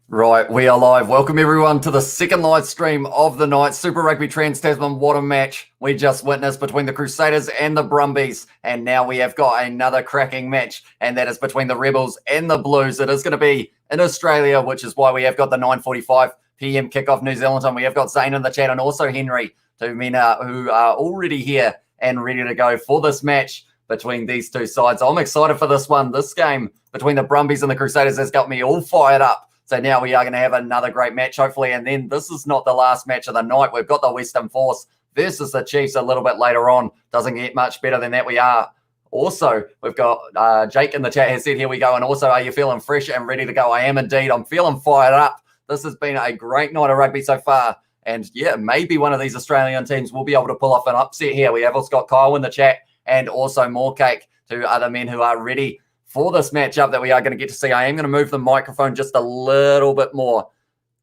Right, we are live. Welcome everyone to the second live stream of the night. Super Rugby Trans-Tasman, what a match we just witnessed between the Crusaders and the Brumbies. And now we have got another cracking match, and that is between the Rebels and the Blues. It is going to be in Australia, which is why we have got the 9:45 p.m. kickoff New Zealand time. We have got Zane in the chat and also Henry, two men who are already here and ready to go for this match between these two sides. I'm excited for this one. This game between the Brumbies and the Crusaders has got me all fired up. So now we are going to have another great match, hopefully. And then this is not the last match of the night. We've got the Western Force versus the Chiefs a little bit later on. Doesn't get much better than that. We are also, we've got Jake in the chat has said, here we go. And also, are you feeling fresh and ready to go? I am indeed. I'm feeling fired up. This has been a great night of rugby so far. And yeah, maybe one of these Australian teams will be able to pull off an upset here. We have also got Kyle in the chat and also More Cake, two other men who are ready for this matchup that we are going to get to see. I am going to move the microphone just a little bit more.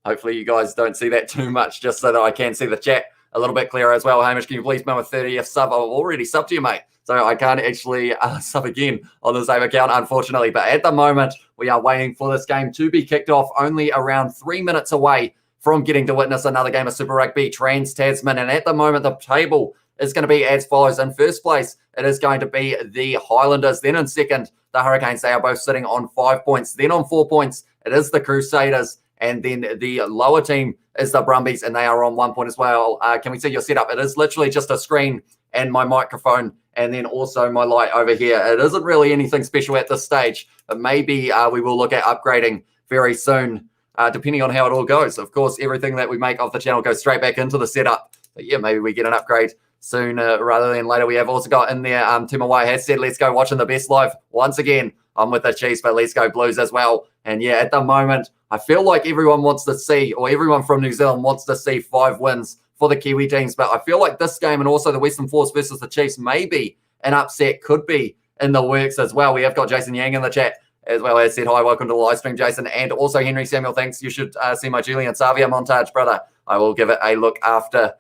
Hopefully you guys don't see that too much, just so that I can see the chat a little bit clearer as well. Hamish, can you please make a 30th sub? I've already subbed to you, mate. So I can't actually sub again on the same account, unfortunately. But at the moment, we are waiting for this game to be kicked off, only around 3 minutes away from getting to witness another game of Super Rugby Trans-Tasman. And at the moment, the table is going to be as follows. In first place, it is going to be the Highlanders. Then in second, the Hurricanes. They are both sitting on 5 points. Then on 4 points, it is the Crusaders. And then the lower team is the Brumbies, and they are on 1 point as well. Can we see your setup? It is literally just a screen and my microphone, and then also my light over here. It isn't really anything special at this stage, but maybe we will look at upgrading very soon, depending on how it all goes. Of course, everything that we make off the channel goes straight back into the setup. But yeah, maybe we get an upgrade sooner rather than later. We have also got in there, Tim White has said, let's go watching the best live. Once again, I'm with the Chiefs, but let's go Blues as well. And yeah, at the moment, I feel like everyone wants to see, or everyone from New Zealand wants to see 5 wins for the Kiwi teams. But I feel like this game and also the Western Force versus the Chiefs, maybe an upset could be in the works as well. We have got Jason Yang in the chat as well as said, hi, welcome to the live stream, Jason. And also Henry Samuel, thanks. You should see my Julian Savia montage, brother. I will give it a look after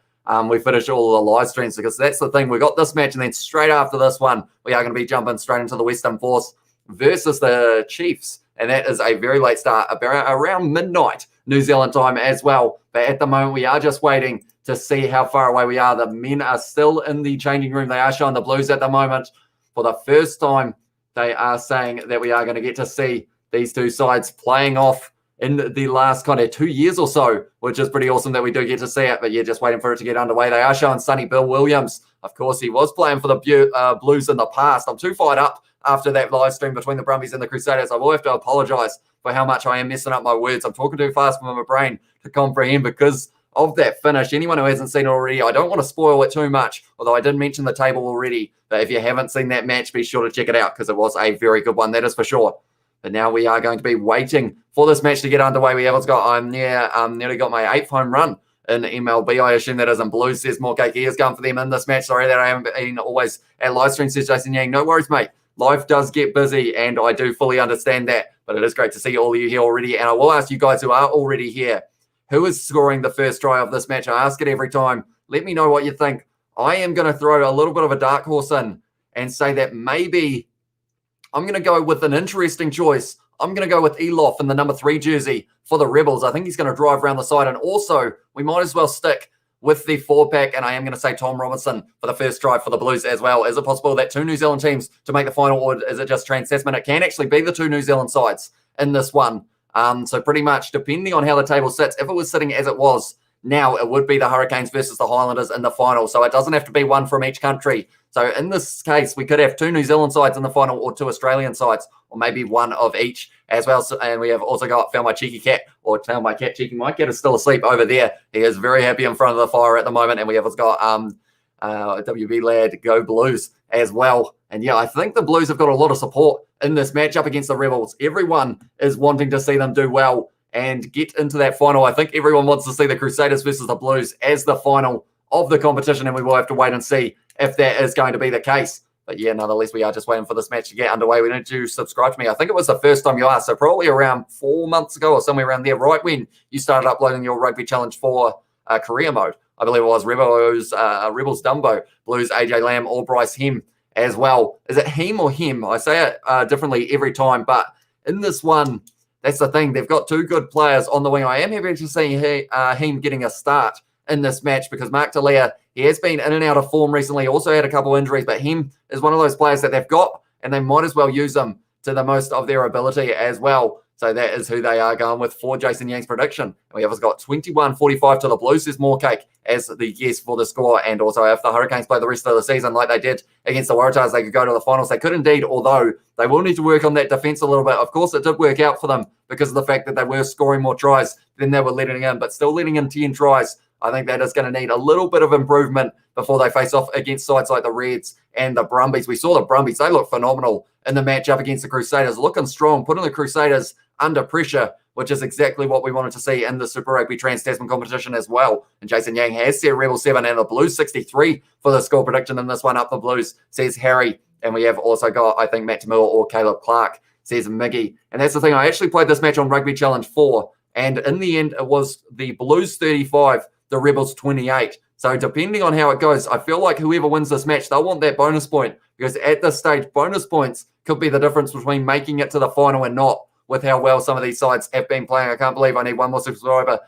we finish all the live streams, because that's the thing. We got this match, and then straight after this one, we are going to be jumping straight into the Western Force versus the Chiefs. And that is a very late start, around midnight New Zealand time as well. But at the moment, we are just waiting to see how far away we are. The men are still in the changing room. They are showing the Blues at the moment. For the first time, they are saying that we are going to get to see these two sides playing off in the last kind of 2 years or so, which is pretty awesome that we do get to see it. But yeah, just waiting for it to get underway. They are showing Sonny Bill Williams. Of course, he was playing for the Blues in the past. I'm too fired up after that live stream between the Brumbies and the Crusaders. I will have to apologize for how much I am messing up my words. I'm talking too fast for my brain to comprehend because of that finish. Anyone who hasn't seen it already, I don't want to spoil it too much, although I did mention the table already. But if you haven't seen that match, be sure to check it out because it was a very good one, that is for sure. But now we are going to be waiting for this match to get underway. We have got, I'm nearly got my 8th home run in MLB. I assume that isn't Blues, says More Cake. He is going for them in this match. Sorry that I haven't been always at live stream, says Jason Yang. No worries, mate. Life does get busy, and I do fully understand that. But it is great to see all of you here already. And I will ask you guys who are already here, who is scoring the first try of this match? I ask it every time. Let me know what you think. I am going to throw a little bit of a dark horse in and say that maybe I'm going to go with an interesting choice. I'm going to go with Elof in the number 3 jersey for the Rebels. I think he's going to drive around the side. And also, we might as well stick with the 4-pack. And I am going to say Tom Robinson for the first try for the Blues as well. Is it possible that 2 New Zealand teams to make the final, or is it just Trans-Tasman? It can actually be the 2 New Zealand sides in this one. So pretty much, depending on how the table sits, if it was sitting as it was now, it would be the Hurricanes versus the Highlanders in the final. So it doesn't have to be one from each country. So in this case, we could have 2 New Zealand sides in the final, or 2 Australian sides, or maybe one of each as well. So, and we have also got Tell My Cheeky Cat, or Tell My Cat Cheeky. My cat is still asleep over there. He is very happy in front of the fire at the moment. And we have got WB Lad Go Blues as well. And yeah, I think the Blues have got a lot of support in this matchup against the Rebels. Everyone is wanting to see them do well and get into that final. I think everyone wants to see the Crusaders versus the Blues as the final of the competition, and we will have to wait and see if that is going to be the case. But yeah, nonetheless, we are just waiting for this match to get underway. We need to subscribe to me. I think it was the first time you asked, so probably around 4 months ago or somewhere around there, right when you started uploading your rugby challenge for career mode. I believe it was Rebels Dumbo, Blues AJ Lamb, or Bryce Hem as well. Is it Hem or Hem? I say it differently every time, but in this one, that's the thing. They've got two good players on the wing. I am happy to see him getting a start in this match because Mark Talia, he has been in and out of form recently, also had a couple injuries, but him is one of those players that they've got and they might as well use them to the most of their ability as well. So that is who they are going with for Jason Yang's prediction. We have got 21-45 to the Blues. There's more cake as the guess for the score. And also if the Hurricanes play the rest of the season like they did against the Waratahs, they could go to the finals. They could indeed, although they will need to work on that defense a little bit. Of course, it did work out for them because of the fact that they were scoring more tries than they were letting in, but still letting in 10 tries. I think that is going to need a little bit of improvement before they face off against sides like the Reds and the Brumbies. We saw the Brumbies, they look phenomenal in the matchup against the Crusaders, looking strong, putting the Crusaders under pressure, which is exactly what we wanted to see in the Super Rugby Trans-Tasman competition as well. And Jason Yang has said Rebel 7 and the Blues 63 for the score prediction in this one. Up the Blues, says Harry. And we have also got, I think, Matt Tamua or Caleb Clark, says Miggy. And that's the thing. I actually played this match on Rugby Challenge 4. And in the end, it was the Blues 35, the Rebels 28. So depending on how it goes, I feel like whoever wins this match, they'll want that bonus point. Because at this stage, bonus points could be the difference between making it to the final and not, with how well some of these sides have been playing. I can't believe I need one more subscriber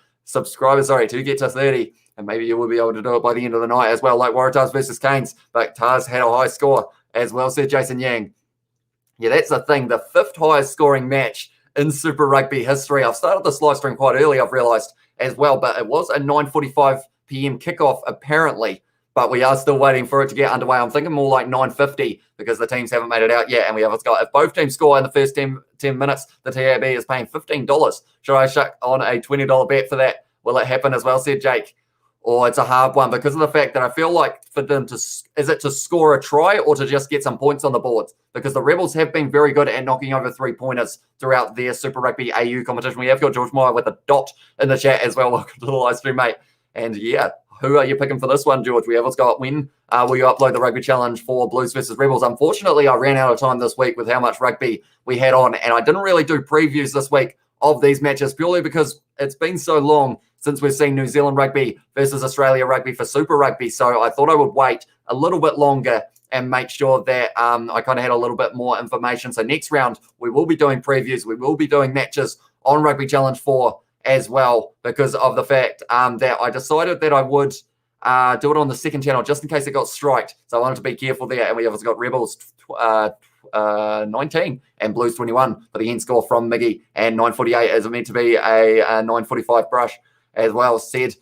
to get to 30. And maybe you will be able to do it by the end of the night as well, like Waratahs versus Canes. But Tars had a high score as well, said Jason Yang. Yeah, that's the thing. The fifth highest scoring match in Super Rugby history. I've started this live stream quite early, I've realised as well, but it was a 9:45 p.m. kickoff apparently. But we are still waiting for it to get underway. I'm thinking more like 9:50 because the teams haven't made it out yet. And we have got, if both teams score in the first 10 minutes, the TAB is paying $15. Should I chuck on a $20 bet for that? Will it happen as well, said Jake? Or it's a hard one because of the fact that I feel like for them to, is it to score a try or to just get some points on the boards? Because the Rebels have been very good at knocking over 3-pointers throughout their Super Rugby AU competition. We have got George Meyer with a dot in the chat as well. Welcome to the live stream, mate. And yeah, who are you picking for this one, George? We have got when will you upload the Rugby Challenge for Blues versus Rebels? Unfortunately, I ran out of time this week with how much rugby we had on, and I didn't really do previews this week of these matches purely because it's been so long since we've seen New Zealand Rugby versus Australia Rugby for Super Rugby. So I thought I would wait a little bit longer and make sure that I kind of had a little bit more information. So next round, we will be doing previews. We will be doing matches on Rugby Challenge 4 as well because of the fact that I decided that I would do it on the second channel just in case it got striked. So I wanted to be careful there. And we have got Rebels 19 and Blues 21 for the end score from Miggy. And 9:48 is meant to be a 9:45 brush as well, said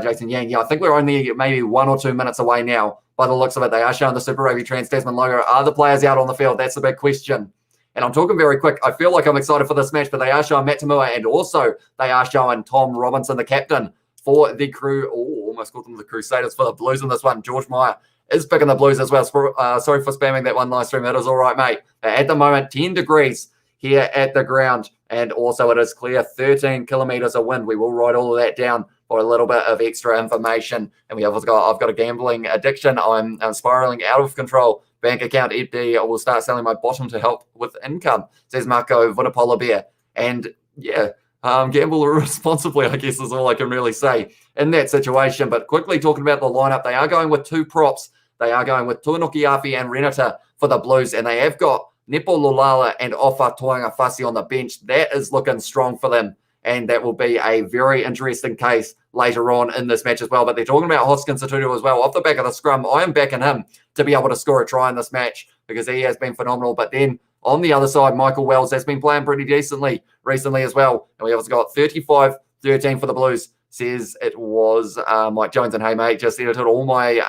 Jason Yang. Yeah, I think we're only maybe 1 or 2 minutes away now by the looks of it. They are showing the Super Rugby Trans-Tasman logo. Are the players out on the field? That's the big question. And I'm talking very quick. I feel like I'm excited for this match, but they are showing Matt Tamua and also they are showing Tom Robinson, the captain for the crew. Oh, almost called them the Crusaders for the Blues in this one. George Meyer is picking the Blues as well. Sorry for spamming that one live stream. It is all right, mate. At the moment, 10 degrees here at the ground. And also it is clear 13 kilometers of wind. We will write all of that down for a little bit of extra information. And I've got a gambling addiction. I'm spiraling out of control. Bank account empty. I will start selling my bottom to help with income, says Marco Vunipola Bear. And yeah, gamble responsibly, I guess is all I can really say in that situation. But quickly talking about the lineup, they are going with two props. They are going with Tuanuki Afi and Renata for the Blues. And they have got Nepo Lulala and Ofa Toanga Fasi on the bench. That is looking strong for them. And that will be a very interesting case later on in this match as well. But they're talking about Hoskins Satutu as well. Off the back of the scrum, I am backing him to be able to score a try in this match because he has been phenomenal. But then on the other side, Michael Wells has been playing pretty decently recently as well. And we have got 35-13 for the Blues. Says it was Mike Jones. And hey, mate, just edited all my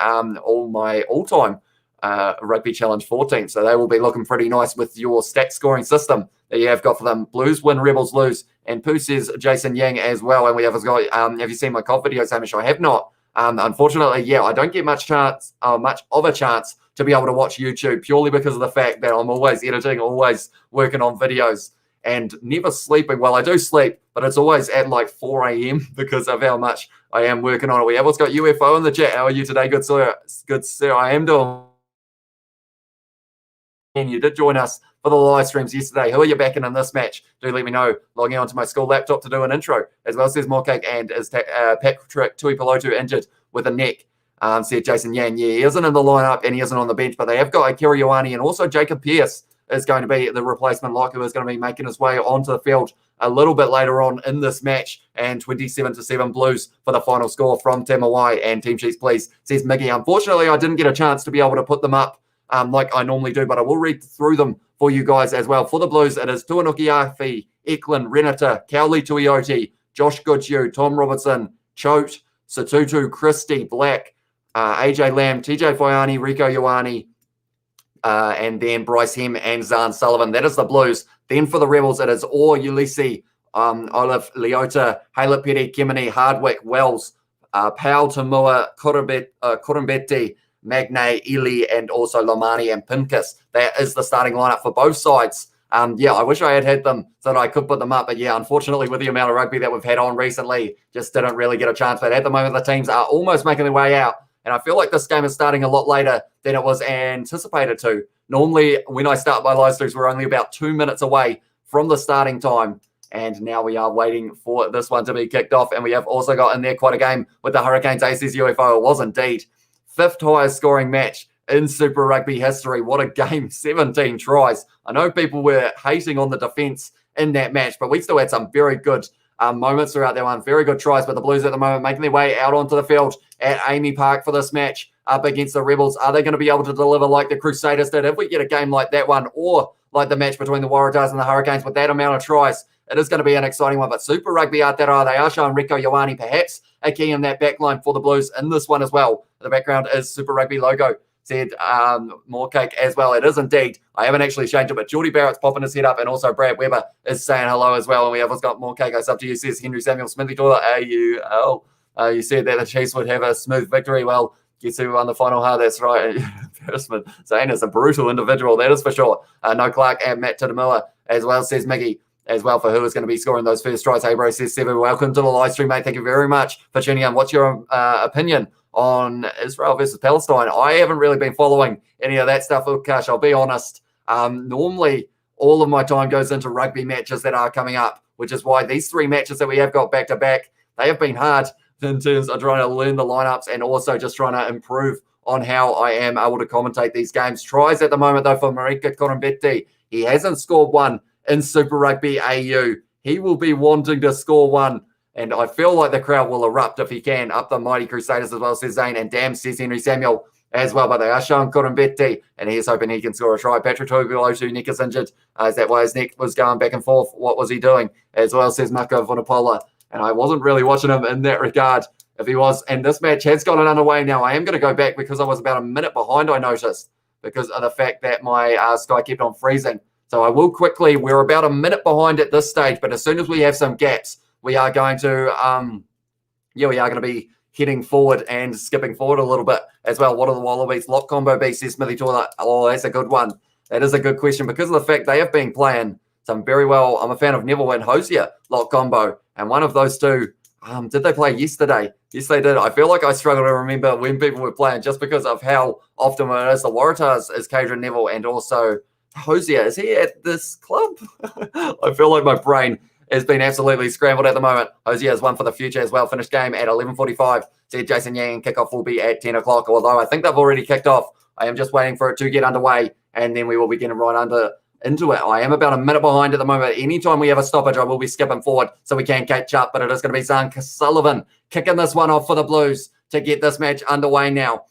all-time Rugby Challenge 14. So they will be looking pretty nice with your stat scoring system that you have got for them. Blues win, Rebels lose. And Pooh says Jason Yang as well. And we have got, have you seen my COD videos, Hamish? I have not. Unfortunately, yeah, I don't get much of a chance to be able to watch YouTube purely because of the fact that I'm always editing, always working on videos and never sleeping. Well, I do sleep, but it's always at like 4 a.m. because of how much I am working on it. We have got UFO in the chat. How are you today? Good, sir. Good, sir. I am doing. And you did join us for the live streams yesterday. Who are you backing in this match? Do let me know. Logging onto my school laptop to do an intro. As well, says Morecake, and is Patrick Tuipulotu injured with a neck? Said Jason Yang. Yeah, he isn't in the lineup and he isn't on the bench, but they have got Akira Ioane and also Jacob Pearce is going to be the replacement lock, who is going to be making his way onto the field a little bit later on in this match. And 27-7 Blues for the final score from Tamawai. And Team Sheets, please, says Miggy. Unfortunately, I didn't get a chance to be able to put them up like I normally do, but I will read through them for you guys as well. For the Blues, it is Tuanuki Afi, Eklund, Renata, Cowley Tuioti, Josh Goodhue, Tom Robertson, Choate, Satutu, Christie, Black, AJ Lamb, TJ Foiani, Rico Ioane, and then Bryce Hem and Zahn Sullivan. That is the Blues. Then for the Rebels, it is Orr, Ulysses, Olive, Leota, Halep Petty, Kemeny, Hardwick, Wells, Powell, Tamua, Kurumbetti, Magne, Ely, and also Lomani and Pincus. That is the starting lineup for both sides. I wish I had them so that I could put them up. But yeah, unfortunately, with the amount of rugby that we've had on recently, just didn't really get a chance. But at the moment, the teams are almost making their way out. And I feel like this game is starting a lot later than it was anticipated to. Normally, when I start my live streams, we're only about 2 minutes away from the starting time. And now we are waiting for this one to be kicked off. And we have also got in there quite a game with the Hurricanes Aces UFO. It was indeed 5th highest scoring match in Super Rugby history. What a game, 17 tries. I know people were hating on the defence in that match, but we still had some very good moments throughout that one. Very good tries, but the Blues at the moment making their way out onto the field at AAMI Park for this match up against the Rebels. Are they going to be able to deliver like the Crusaders did? If we get a game like that one, or like the match between the Waratahs and the Hurricanes with that amount of tries, it is going to be an exciting one. But Super Rugby Aotearoa, they are showing Rico Ioane perhaps a key in that backline for the Blues in this one as well. The background is Super Rugby logo. Said more cake as well. It is indeed. I haven't actually changed it, but Geordie Barrett's popping his head up, and also Brad Weber is saying hello as well. And we have got more cake. It's up to you, says Henry Samuel Smithy Toilet. AU. You said that the Chiefs would have a smooth victory. Well, guess who won the final? That's right. Embarrassment. Zane is a brutal individual, that is for sure. No Clark and Matt Tidamua as well, says Miggy, as well, for who is going to be scoring those first tries. Hey, bro, says Sevu. Welcome to the live stream, mate. Thank you very much for tuning in. What's your opinion on Israel versus Palestine? I haven't really been following any of that stuff, Ukash, I'll be honest. Normally, all of my time goes into rugby matches that are coming up, which is why these 3 matches that we have got back-to-back, they have been hard in terms of trying to learn the lineups and also just trying to improve on how I am able to commentate these games. Tries at the moment, though, for Marika Kurumbetti. He hasn't scored one in Super Rugby AU. He will be wanting to score one. And I feel like the crowd will erupt if he can. Up the mighty Crusaders as well, says Zane. And damn, says Henry Samuel as well. But they are showing Kurumbetti, and he is hoping he can score a try. Patrick Tuipulotu, neck is injured. Is that why his neck was going back and forth? What was he doing? As well, says Mako Vunapola. And I wasn't really watching him in that regard if he was. And this match has gotten underway now. I am going to go back because I was about a minute behind, I noticed, because of the fact that my Sky kept on freezing. So I will quickly, we're about a minute behind at this stage, but as soon as we have some gaps, we are going to, we are going to be heading forward and skipping forward a little bit as well. What are the Wallabies lock combo be, says Smithy Toilet? Oh, that's a good one. That is a good question because of the fact they have been playing some very well. I'm a fan of Neville and Hosier lock combo, and one of those two, did they play yesterday? Yes, they did. I feel like I struggle to remember when people were playing just because of how often it is. The Waratahs is Cadron Neville and also Hosier. Is he at this club? I feel like my brain has been absolutely scrambled at the moment. Hosier is one for the future as well. Finished game at 11:45. Said Jason Yang. Kickoff will be at 10 o'clock, although I think they've already kicked off. I am just waiting for it to get underway, and then we will be getting right into it. I am about a minute behind at the moment. Anytime we have a stoppage, I will be skipping forward so we can catch up, but it is going to be Zahn Sullivan kicking this one off for the Blues to get this match underway now.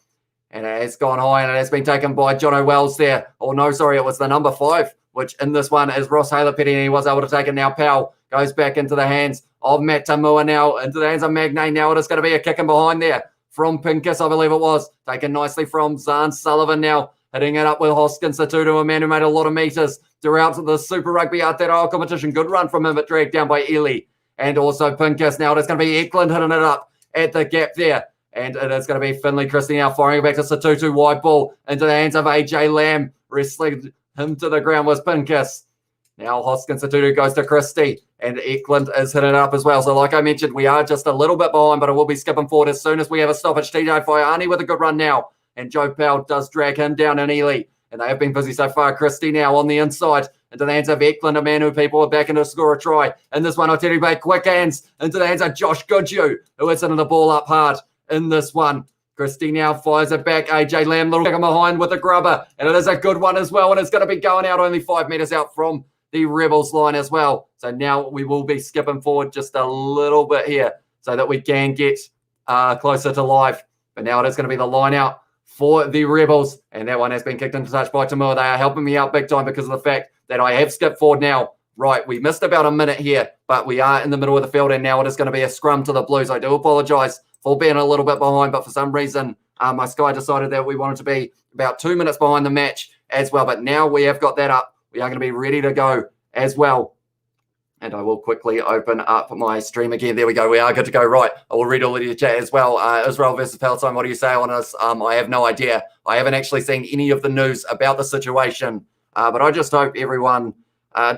And it has gone high, and it has been taken by Jono Wells there. Oh, no, sorry, it was the number 5, which in this one is Ross Halep-Petty, and he was able to take it now. Powell goes back into the hands of Matt Tamua now, into the hands of Magne. Now it is going to be a kick in behind there from Pincus, I believe it was. Taken nicely from Zahn Sullivan now, hitting it up with Hoskins Satutu, a man who made a lot of meters throughout the Super Rugby Aotearoa competition. Good run from him, but dragged down by Ely. And also Pincus. Now it is going to be Eklund hitting it up at the gap there. And it is going to be Finley Christie now firing it back to Satutu. Wide ball into the hands of AJ Lamb. Wrestling him to the ground was Pincus. Now Hoskins Satutu goes to Christie. And Eklund is hitting it up as well. So like I mentioned, we are just a little bit behind, but it will be skipping forward as soon as we have a stoppage. TJ Foiani with a good run now. And Joe Powell does drag him down in Ely. And they have been busy so far. Christie now on the inside into the hands of Eklund, a man who people are backing to score a try. And this one, I'll tell you about quick hands into the hands of Josh Goodhue, who is hitting the ball up hard in this one. Christie now fires it back. AJ Lamb, little kick behind with a grubber. And it is a good one as well. And it's going to be going out only 5 meters out from the Rebels line as well. So now we will be skipping forward just a little bit here so that we can get closer to live. But now it is going to be the line out for the Rebels. And that one has been kicked into touch by Tamua. They are helping me out big time because of the fact that I have skipped forward now. Right, we missed about a minute here, but we are in the middle of the field, and now it is going to be a scrum to the Blues. I do apologise for being a little bit behind, but for some reason, my Sky decided that we wanted to be about 2 minutes behind the match as well. But now we have got that up. We are going to be ready to go as well. And I will quickly open up my stream again. There we go. We are good to go. Right, I will read all of your chat as well. Israel versus Palestine, what do you say on this? I have no idea. I haven't actually seen any of the news about the situation, but I just hope everyone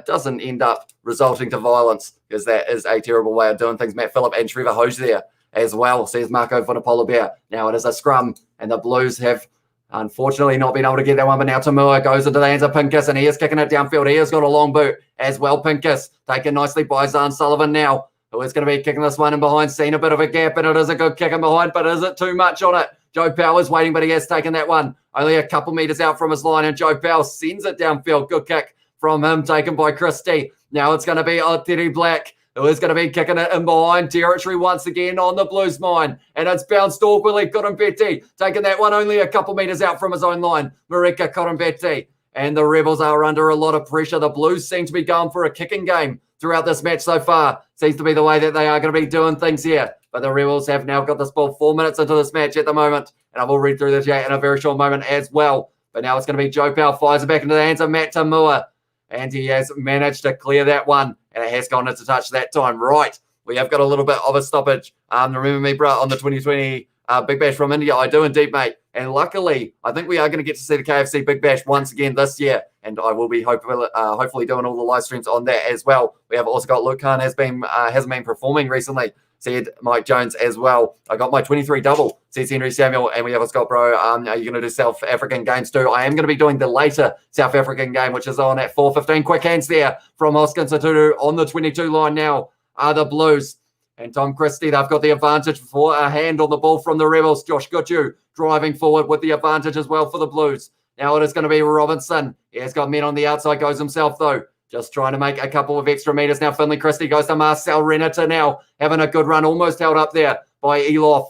doesn't end up resulting to violence, because that is a terrible way of doing things. Matt Phillip and Trevor Hoge there as well, says Marco for the Polar Bear. Now it is a scrum, and the Blues have unfortunately not been able to get that one, but now Tamua goes into the hands of Pincus, and he is kicking it downfield. He has got a long boot as well. Pincus taken nicely by Zahn Sullivan now, who is going to be kicking this one in behind, seen a bit of a gap, and it is a good kick in behind, but is it too much on it? Joe Powell's waiting, but he has taken that one only a couple meters out from his line, and Joe Powell sends it downfield. Good kick from him, taken by Christie. Now it's going to be Aotearoa Black, who is going to be kicking it in behind territory once again on the Blues mine. And it's bounced awkwardly. Korombete taking that one only a couple meters out from his own line. Marika Korombete. And the Rebels are under a lot of pressure. The Blues seem to be going for a kicking game throughout this match so far. Seems to be the way that they are going to be doing things here. But the Rebels have now got this ball 4 minutes into this match at the moment. And I will read through the chat in a very short moment as well. But now it's going to be Joe Powell, fires it back into the hands of Matt Tamua. And he has managed to clear that one. And it has gone into touch that time. Right. We have got a little bit of a stoppage. Remember me, bro, on the 2020 Big Bash from India. I do indeed, mate. And luckily, I think we are going to get to see the KFC Big Bash once again this year. And I will be hopefully doing all the live streams on that as well. We have also got Luke Khan hasn't been performing recently, said Mike Jones as well. I got my 23 double, says Henry Samuel. And we have a Scott, bro. Are you going to do South African games too? I am going to be doing the later South African game, which is on at 4:15. Quick hands there from Oscar Satutu on the 22 line now are the Blues. And Tom Christie, they've got the advantage for a hand on the ball from the Rebels. Josh Goodhue driving forward with the advantage as well for the Blues. Now it is going to be Robinson. He has got men on the outside, goes himself though. Just trying to make a couple of extra meters now. Finley Christie goes to Marcel Renata now, having a good run, almost held up there by Elof.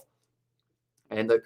And the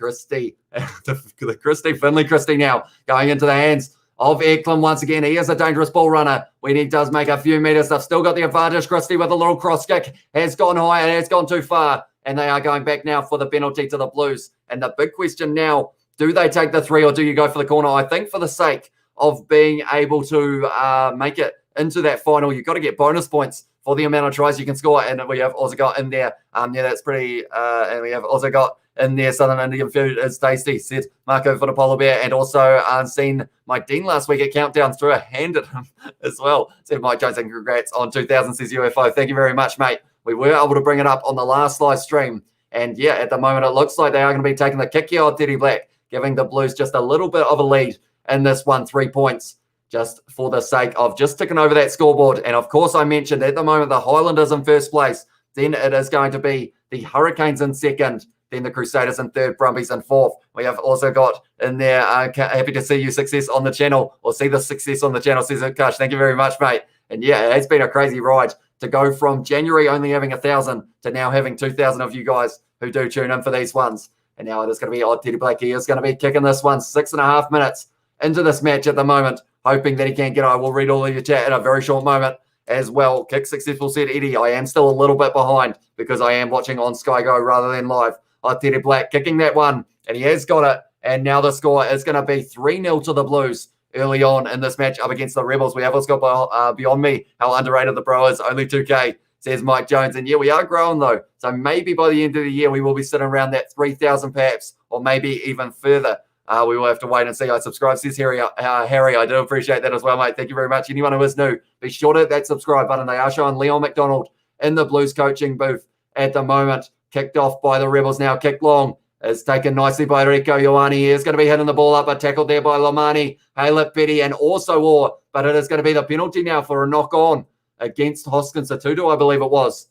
Finley Christie now going into the hands of Eklund once again. He is a dangerous ball runner when he does make a few meters. They've still got the advantage. Christie with a little cross kick has gone high and has gone too far. And they are going back now for the penalty to the Blues. And the big question now, do they take the 3 or do you go for the corner? I think for the sake of being able to make it into that final, you've got to get bonus points for the amount of tries you can score. And we have also got in there, that's pretty, and we have also got in there Southern Indian food is tasty, said Marco for the Polar Bear. And also seen Mike Dean last week at Countdown, threw a hand at him as well, said Mike Jones, and congrats on 2000, says UFO. Thank you very much, mate. We were able to bring it up on the last live stream. And yeah, at the moment, it looks like they are going to be taking the kick here on Teddy Black, giving the Blues just a little bit of a lead in this one, 3 points, just for the sake of just ticking over that scoreboard. And of course, I mentioned at the moment, the Highlanders in first place. Then it is going to be the Hurricanes in second. Then the Crusaders in third, Brumbies in fourth. We have also got in there, happy to see you success on the channel, or see the success on the channel, says Kush. Thank you very much, mate. And yeah, it has been a crazy ride to go from January only having 1,000 to now having 2,000 of you guys who do tune in for these ones. And now it is going to be Teddy Black. He is going to be kicking this one 6.5 minutes into this match at the moment, hoping that he can get. I will read all of your chat in a very short moment as well. Kick successful, said Eddie. I am still a little bit behind because I am watching on Sky Go rather than live. Teddy Black kicking that one, and he has got it. And now the score is going to be 3-0 to the Blues early on in this match up against the Rebels. We have also got Beyond Me, how underrated the bro is, only 2K, says Mike Jones. And yeah, we are growing though. So maybe by the end of the year, we will be sitting around that 3,000 perhaps, or maybe even further. We will have to wait and see. I subscribe, says Harry. Harry, I do appreciate that as well, mate. Thank you very much. Anyone who is new, be sure to hit that subscribe button. They are showing Leon McDonald in the Blues coaching booth at the moment. Kicked off by the Rebels now. Kick long is taken nicely by Rieko Ioane. He is going to be hitting the ball up, but tackled there by Lomani, Halep, Petty, and also Orr. But it is going to be the penalty now for a knock on against Hoskins Satutu, I believe it was.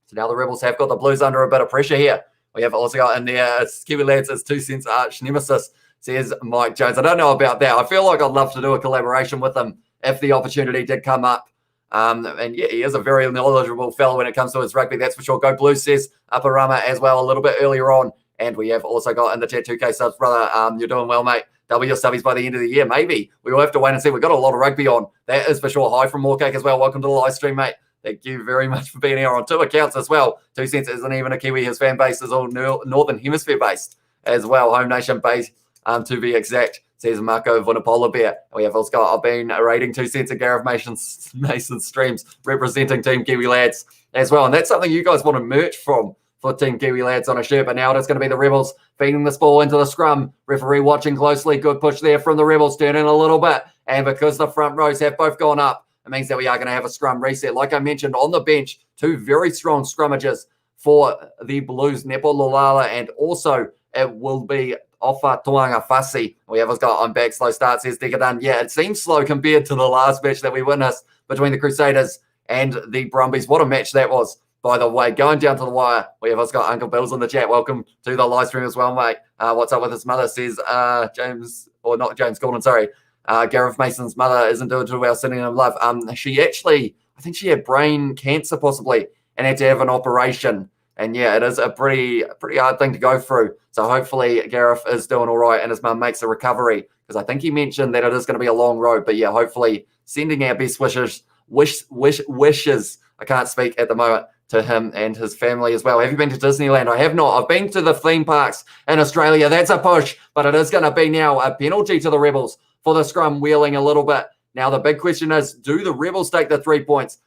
So now the Rebels have got the Blues under a bit of pressure here. We have also got in there, it's Kiwi Lads, it's 2 cents arch nemesis, says Mike Jones. I don't know about that. I feel like I'd love to do a collaboration with him if the opportunity did come up. And yeah, he is a very knowledgeable fellow when it comes to his rugby, that's for sure. Go Blues, says Aparama as well a little bit earlier on. And we have also got in the chat 2K subs, brother. You're doing well, mate. Double your subbies by the end of the year, maybe. We will have to wait and see. We've got a lot of rugby on. That is for sure. Hi from Moorcake as well. Welcome to the live stream, mate. Thank you very much for being here on 2 accounts as well. 2 cents isn't even a Kiwi. His fan base is all Northern Hemisphere based as well. Home nation based, to be exact, says Marco Vunapola Bear. We have also got, I've been rating 2 cents at Gareth Mason's streams, representing Team Kiwi Lads as well. And that's something you guys want to merch from for Team Kiwi Lads on a shirt. But now it is going to be the Rebels feeding this ball into the scrum. Referee watching closely. Good push there from the Rebels, turning a little bit. And because the front rows have both gone up, it means that we are going to have a scrum reset. Like I mentioned, on the bench, 2 very strong scrummages for the Blues, Nepo Lulala, and also it will be Ofa Tuanga Fasi. We have got on back, slow start, says Decadan. Yeah, it seems slow compared to the last match that we witnessed between the Crusaders and the Brumbies. What a match that was, by the way. Going down to the wire, we have got Uncle Bill's in the chat. Welcome to the live stream as well, mate. What's up with his mother, says James, or not James Gordon, sorry. Gareth Mason's mother isn't doing too well, sending him love. She actually, I think she had brain cancer possibly and had to have an operation. And yeah, it is a pretty hard thing to go through. So hopefully Gareth is doing all right and his mum makes a recovery, because I think he mentioned that it is going to be a long road. But yeah, hopefully sending our best wishes. I can't speak at the moment, to him and his family as well. Have you been to Disneyland? I have not. I've been to the theme parks in Australia. That's a push, but it is going to be now a penalty to the Rebels for the scrum wheeling a little bit. Now the big question is, do the Rebels take the 3 points?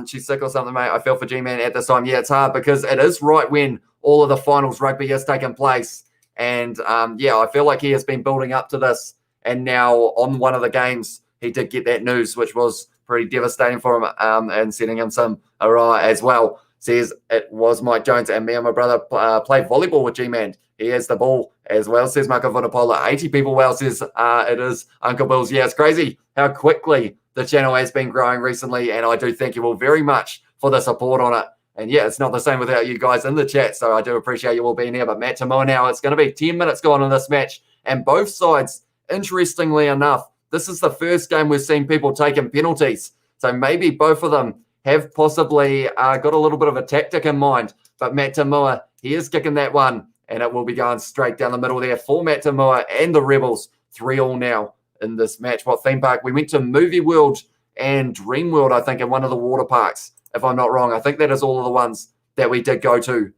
She's sick or something, mate. I feel for G-Man at this time. Yeah, it's hard because it is right when all of the finals rugby has taken place. And yeah, I feel like he has been building up to this. And now on one of the games, he did get that news, which was pretty devastating for him, and sending him some awry as well. Says it was Mike Jones, and me and my brother played volleyball with G-Man. He has the ball as well, says Marco Vunapola. 80 people well, says it is Uncle Bill's. Yeah, it's crazy how quickly the channel has been growing recently, and I do thank you all very much for the support on it. And yeah, it's not the same without you guys in the chat, so I do appreciate you all being here. But Matt Tamoa now, it's going to be 10 minutes gone in this match, and both sides, interestingly enough, this is the first game we've seen people taking penalties. So maybe both of them have possibly got a little bit of a tactic in mind. But Matt Tamoa, he is kicking that one, and it will be going straight down the middle there for Matt Tamoa and the Rebels. 3-3 now in this match. What theme park? We went to Movie World and Dream World, I think, in one of the water parks, if I'm not wrong. I think that is all of the ones that we did go to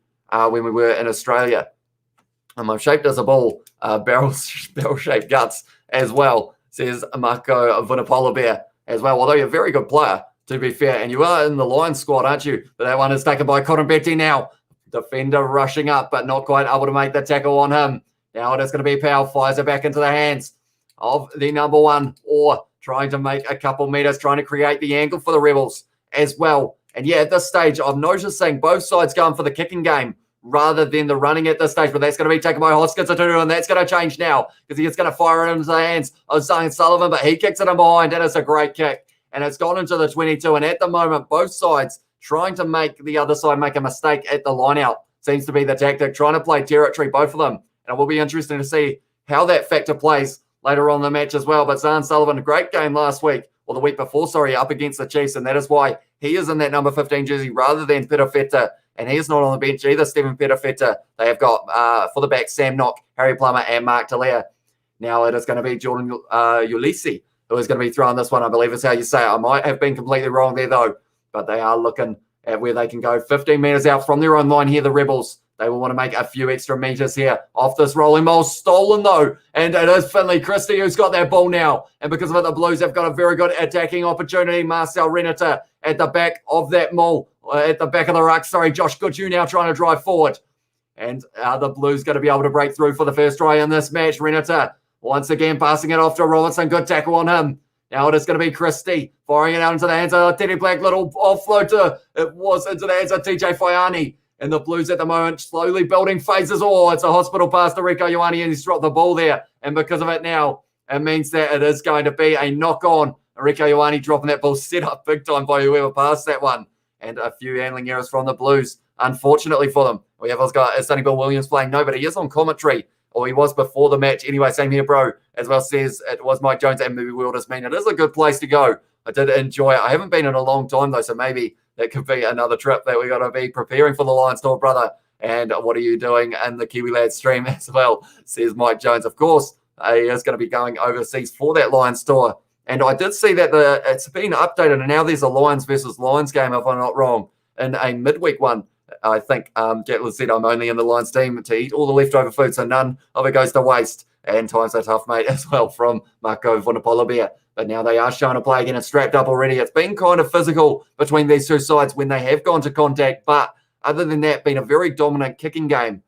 when we were in Australia. I'm shaped as a ball, barrel-shaped guts as well, says Marco Vunapola Bear as well. Although you're a very good player, to be fair, and you are in the Lions squad, aren't you? But that one is taken by Cotton Betty now. Defender rushing up, but not quite able to make the tackle on him. Now it is going to be Powell, fires it back into the hands of the number one, or trying to make a couple meters, trying to create the angle for the Rebels as well. And yeah, at this stage, I'm noticing both sides going for the kicking game rather than the running at this stage, but that's going to be taken by Hoskins, and that's going to change now because he's going to fire it into the hands of Zion Sullivan, but he kicks it in behind, and it's a great kick. And it's gone into the 22, and at the moment, both sides trying to make the other side make a mistake at the line-out. Seems to be the tactic, trying to play territory, both of them. And it will be interesting to see how that factor plays later on in the match as well. But Zion Sullivan, a great game last week, or the week before, sorry, up against the Chiefs, and that is why he is in that number 15 jersey rather than Pitafeta. And he is not on the bench either, Stephen Pitafeta. They have got, for the back, Sam Knock, Harry Plummer, and Mark Talea. Now it is going to be Jordan Ulisi who is going to be throwing this one, I believe is how you say it. I might have been completely wrong there, though. But they are looking at where they can go 15 metres out from their own line here, the Rebels. They will want to make a few extra metres here off this rolling ball. Stolen, though. And it is Finley Christie who's got that ball now. And because of it, the Blues have got a very good attacking opportunity. Marcel Renata at the back of that maul, at the back of the ruck. Sorry, Josh Goodhue now trying to drive forward. And the Blues going to be able to break through for the first try in this match. Renata once again passing it off to Robinson. Good tackle on him. Now it is going to be Christie firing it out into the hands of Teddy Black. Little offload it was into the hands of TJ Faiani. And the Blues at the moment slowly building phases. Oh, it's a hospital pass to Rieko Ioane, and he's dropped the ball there. And because of it now, it means that it is going to be a knock-on. Rieko Ioane dropping that ball set up big time by whoever passed that one. And a few handling errors from the Blues. unfortunately for them. We have got Sonny Bill Williams playing. No, but he is on commentary, or he was before the match. Anyway, same here, bro. As well says it was Mike Jones and Movie Wilders. Man, it is a good place to go. I did enjoy it. I haven't been in a long time, though, so maybe that could be another trip that we got to be preparing for the Lions tour, brother. And what are you doing in the Kiwi Lads stream as well, says Mike Jones. Of course, he is going to be going overseas for that Lions tour. And I did see that it's been updated, and now there's a Lions versus Lions game, if I'm not wrong, in a midweek one. I think Gatlin said, I'm only in the Lions team to eat all the leftover food, so none of it goes to waste. And times are tough, mate, as well, from Marco Vunapolabia. But now they are showing a play again and strapped up already. It's been kind of physical between these two sides when they have gone to contact, but other than that, been a very dominant kicking game.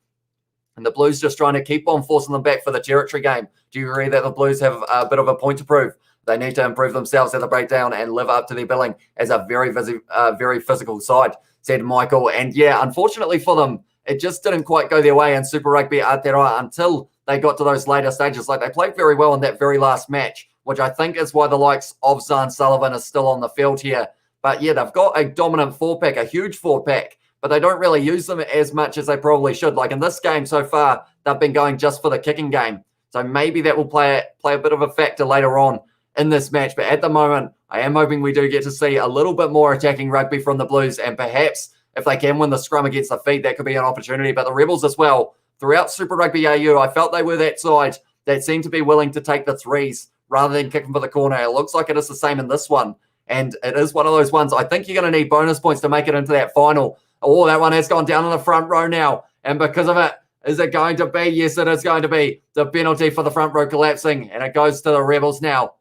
And the Blues just trying to keep on forcing them back for the territory game. Do you agree that the Blues have a bit of a point to prove? They need to improve themselves at the breakdown and live up to their billing as a very physical side, said Michael. And yeah, unfortunately for them, it just didn't quite go their way in Super Rugby Aotearoa until they got to those later stages. Like, they played very well in that very last match, which I think is why the likes of Zahn Sullivan are still on the field here. But yeah, they've got a dominant four-pack, a huge four-pack, but they don't really use them as much as they probably should. Like in this game so far, they've been going just for the kicking game. So maybe that will play a bit of a factor later on in this match. But at the moment, I am hoping we do get to see a little bit more attacking rugby from the Blues, and perhaps if they can win the scrum against the feet, that could be an opportunity. But the Rebels as well, throughout Super Rugby AU, I felt they were that side that seemed to be willing to take the threes rather than kicking for the corner. It looks like it is the same in this one. And it is one of those ones, I think you're going to need bonus points to make it into that final. Oh, that one has gone down in the front row now. And because of it, is it going to be? Yes, it is going to be the penalty for the front row collapsing. And it goes to the Rebels now.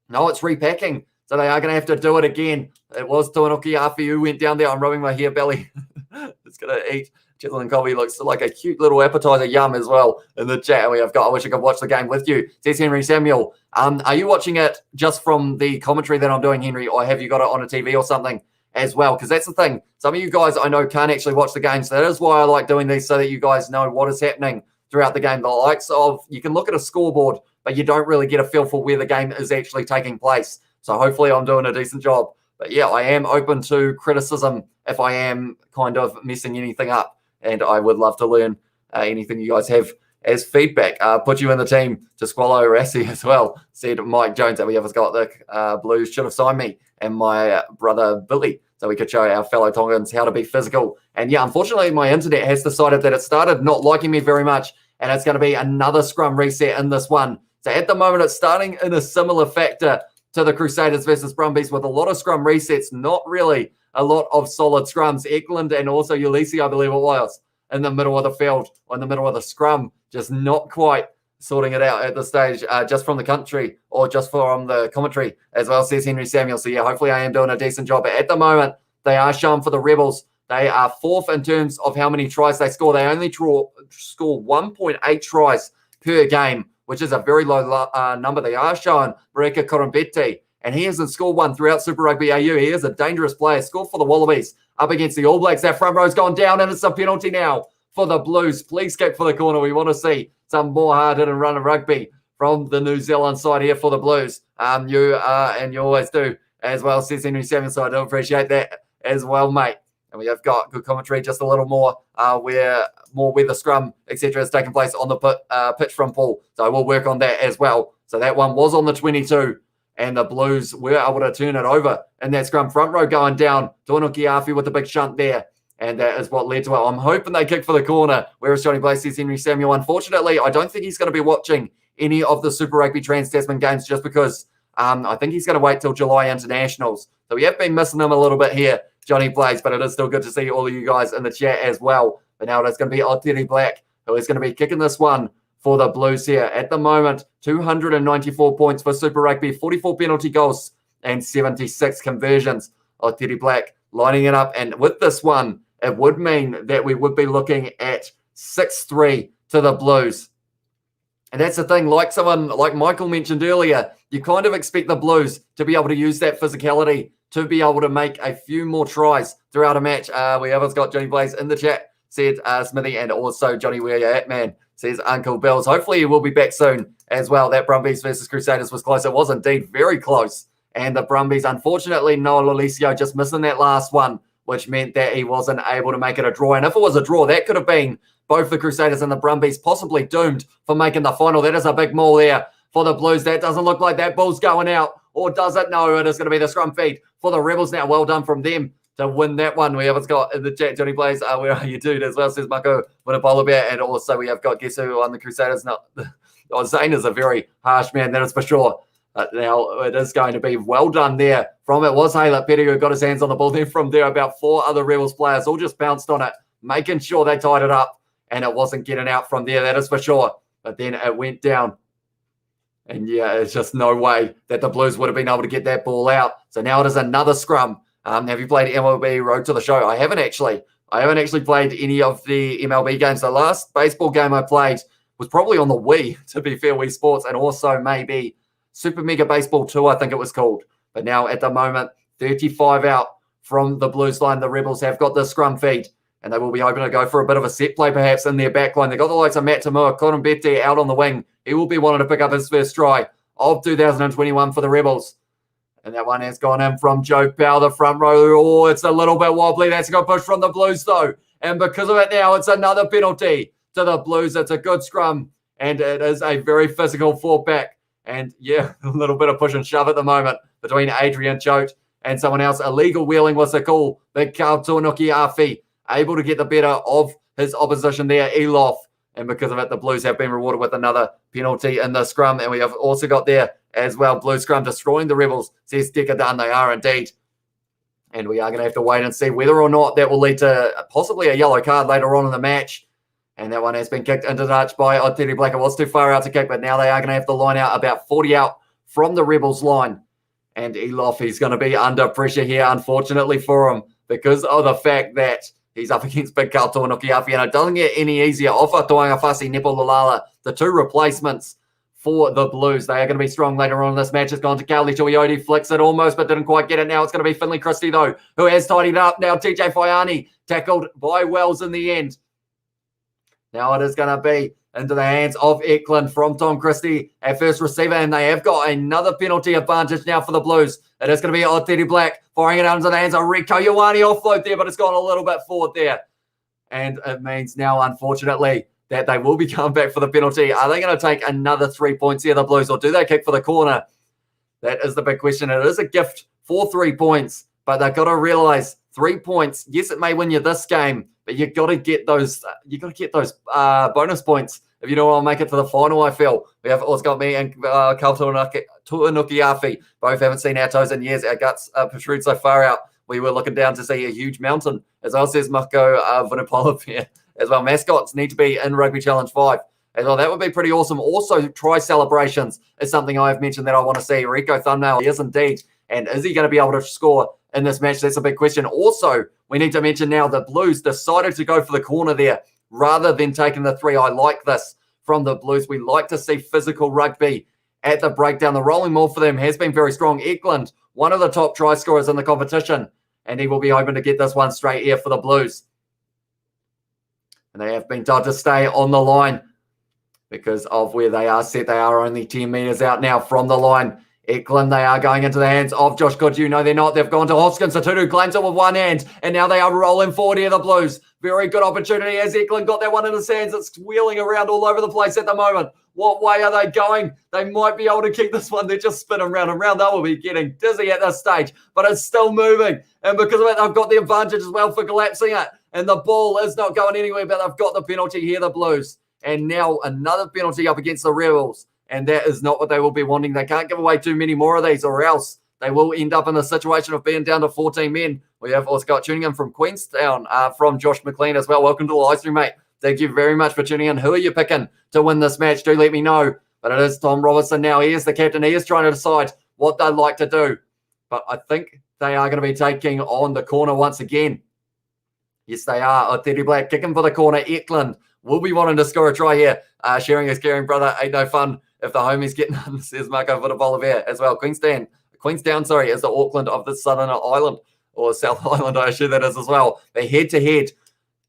No, it's repacking. So they are going to have to do it again. It was Tuanuki Awhi who went down there. I'm rubbing my hair belly. It's going to eat. Chitlin Colby looks like a cute little appetizer yum as well in the chat. We have got, I wish I could watch the game with you, says Henry Samuel. Are you watching it just from the commentary that I'm doing, Henry, or have you got it on a TV or something as well? Because that's the thing. Some of you guys I know can't actually watch the games. So that is why I like doing these, so that you guys know what is happening throughout the game. The likes of, you can look at a scoreboard, but you don't really get a feel for where the game is actually taking place. So hopefully I'm doing a decent job. But yeah, I am open to criticism if I am kind of messing anything up. And I would love to learn anything you guys have as feedback. Put you in the team to swallow Rassi as well, said Mike Jones. And we have got the Blues should have signed me and my brother Billy, so we could show our fellow Tongans how to be physical. And yeah, unfortunately, my internet has decided that it started not liking me very much, and it's going to be another scrum reset in this one. So at the moment, it's starting in a similar factor to the Crusaders versus Brumbies, with a lot of scrum resets, not really a lot of solid scrums. Eklund and also Ulysses, I believe it was, in the middle of the field, or in the middle of the scrum, just not quite sorting it out at this stage, just from the country or just from the commentary as well, says Henry Samuel. So yeah, hopefully I am doing a decent job. But at the moment, they are shown for the Rebels. They are fourth in terms of how many tries they score. They only score 1.8 tries per game, which is a very low number. They are showing Mareka Korombete, and he hasn't scored one throughout Super Rugby AU. He is a dangerous player. Scored for the Wallabies up against the All Blacks. That front row's gone down, and it's a penalty now for the Blues. Please kick for the corner. We want to see some more hard-hitting run of rugby from the New Zealand side here for the Blues. And you always do as well, says Henry Samuel. So I do appreciate that as well, mate. And we have got good commentary, just a little more where the scrum, etc., is taking place on the pitch from Paul. So we'll work on that as well. So that one was on the 22. And the Blues were able to turn it over. And that scrum front row going down. Tuanuki Awhi with the big shunt there. And that is what led to it. I'm hoping they kick for the corner. Whereas Johnny Blaze says Henry Samuel. Unfortunately, I don't think he's going to be watching any of the Super Rugby Trans-Tasman games, just because I think he's going to wait till July internationals. So we have been missing him a little bit here, Johnny Blaze. But it is still good to see all of you guys in the chat as well. But now it's going to be Aotearoa Black, who is going to be kicking this one for the Blues here. At the moment, 294 points for Super Rugby, 44 penalty goals and 76 conversions. Aotearoa Black lining it up. And with this one, it would mean that we would be looking at 6-3 to the Blues. And that's the thing, like someone like Michael mentioned earlier, you kind of expect the Blues to be able to use that physicality to be able to make a few more tries throughout a match. We have got Johnny Blaze in the chat, said Smithy, and also Johnny, where you at, man, says Uncle Bills. Hopefully he will be back soon as well. That Brumbies versus Crusaders was close. It was indeed very close. And the Brumbies, unfortunately, Noah Lolesio just missing that last one which meant that he wasn't able to make it a draw. And if it was a draw, that could have been both the Crusaders and the Brumbies possibly doomed for making the final. That is a big maul there for the Blues. That doesn't look like that ball's going out, or does it? No, it is going to be the scrum feed for the Rebels now. Well done from them to win that one. We have got in the chat, Johnny Blaze, where are you, dude, as well, says Mako with a polar bear. And also we have got, guess who on the Crusaders? No, Zane is a very harsh man, that is for sure. Now it is going to be well done there. From it was Haylett Petty who got his hands on the ball. Then from there, about 4 other Rebels players all just bounced on it, making sure they tied it up. And it wasn't getting out from there, that is for sure. But then it went down. And yeah, it's just no way that the Blues would have been able to get that ball out. So now it is another scrum. Have you played MLB Road to the Show? I haven't actually. I haven't actually played any of the MLB games. The last baseball game I played was probably on the Wii, to be fair, Wii Sports, and also maybe Super Mega Baseball 2, I think it was called. But now at the moment, 35 out from the Blues line. The Rebels have got the scrum feed, and they will be hoping to go for a bit of a set play perhaps in their back line. They've got the likes of Matt Tamua, Conan Bette out on the wing. He will be wanting to pick up his first try of 2021 for the Rebels. And that one has gone in from Joe Powell, the front row. Oh, it's a little bit wobbly. That's got pushed from the Blues, though. And because of it now, it's another penalty to the Blues. It's a good scrum, and it is a very physical fallback. And, yeah, a little bit of push and shove at the moment between Adrian Choate and someone else. Illegal wheeling was the call. Big Carl Tuanuki-Afi able to get the better of his opposition there, Elof. And because of it, the Blues have been rewarded with another penalty in the scrum. And we have also got there as well, Blue scrum destroying the Rebels, says Decker Dunn. They are indeed. And we are going to have to wait and see whether or not that will lead to possibly a yellow card later on in the match. And that one has been kicked into touch by Teddy Black. It was too far out to kick, but now they are going to have to line out about 40 out from the Rebels line. And Elof, he's going to be under pressure here, unfortunately for him, because of the fact that he's up against Big Carl Tuanuki-Afi, and it doesn't get any easier. Ofa Toangawhasi, Nepo Lalala, the 2 replacements for the Blues. They are going to be strong later on in this match. It's gone to Kauli Tuioti, flicks it almost, but didn't quite get it. Now it's going to be Finley Christie, though, who has tidied up. Now TJ Faiani tackled by Wells in the end. Now it is going to be into the hands of Eklund from Tom Christie at first receiver, and they have got another penalty advantage now for the Blues. It is going to be Teddy Black firing it out into the hands of Rico Ioane offload there, but it's gone a little bit forward there. And it means now, unfortunately, that they will be coming back for the penalty. Are they going to take another 3 points here, the Blues, or do they kick for the corner? That is the big question. It is a gift for 3 points, but they've got to realize 3 points. Yes, it may win you this game, but you've got to get those. You've got to get those bonus points if you don't want to make it to the final. I feel we have also got me and Carl Tuanuki-Afi. Both haven't seen our toes in years. Our guts protrude so far out. We were looking down to see a huge mountain, as well, says Mako Vunipola as well. Mascots need to be in Rugby Challenge 5 as well. That would be pretty awesome. Also, try celebrations is something I have mentioned that I want to see. Rico Thumbnail, yes, indeed. And is he going to be able to score in this match? That's a big question. Also, we need to mention now the Blues decided to go for the corner there rather than taking the 3. I like this from the Blues. We like to see physical rugby at the breakdown. The rolling maul for them has been very strong. Eklund, one of the top try scorers in the competition, and he will be hoping to get this one straight here for the Blues. And they have been told to stay on the line because of where they are set. They are only 10 metres out now from the line. Eklund, they are going into the hands of Josh Goodhue. No, they're not. They've gone to Hoskins. Satutu claims it with one hand, and now they are rolling forward here, the Blues. Very good opportunity as Eklund got that one in his hands. It's wheeling around all over the place at the moment. What way are they going? They might be able to keep this one. They're just spinning round and round. They will be getting dizzy at this stage, but it's still moving. And because of it, they've got the advantage as well for collapsing it. And the ball is not going anywhere, but they've got the penalty here, the Blues. And now another penalty up against the Rebels. And that is not what they will be wanting. They can't give away too many more of these, or else they will end up in the situation of being down to 14 men. We have also got tuning in from Queenstown from Josh McLean as well. Welcome to the live stream, mate. Thank you very much for tuning in. Who are you picking to win this match? Do let me know. But it is Tom Robertson now. He is the captain. He is trying to decide what they'd like to do. But I think they are going to be taking on the corner once again. Yes, they are. Teddy Black kicking for the corner. Eklund will be wanting to score a try here. Sharing is caring, brother. Ain't no fun if the homies get none, says Marco Vunipola as well. Queenstown, is the Auckland of the Southern Island, or South Island, I assume that is as well. They head-to-head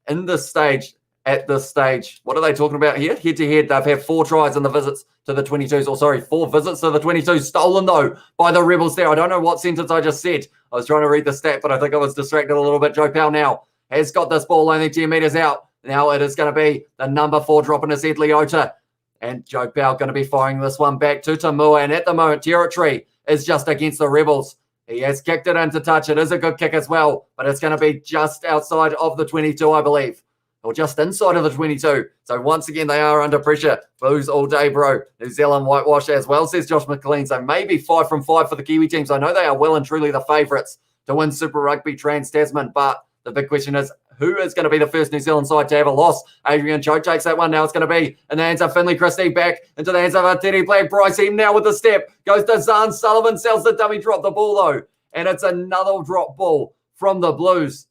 in this stage, at this stage. What are they talking about here? Head-to-head, they've had 4 tries in the visits to the 22s, or sorry, 4 visits to the 22s, stolen though by the Rebels there. I don't know what sentence I just said. I was trying to read the stat, but I think I was distracted a little bit. Joe Powell now has got this ball only 10 metres out. Now it is going to be the number 4 dropping his head, Leota. And Joe Powell going to be firing this one back to Tamua. And at the moment, territory is just against the Rebels. He has kicked it into touch. It is a good kick as well, but it's going to be just outside of the 22, I believe, or just inside of the 22. So once again, they are under pressure. Blues all day, bro. New Zealand whitewash as well, says Josh McLean. So maybe 5 from 5 for the Kiwi teams. I know they are well and truly the favourites to win Super Rugby Trans-Tasman, but the big question is, who is going to be the first New Zealand side to have a loss? Adrian Cho takes that one. Now it's going to be in the hands of Finley Christie, back into the hands of Teddy Black. Bryce him now with the step. Goes to Zahn Sullivan, sells the dummy, drop the ball though. And it's another drop ball from the Blues.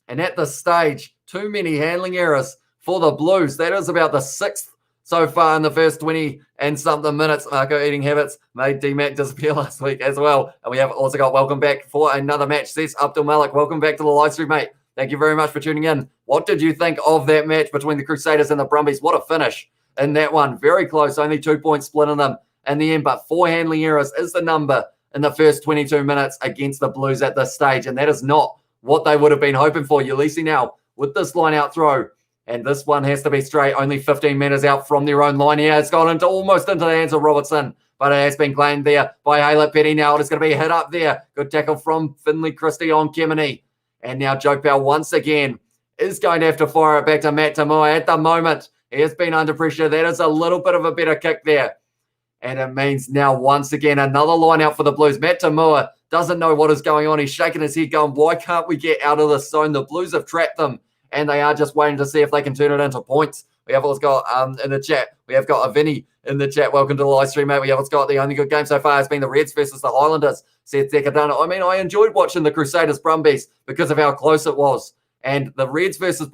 And at this stage, too many handling errors for the Blues. That is about the 6th so far in the first 20 and something minutes. Marco Eating Habits made D-Mac disappear last week as well. And we have also got welcome back for another match. Says Abdul Malik, welcome back to the live stream, mate. Thank you very much for tuning in. What did you think of that match between the Crusaders and the Brumbies? What a finish in that one. Very close, only 2 points split in them in the end, but 4 handling errors is the number in the first 22 minutes against the Blues at this stage, and that is not what they would have been hoping for. Ulysses now with this line-out throw, and this one has to be straight, only 15 metres out from their own line here. It's gone into almost into the hands of Robertson, but it has been claimed there by Haylett Petty. Now it is going to be hit up there. Good tackle from Finley Christie on Kemeny. And now Joe Powell once again is going to have to fire it back to Matt Tamua. At the moment, he has been under pressure. That is a little bit of a better kick there. And it means now once again another line out for the Blues. Matt Tamua doesn't know what is going on. He's shaking his head going, why can't we get out of this zone? The Blues have trapped them, and they are just waiting to see if they can turn it into points. We have also got in the chat, we have got a Vinny in the chat. Welcome to the live stream, mate. We have also got the only good game so far has been the Reds versus the Highlanders, said Zekadana. I mean, I enjoyed watching the Crusaders Brumbies because of how close it was. And the Reds versus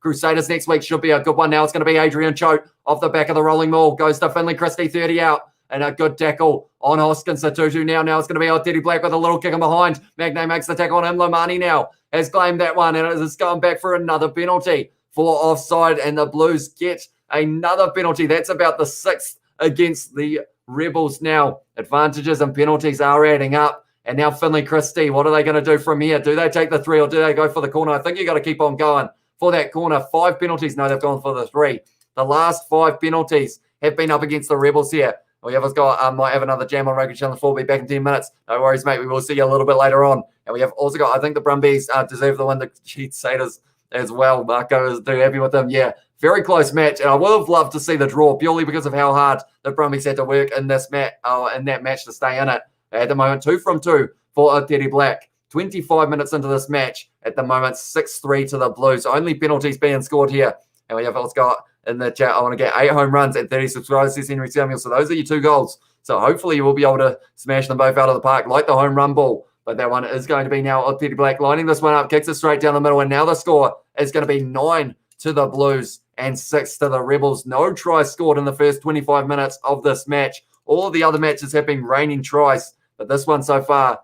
Crusaders next week should be a good one. Now it's going to be Adrian Choate off the back of the rolling maul. Goes to Finley Christie, 30 out. And a good tackle on Hoskins, Tutu now. Now it's going to be Teddy Black with a little kick in behind. Magnay makes the tackle on him. Lomani now has claimed that one. And it's going back for another penalty for offside. And the Blues get another penalty. That's about the 6th against the Rebels now. Advantages and penalties are adding up. And now Finley Christie, what are they going to do from here? Do they take the 3 or do they go for the corner? I think you've got to keep on going for that corner. 5 penalties. No, they've gone for the 3. The last 5 penalties have been up against the Rebels here. We have got, might have another jam on Rugby Channel 4. We'll be back in 10 minutes. No worries, mate. We will see you a little bit later on. And we have also got, I think the Brumbies deserve the win. The Crusaders as well. Marco is too happy with them. Yeah, very close match. And I would have loved to see the draw purely because of how hard the Brumbies had to work in this match, in that match to stay in it. At the moment, 2 from 2 for Teddy Black. 25 minutes into this match. At the moment, 6-3 to the Blues. Only penalties being scored here. And we have also got in the chat, I want to get 8 home runs and 30 subscribers, says Henry Samuel. So those are your 2 goals. So hopefully you will be able to smash them both out of the park like the home run ball. But that one is going to be now Teddy Black lining this one up, kicks it straight down the middle. And now the score is going to be 9 to the Blues and 6 to the Rebels. No tries scored in the first 25 minutes of this match. All of the other matches have been raining tries. But this one so far,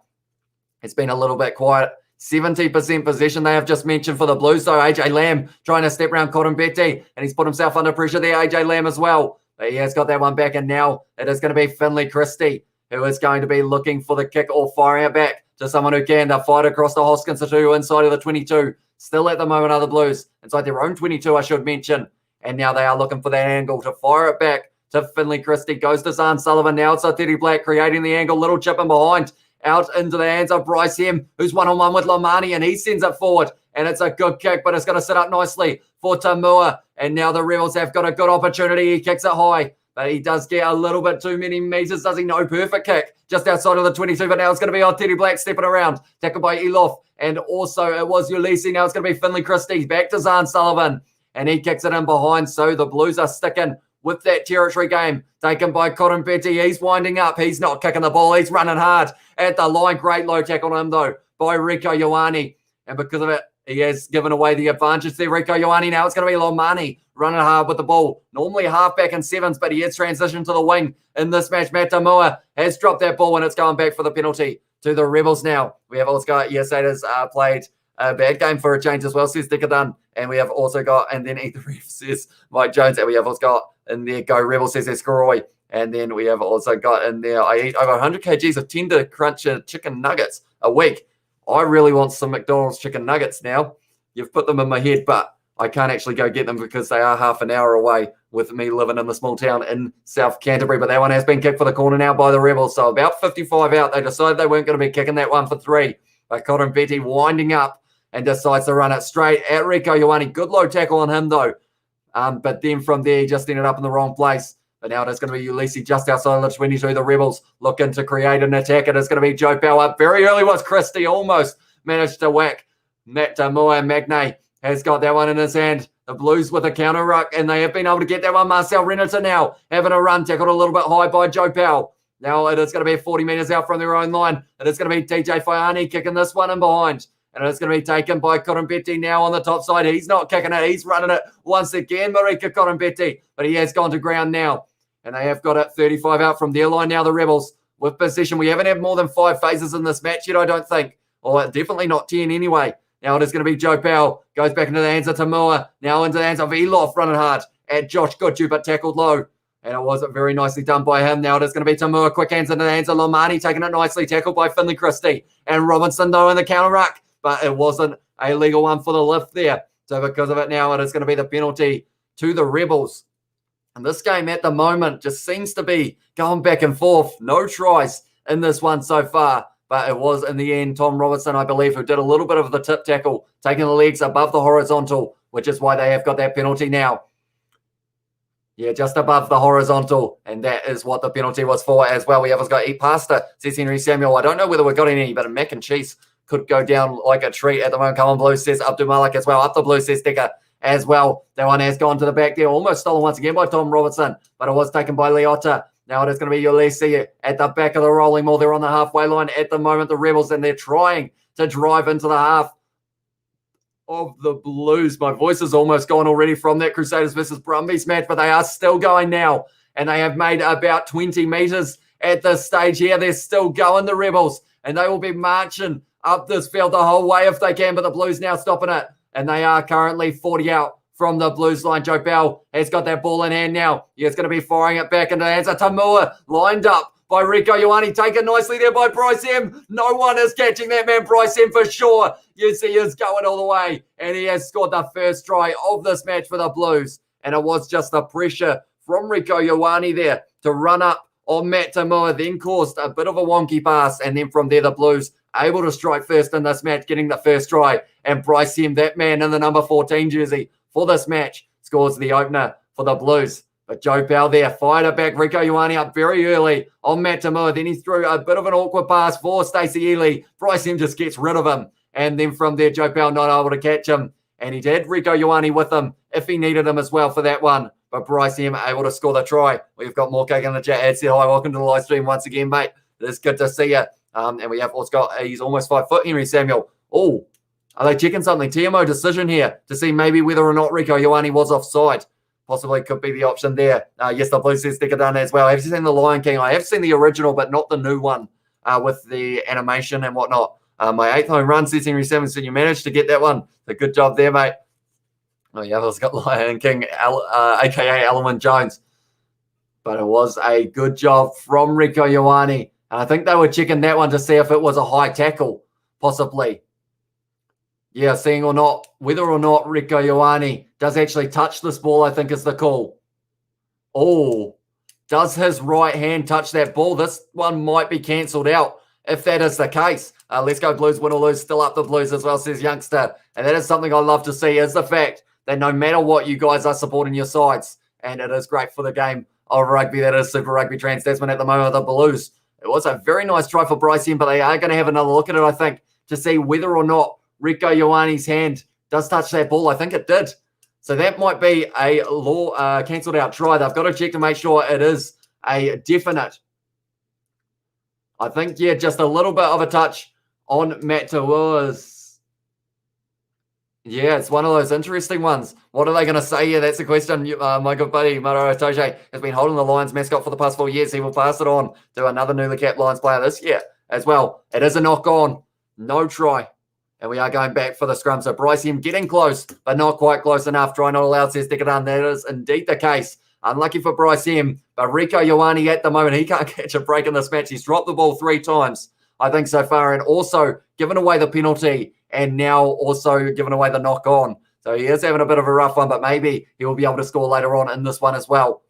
it's been a little bit quiet. 70% possession they have just mentioned for the Blues. So AJ Lamb trying to step around Cotton Betty, and he's put himself under pressure there, AJ Lamb as well. But he has got that one back, and now it is going to be Finley Christie, who is going to be looking for the kick or firing it back to someone who can. They'll fight across the Hoskins to inside of the 22. Still at the moment are the Blues. Inside their own 22, I should mention. And now they are looking for that angle to fire it back to Finley Christie. Goes to Zahn Sullivan. Now it's Teddy Black creating the angle. Little chip in behind. Out into the hands of Bryce Hem, who's one-on-one with Lomani, and he sends it forward. And it's a good kick, but it's going to sit up nicely for Tamua. And now the Rebels have got a good opportunity. He kicks it high, but he does get a little bit too many meters, does he? No, perfect kick just outside of the 22, but now it's going to be Teddy Black stepping around. Tackled by Elof, and also it was Ulysses. Now it's going to be Finley Christie. Back to Zahn Sullivan, and he kicks it in behind. So the Blues are sticking with that territory game taken by Cotton Betty. He's winding up. He's not kicking the ball. He's running hard at the line. Great low tackle on him, though, by Rieko Ioane. And because of it, he has given away the advantage there. Rieko Ioane now. It's going to be Lomani running hard with the ball. Normally halfback in 7s, but he has transitioned to the wing in this match. Matt Tamua has dropped that ball, and it's going back for the penalty to the Rebels now. We have also got, yes, that is played a bad game for a change as well, says Dickadan. And we have also got, and then Ethan Reef says Mike Jones, and we have also got in there Go Rebel, says Escaroy. And then we have also got in there, I eat over 100 kgs of tender crunch chicken nuggets a week. I really want some McDonald's chicken nuggets now. You've put them in my head, but I can't actually go get them because they are half an hour away with me living in the small town in South Canterbury. But that one has been kicked for the corner now by the Rebels. So about 55 out. They decided they weren't going to be kicking that one for 3. But Cotton Betty winding up and decides to run it straight at Rieko Ioane. Good low tackle on him, though. But then from there, he just ended up in the wrong place. But now it is going to be Ulysses just outside the 22. The Rebels looking to create an attack. It is going to be Joe Powell up. Very early was Christie. Almost managed to whack Matt Tamua. Magnay has got that one in his hand. The Blues with a counter ruck, and they have been able to get that one. Marcel Renata now having a run, tackled a little bit high by Joe Powell. Now it is going to be 40 metres out from their own line. It is going to be TJ Faiani kicking this one in behind. And it's going to be taken by Korombeti now on the top side. He's not kicking it. He's running it once again, Marika Korombeti. But he has gone to ground now. And they have got it 35 out from their line now, the Rebels, with possession. We haven't had more than 5 phases in this match yet, I don't think. Or definitely not 10 anyway. Now it is going to be Joe Powell. Goes back into the hands of Tamua. Now into the hands of Elof, running hard at Josh Goodhue, but tackled low. And it wasn't very nicely done by him. Now it is going to be Tamua. Quick hands into the hands of Lomani, taking it nicely. Tackled by Finley Christie. And Robinson, though, in the counter ruck. But it wasn't a legal one for the lift there. So because of it now, it is going to be the penalty to the Rebels. And this game at the moment just seems to be going back and forth. No tries in this one so far. But it was, in the end, Tom Robertson, I believe, who did a little bit of the tip tackle, taking the legs above the horizontal, which is why they have got that penalty now. Yeah, just above the horizontal. And that is what the penalty was for as well. We have got eat pasta, says Henry Samuel. I don't know whether we've got any, but a mac and cheese could go down like a treat at the moment. Come on, Blue, says Abdul Malik as well. Up the Blue, says Decker as well. That one has gone to the back there. Almost stolen once again by Tom Robertson, but it was taken by Leota. Now it is going to be Ulysses at the back of the rolling ball. They're on the halfway line at the moment, the Rebels, and they're trying to drive into the half of the Blues. My voice is almost gone already from that Crusaders versus Brumbies match, but they are still going now, and they have made about 20 metres at this stage here. They're still going, the Rebels, and they will be marching up this field the whole way if they can, but the Blues now stopping it, and they are currently 40 out from the Blues line. Joe Bell has got that ball in hand now. He's going to be firing it back into the hands of Tamua, lined up by Rieko Ioane, taken nicely there by Bryce M. No one is catching that man, Bryce M, for sure. You see, he is going all the way, and he has scored the first try of this match for the Blues. And it was just the pressure from Rieko Ioane there to run up on Matt Tamua, then caused a bit of a wonky pass, and then from there the Blues able to strike first in this match, getting the first try. And Bryce M, that man in the number 14 jersey for this match, scores the opener for the Blues. But Joe Powell there fired it back. Rieko Ioane up very early on Matt Tamua. Then he threw a bit of an awkward pass for Stacey Ely. Bryce M just gets rid of him. And then from there, Joe Powell not able to catch him. And he did Rieko Ioane with him if he needed him as well for that one. But Bryce M able to score the try. We've got more cake in the chat. Ed said, hi, welcome to the live stream once again, mate. It is good to see you. And we have also got, he's almost 5 foot, Henry Samuel. Oh, are they checking something? TMO decision here to see maybe whether or not Rieko Ioane was offside. Possibly could be the option there. Yes, the Blues says sticker done as well. Have you seen The Lion King? I have seen the original, but not the new one with the animation and whatnot. My 8th home run, says Henry Samuel, so you managed to get that one. So good job there, mate. Oh, yeah, it's got Lion King, a.k.a. Ellerman Jones. But it was a good job from Rieko Ioane. And I think they were checking that one to see if it was a high tackle, possibly. Yeah, seeing or not, whether or not Rieko Ioane does actually touch this ball, I think is the call. Oh, does his right hand touch that ball? This one might be cancelled out if that is the case. Let's go Blues, win or lose, still up the Blues as well, says Youngster. And that is something I love to see, is the fact that no matter what, you guys are supporting your sides. And it is great for the game of rugby. That is Super Rugby Trans-Tasman at the moment, the Blues. It was a very nice try for Bryce M, but they are going to have another look at it, I think, to see whether or not Rieko Ioane's hand does touch that ball. I think it did. So that might be a law cancelled out try. They've got to check to make sure it is a definite. I think, yeah, just a little bit of a touch on Matt Tamua's. Yeah, it's one of those interesting ones. What are they going to say here? That's the question. My good buddy, Maro Toje, has been holding the Lions mascot for the past 4 years. He will pass it on to another newly capped Lions player this year as well. It is a knock on. No try. And we are going back for the scrum. So Bryce M getting close, but not quite close enough. Try not allowed, says Dekadan. That is indeed the case. Unlucky for Bryce M. But Rico Ioane at the moment, he can't catch a break in this match. He's dropped the ball 3 times, I think, so far. And also given away the penalty and now also given away the knock on. So he is having a bit of a rough one, but maybe he will be able to score later on in this one as well.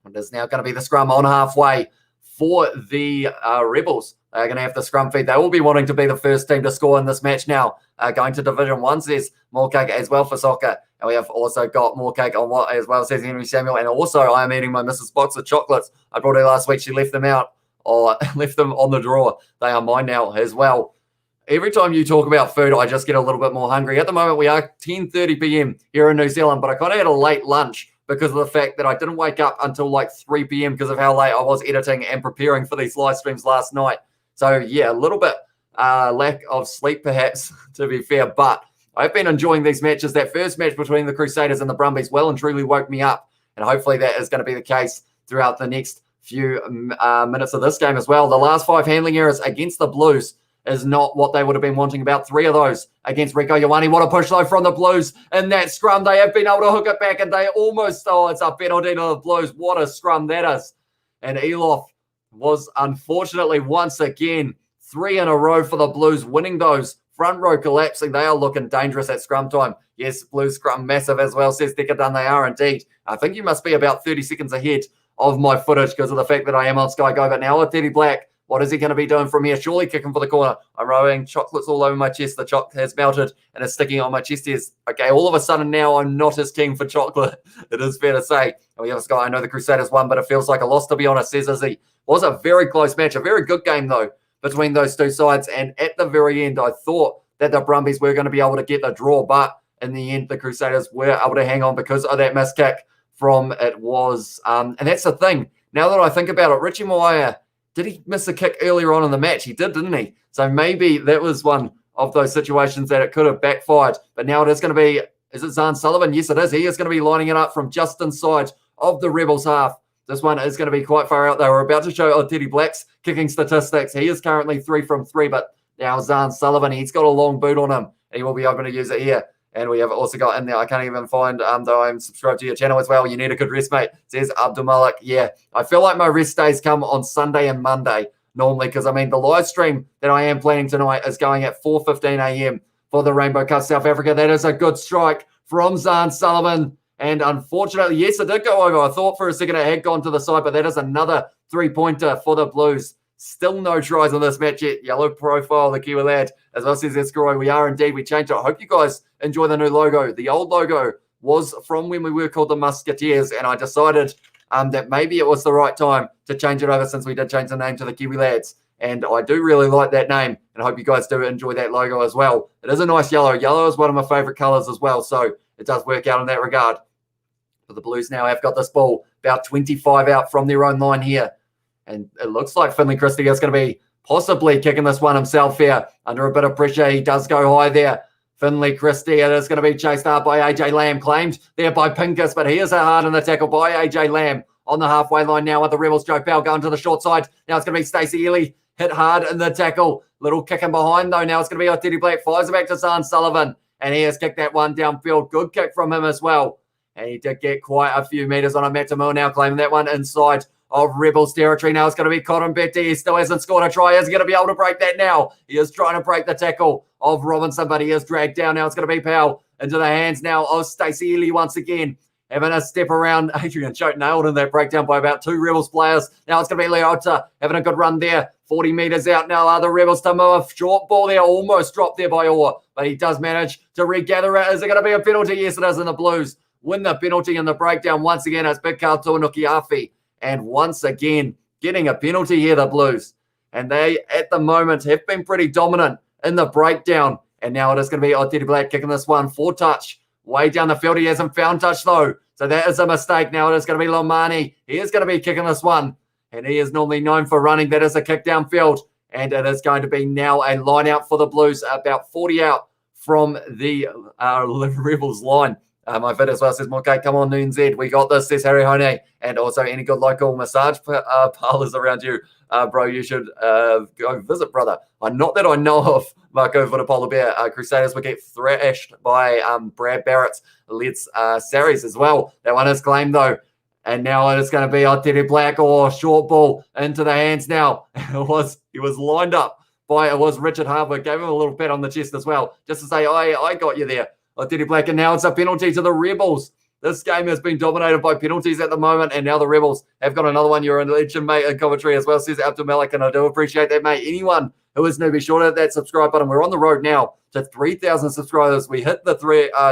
And there's now going to be the scrum on halfway for the Rebels. They're going to have the scrum feed. They will be wanting to be the first team to score in this match now. Going to Division 1, says Moorcake as well for soccer. And we have also got Moorcake on what as well, says Henry Samuel. And also, I am eating my Mrs. Box of chocolates. I brought her last week. She left them out or left them on the drawer. They are mine now as well. Every time you talk about food, I just get a little bit more hungry. At the moment, we are 10:30 p.m. here in New Zealand, but I kind of had a late lunch because of the fact that I didn't wake up until like 3 p.m. because of how late I was editing and preparing for these live streams last night. So, yeah, a little bit lack of sleep, perhaps, to be fair. But I've been enjoying these matches. That first match between the Crusaders and the Brumbies well and truly woke me up. And hopefully that is going to be the case throughout the next few minutes of this game as well. The last 5 handling errors against the Blues is not what they would have been wanting. About 3 of those against Rico Ioane. What a push, though, from the Blues in that scrum. They have been able to hook it back, and they almost, it's a penalty to the Blues. What a scrum that is. And Elof was unfortunately once again 3 in a row for the Blues, winning those. Front row collapsing. They are looking dangerous at scrum time. Yes, Blues scrum massive as well, says Dekadan. They are indeed. I think you must be about 30 seconds ahead of my footage because of the fact that I am on Sky Go. But now with Teddy Black, what is he going to be doing from here? Surely kicking for the corner. I'm rolling chocolates all over my chest. The choc has melted and it's sticking on my chest ears. Okay, all of a sudden now I'm not as keen for chocolate. It is fair to say. And we have a Sky. I know the Crusaders won, but it feels like a loss, to be honest, says Izzy. Was a very close match. A very good game, though, between those two sides. And at the very end, I thought that the Brumbies were going to be able to get the draw. But in the end, the Crusaders were able to hang on because of that missed kick from it was. And that's the thing. Now that I think about it, Richie Moaya, did he miss a kick earlier on in the match? He did, didn't he? So maybe that was one of those situations that it could have backfired. But now it is going to be, is it Zahn Sullivan? Yes, it is. He is going to be lining it up from just inside of the Rebels half. This one is going to be quite far out. They were about to show Teddy Black's kicking statistics. He is currently 3 from 3, but now Zahn Sullivan, he's got a long boot on him. He will be able to use it here. And we have also got in there, I can't even find, though I'm subscribed to your channel as well. You need a good rest, mate, says Abdul Malik. Yeah, I feel like my rest days come on Sunday and Monday normally because, I mean, the live stream that I am planning tonight is going at 4:15 a.m. for the Rainbow Cup South Africa. That is a good strike from Zahn Sullivan. And unfortunately, yes, it did go over. I thought for a second it had gone to the side, but that is another 3-pointer for the Blues. Still no tries on this match yet. Yellow profile, the Kiwi lad, as well, says Escroy. We are indeed. We changed it. I hope you guys enjoy the new logo. The old logo was from when we were called the Musketeers, and I decided that maybe it was the right time to change it over since we did change the name to the Kiwi lads. And I do really like that name, and I hope you guys do enjoy that logo as well. It is a nice yellow. Yellow is one of my favorite colors as well, so it does work out in that regard. But the Blues now have got this ball about 25 out from their own line here. And it looks like Finley Christie is going to be possibly kicking this one himself here under a bit of pressure. He does go high there. Finley Christie, it is going to be chased out by AJ Lamb, claimed there by Pincus, but he is hard in the tackle by AJ Lamb on the halfway line now with the Rebels. Joe Bell going to the short side. Now it's going to be Stacey Ely, hit hard in the tackle. Little kick in behind though. Now it's going to be Teddy Black, fires it back to Zahn Sullivan, and he has kicked that one downfield. Good kick from him as well. And he did get quite a few metres on a Matamil now, claiming that one inside of Rebels territory. Now it's going to be Cotton Betty. He still hasn't scored a try. Is he going to be able to break that now? He is trying to break the tackle of Robinson, but he is dragged down. Now it's going to be Powell into the hands now of Stacey Ely once again. Having a step around. Adrian Choate nailed in that breakdown by about 2 Rebels players. Now it's going to be Leota having a good run there. 40 metres out now are the Rebels. Tamoa, short ball there, almost dropped there by Orr, but he does manage to regather it. Is it going to be a penalty? Yes, it is, in the Blues win the penalty in the breakdown. Once again, it's Big Carl Tuanukiafi. And once again, getting a penalty here, the Blues. And they, at the moment, have been pretty dominant in the breakdown. And now it is going to be Teddy Black kicking this one for touch. Way down the field. He hasn't found touch, though. So that is a mistake. Now it is going to be Lomani. He is going to be kicking this one. And he is normally known for running. That is a kick downfield. And it is going to be now a line out for the Blues. About 40 out from the Rebels line. My fit as well says, okay, come on, Noon Z. We got this, says Harry Hone. And also, any good local massage parlors around you, bro, you should go visit, brother. Not that I know of, Marco Vitapola Bear. Crusaders will get thrashed by Brad Barrett's Let's Saris as well. That one is claimed, though. And now it's going to be Aotearoa Black or short ball into the hands now. He was lined up by, it was Richard Harwood, gave him a little pat on the chest as well, just to say, I got you there, Aotearoa Black. And now it's a penalty to the Rebels. This game has been dominated by penalties at the moment, and now the Rebels have got another one. You're a legend, mate, in commentary as well, says Abdul Malik, and I do appreciate that, mate. Anyone who is new, be sure to hit that subscribe button. We're on the road now to 3,000 subscribers. We hit the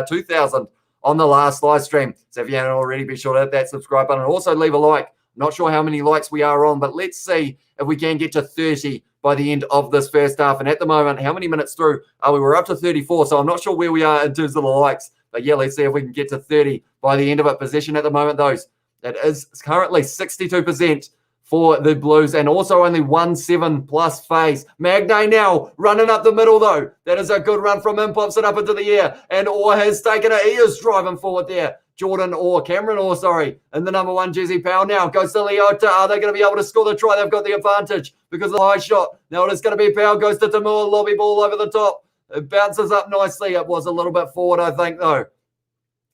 2,000 on the last live stream. So if you haven't already, be sure to hit that subscribe button. Also, leave a like. Not sure how many likes we are on, but let's see if we can get to 30 by the end of this first half. And at the moment, how many minutes through? We were up to 34, so I'm not sure where we are in terms of the likes. But yeah, let's see if we can get to 30 by the end of it. Possession at the moment, though, it is currently 62% for the Blues, and also only 1-7+ phase. Magnay now running up the middle, though. That is a good run from him, pops it up into the air, and Orr has taken it. He is driving forward there. Cameron Orr, sorry, in the number 1 jersey. Powell now goes to Leota. Are they going to be able to score the try? They've got the advantage because of the high shot. Now it is going to be Powell, goes to Tamua, lobby ball over the top. It bounces up nicely. It was a little bit forward, I think, though.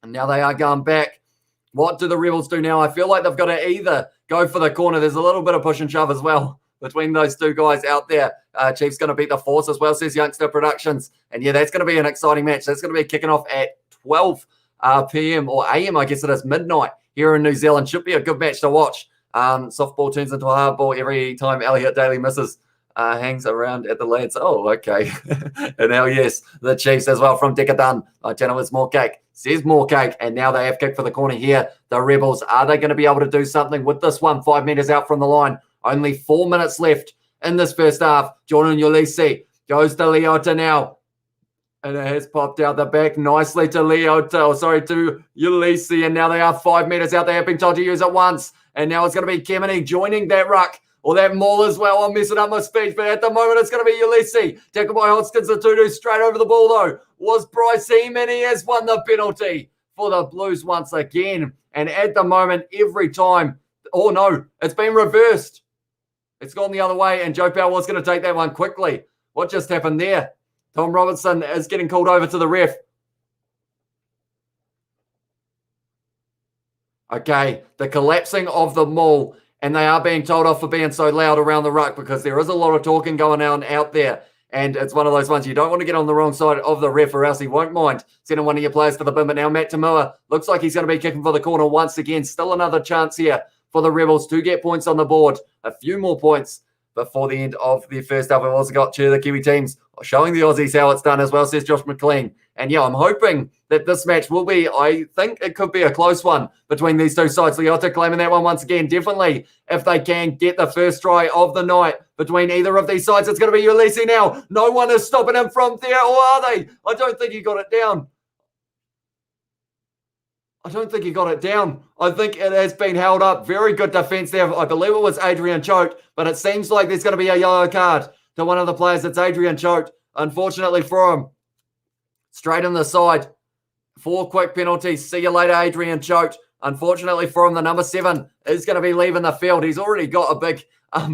And now they are going back. What do the Rebels do now? I feel like they've got to either go for the corner. There's a little bit of push and shove as well between those two guys out there. Chiefs going to beat the Force as well, says Youngster Productions. And yeah, that's going to be an exciting match. That's going to be kicking off at 12 p.m. or a.m., I guess it is, midnight here in New Zealand. Should be a good match to watch. Softball turns into a hardball every time Elliot Daly misses. Hangs around at the lads. Oh, okay. And now, yes, the Chiefs as well from Decadun. Channel is more cake. Says more cake. And now they have kicked for the corner here. The Rebels, are they going to be able to do something with this one? 5 meters out from the line. Only 4 minutes left in this first half. Jordan Ulisi goes to Leota now. And it has popped out the back nicely to to Ulisi. And now they are 5 meters out. They have been told to use it once. And now it's going to be Kemeny joining that ruck. Or that maul as well. I'm messing up my speech, but at the moment it's going to be Ulisi. Tackled by Hoskins, the 2-2 straight over the ball, though. Was Bryce Heeman. He has won the penalty for the Blues once again. And at the moment, every time, oh no, it's been reversed. It's gone the other way, and Joe Powell was going to take that one quickly. What just happened there? Tom Robertson is getting called over to the ref. Okay, the collapsing of the maul. And they are being told off for being so loud around the ruck because there is a lot of talking going on out there. And it's one of those ones you don't want to get on the wrong side of the ref or else he won't mind sending one of your players to the bin. But now Matt Tamua looks like he's going to be kicking for the corner once again. Still another chance here for the Rebels to get points on the board. A few more points before the end of the first half. We've also got two of the Kiwi teams showing the Aussies how it's done as well, says Josh McLean. And yeah, I'm hoping that this match will be, I think it could be a close one between these two sides. Leota claiming that one once again. Definitely, if they can get the first try of the night between either of these sides, it's going to be Ulisi now. No one is stopping him from there, or are they? I don't think he got it down. I think it has been held up. Very good defense there. I believe it was Adrian Choate, but it seems like there's going to be a yellow card to one of the players. It's Adrian Choate, unfortunately for him. Straight in the side. 4 quick penalties. See you later, Adrian Choate. Unfortunately for him, the number 7 is going to be leaving the field. He's already got a big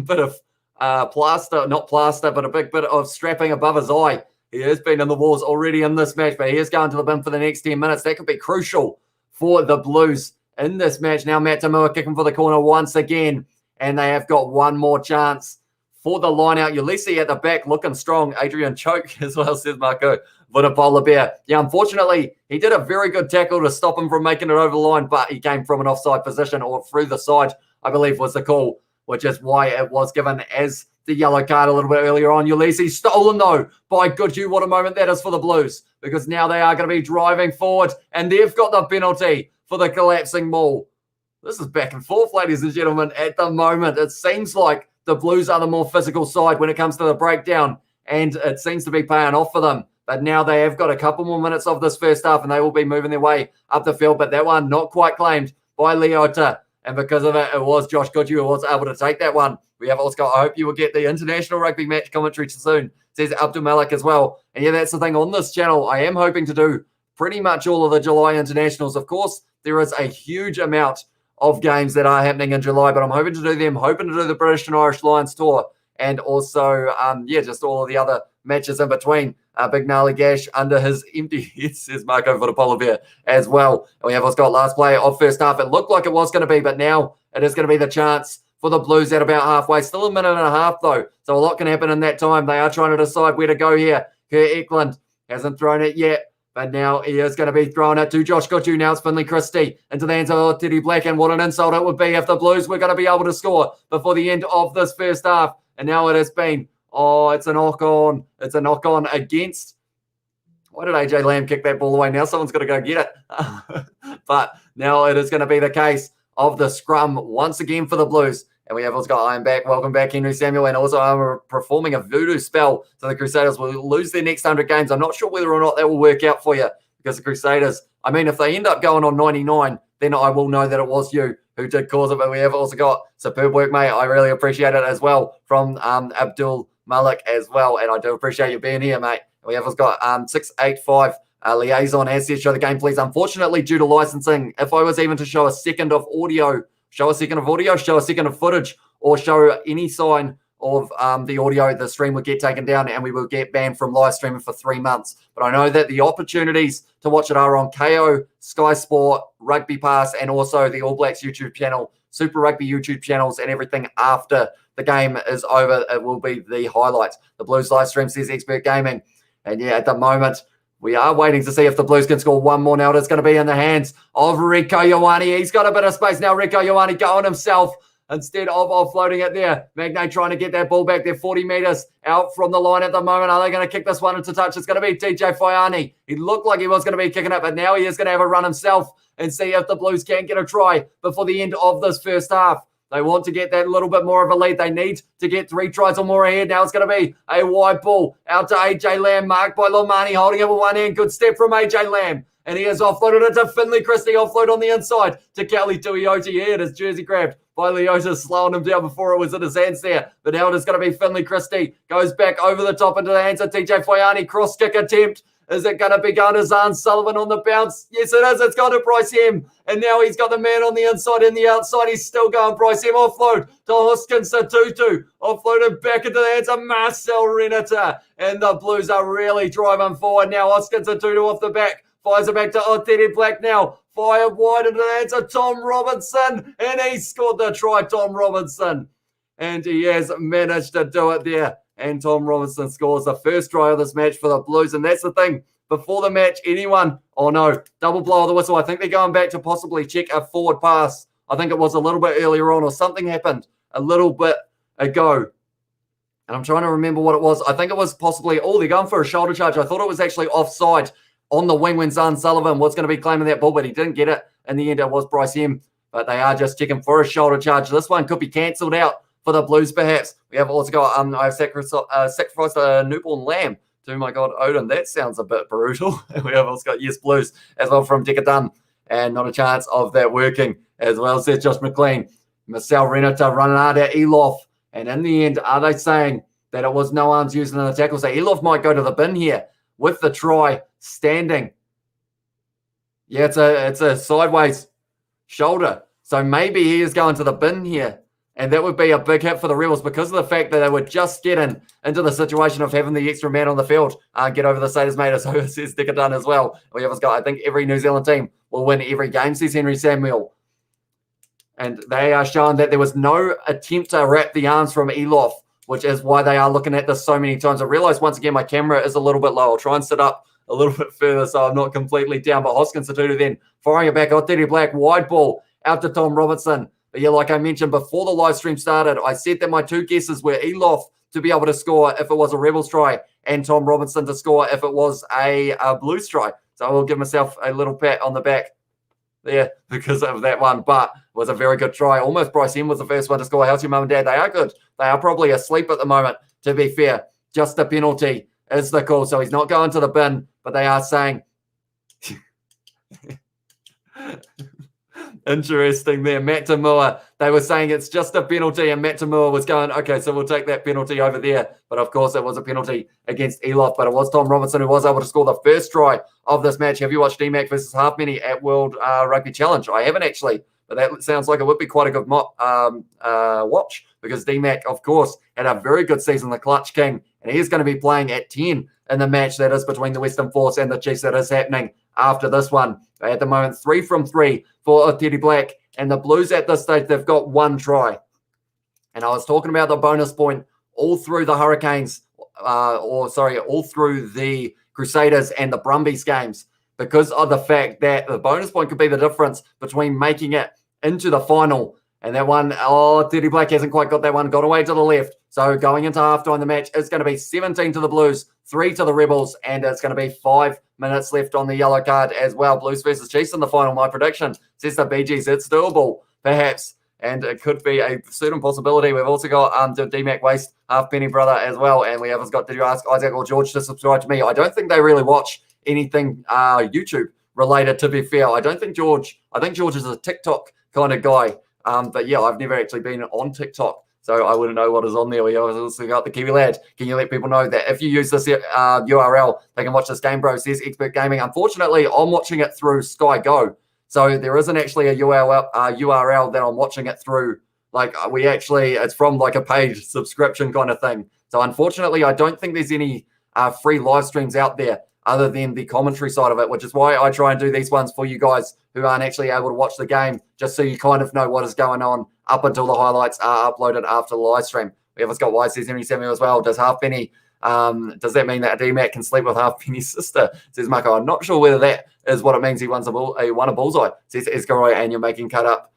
bit of but a big bit of strapping above his eye. He has been in the walls already in this match, but he is going to the bin for the next 10 minutes. That could be crucial for the Blues in this match. Now Matt Tamua kicking for the corner once again, and they have got one more chance for the line out. Ulisi at the back looking strong. Adrian Choke as well, says Marco Vitapola Bear. Yeah, unfortunately, he did a very good tackle to stop him from making it over the line, but he came from an offside position or through the side, I believe was the call, which is why it was given as the yellow card a little bit earlier on. Ulisi stolen, though, by Goodhue. What a moment that is for the Blues, because now they are going to be driving forward, and they've got the penalty for the collapsing maul. This is back and forth, ladies and gentlemen, at the moment. It seems like the Blues are the more physical side when it comes to the breakdown, and it seems to be paying off for them. But now they have got a couple more minutes of this first half, and they will be moving their way up the field. But that one not quite claimed by Leota, and because of it, it was Josh Goodhue who was able to take that one. We have also got, I hope you will get the international rugby match commentary soon, says Abdul Malik as well. And yeah, that's the thing on this channel. I am hoping to do pretty much all of the July internationals. Of course, there is a huge amount of games that are happening in July, but I'm hoping to do the British and Irish Lions tour, and also, just all of the other matches in between. Big gnarly gash under his empty head, says Marco for the polar bear as well. And we have what's got last play of first half. It looked like it was going to be, but now it is going to be the chance for the Blues at about halfway. Still a minute and a half, though, so a lot can happen in that time. They are trying to decide where to go here. Kurt Eklund hasn't thrown it yet, but now he is going to be throwing it to Josh Goodhue. Now it's Finley Christie into the hands of Teddy Black, and what an insult it would be if the Blues were going to be able to score before the end of this first half. And now it has been, it's a knock-on. It's a knock-on against... Why did AJ Lamb kick that ball away? Now someone's got to go get it. But now it is going to be the case of the scrum once again for the Blues. And we have what's got Iron back. Welcome back, Henry Samuel. And also I'm performing a voodoo spell. So the Crusaders will lose their next 100 games. I'm not sure whether or not that will work out for you, because the Crusaders, I mean, if they end up going on 99, then I will know that it was you who did cause it. But we have also got superb work, mate. I really appreciate it as well from Abdul Malik as well. And I do appreciate you being here, mate. We have got 685 liaison has said show the game, please. Unfortunately, due to licensing, if I was even to show a second of audio, show a second of footage, or show any sign of the audio, the stream would get taken down and we will get banned from live streaming for 3 months. But I know that the opportunities to watch it are on KO, Sky Sport, Rugby Pass, and also the All Blacks YouTube channel, Super Rugby YouTube channels, and everything after the game is over. It will be the highlights. The Blues live stream, says Expert Gaming. And yeah, at the moment, we are waiting to see if the Blues can score one more. Now it's going to be in the hands of Rieko Ioane. He's got a bit of space now. Rieko Ioane going himself instead of offloading it there. Magnay trying to get that ball back there, 40 metres out from the line at the moment. Are they going to kick this one into touch? It's going to be DJ Faiani. He looked like he was going to be kicking it, but now he is going to have a run himself and see if the Blues can get a try before the end of this first half. They want to get that little bit more of a lead. They need to get 3 tries or more ahead. Now it's going to be a wide ball out to AJ Lamb, marked by Lomani, holding it with one hand. Good step from AJ Lamb. And he has offloaded it to Finley Christie. Offload on the inside to Kelly Tuioti. He had his jersey grabbed by Leota, slowing him down before it was in his hands there. But now it is going to be Finley Christie. Goes back over the top into the hands of TJ Faiani. Cross kick attempt. Is it going to be going to Zahn Sullivan on the bounce? Yes, it is. It's gone to Bryce M. And now he's got the man on the inside and the outside. He's still going. Bryce M offload to Hoskins Tutu. Offloaded back into the hands of Marcel Renata. And the Blues are really driving forward now. Hoskins Tutu off the back. Fires it back to Teddy Black now. Fired wide into the hands of Tom Robinson. And he scored the try, Tom Robinson. And he has managed to do it there. And Tom Robinson scores the first try of this match for the Blues. And that's the thing. Before the match, double blow of the whistle. I think they're going back to possibly check a forward pass. I think it was a little bit earlier on, or something happened a little bit ago. And I'm trying to remember what it was. I think it was possibly, they're going for a shoulder charge. I thought it was actually offside on the wing when Zahn Sullivan was going to be claiming that ball, but he didn't get it. In the end, it was Bryce M. But they are just checking for a shoulder charge. This one could be cancelled out for the Blues, perhaps. We have also got, I've sacrificed a newborn lamb to my God, Odin. That sounds a bit brutal. We have also got Yes Blues as well from Decker Dunn. And not a chance of that working as well, says Josh McLean. Marcel Renata running hard at Elof. And in the end, are they saying that it was no arms used in the tackle? So Elof might go to the bin here with the try standing. Yeah, it's a sideways shoulder. So maybe he is going to the bin here. And that would be a big hit for the Rebels because of the fact that they were just getting into the situation of having the extra man on the field get over the Satyrs mate, so says Dicker Dunn as well. We have got, I think every New Zealand team will win every game, says Henry Samuel. And they are showing that there was no attempt to wrap the arms from Elof, which is why they are looking at this so many times. I realize once again my camera is a little bit low. I'll try and sit up a little bit further so I'm not completely down. But Hoskins Tutu then firing it back. Teddy Black, wide ball out to Tom Robinson. But yeah, like I mentioned before the live stream started, I said that my 2 guesses were Elof to be able to score if it was a Rebels try and Tom Robinson to score if it was a Blues try. So I will give myself a little pat on the back there because of that one. But it was a very good try. Almost Bryce M was the first one to score. How's your mum and dad? They are good. They are probably asleep at the moment, to be fair. Just a penalty is the call. So he's not going to the bin, but they are saying... Interesting there. Matt Tamua, they were saying it's just a penalty, and Matt Tamua was going, okay, so we'll take that penalty over there. But of course, it was a penalty against Elof, but it was Tom Robinson who was able to score the first try of this match. Have you watched DMAC versus Halfpenny at World Rugby Challenge? I haven't actually, but that sounds like it would be quite a good watch, because DMAC, of course, had a very good season, the Clutch King, and he's going to be playing at 10 in the match that is between the Western Force and the Chiefs that is happening after this one. At the moment, 3 from 3 for Teddy Black, and the Blues at this stage, they've got 1 try. And I was talking about the bonus point all through the Hurricanes, all through the Crusaders and the Brumbies games, because of the fact that the bonus point could be the difference between making it into the final. And that one, Teddy Black hasn't quite got that one, got away to the left. So going into halftime, the match is going to be 17 to the Blues, 3 to the Rebels, and it's going to be 5 minutes left on the yellow card as well. Blues versus Chiefs in the final. My prediction says the BGs, it's doable, perhaps, and it could be a certain possibility. We've also got the DMAC Waste Halfpenny brother as well, and we have got, did you ask Isaac or George to subscribe to me? I don't think they really watch anything YouTube related, to be fair. I think George is a TikTok kind of guy. But yeah, I've never actually been on TikTok, so I wouldn't know what is on there. We also got the Kiwi Lad. Can you let people know that if you use this URL, they can watch this game, bro? Says Expert Gaming. Unfortunately, I'm watching it through Sky Go, so there isn't actually a URL that I'm watching it through. Like it's from like a paid subscription kind of thing. So unfortunately, I don't think there's any free live streams out there other than the commentary side of it, which is why I try and do these ones for you guys who aren't actually able to watch the game, just so you kind of know what is going on up until the highlights are uploaded after the live stream. We have got YC77 as well. Does Halfpenny, does that mean that a DMAC can sleep with Halfpenny's sister? Says Marco. I'm not sure whether that is what it means. He won a bullseye. Says Escaroy, and you're making cut up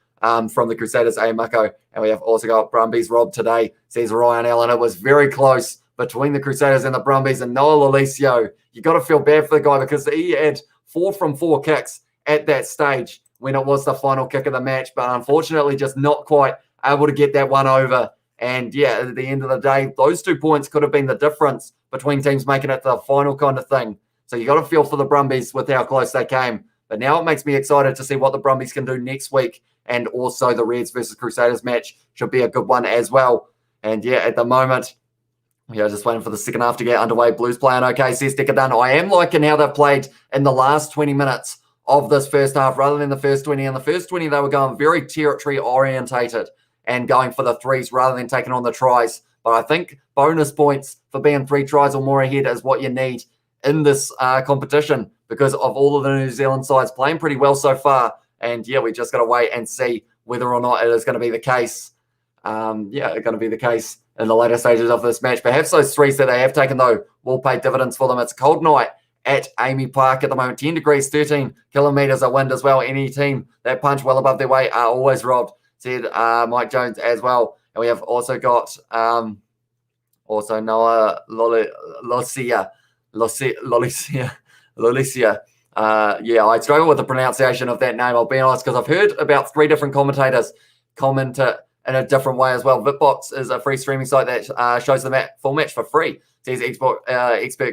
from the Crusaders, Marco. And we have also got Brumbies Rob today. Says Ryan Allen. It was very close between the Crusaders and the Brumbies, and Noah Lolesio. You got to feel bad for the guy, because he had 4 from 4 kicks at that stage when it was the final kick of the match, but unfortunately just not quite able to get that one over. And yeah, at the end of the day, those 2 points could have been the difference between teams making it to the final kind of thing. So you got to feel for the Brumbies with how close they came. But now it makes me excited to see what the Brumbies can do next week. And also the Reds versus Crusaders match should be a good one as well. And yeah, at the moment, yeah, just waiting for the second half to get underway. Blues playing okay, says Decadun. I am liking how they've played in the last 20 minutes of this first half rather than the first 20. In the first 20, they were going very territory orientated and going for the threes rather than taking on the tries. But I think bonus points for being 3 tries or more ahead is what you need in this competition, because of all of the New Zealand sides playing pretty well so far. And yeah, we just got to wait and see whether or not it is going to be the case. Going to be the case in the later stages of this match. Perhaps those threes that they have taken, though, will pay dividends for them. It's a cold night at AAMI Park at the moment. 10 degrees, 13 kilometres of wind as well. Any team that punch well above their weight are always robbed, said Mike Jones as well. And we have also got Noah Lolesio. I struggle with the pronunciation of that name, I'll be honest, because I've heard about 3 different commentators comment it in a different way as well. VipBox is a free streaming site that shows the full match for free. Says Expert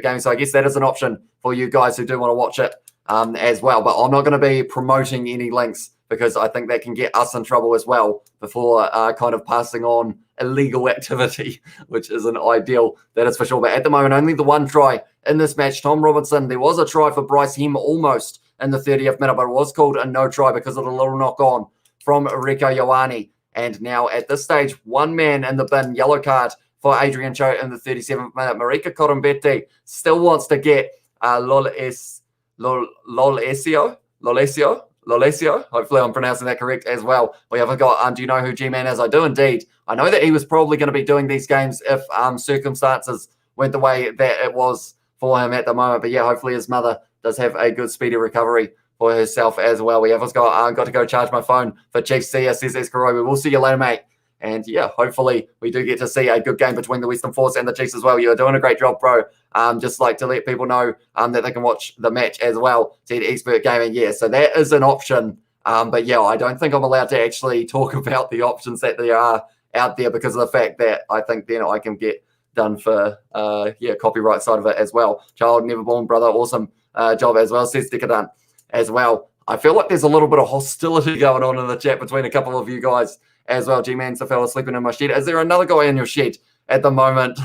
Gaming. So I guess that is an option for you guys who do want to watch it as well. But I'm not going to be promoting any links, because I think that can get us in trouble as well before kind of passing on illegal activity, which isn't ideal, that is for sure. But at the moment, only the 1 try in this match. Tom Robinson, there was a try for Bryce Hem almost in the 30th minute, but it was called a no try because of the little knock on from Rico Ioane. And now at this stage, 1 man in the bin, yellow card for Adrian Cho in the 37th minute. Marika Corumbeti still wants to get Lolesio. Hopefully I'm pronouncing that correct as well. We have got, do you know who G-Man is? I do indeed. I know that he was probably going to be doing these games if circumstances went the way that it was for him at the moment. But yeah, hopefully his mother does have a good speedy recovery for herself as well. We have got to go charge my phone for Chief CS, says Escaroy. We will see you later, mate. And yeah, hopefully we do get to see a good game between the Western Force and the Chiefs as well. You're doing a great job, bro. Just like to let people know that they can watch the match as well. Said Expert Gaming. Yeah, so that is an option. But yeah, I don't think I'm allowed to actually talk about the options that there are out there, because of the fact that I think then I can get done for copyright side of it as well. Child never born, brother. Awesome job as well, says Decadun as well. I feel like there's a little bit of hostility going on in the chat between a couple of you guys as well. G-Man's a fella sleeping in my shed. Is there another guy in your shed at the moment?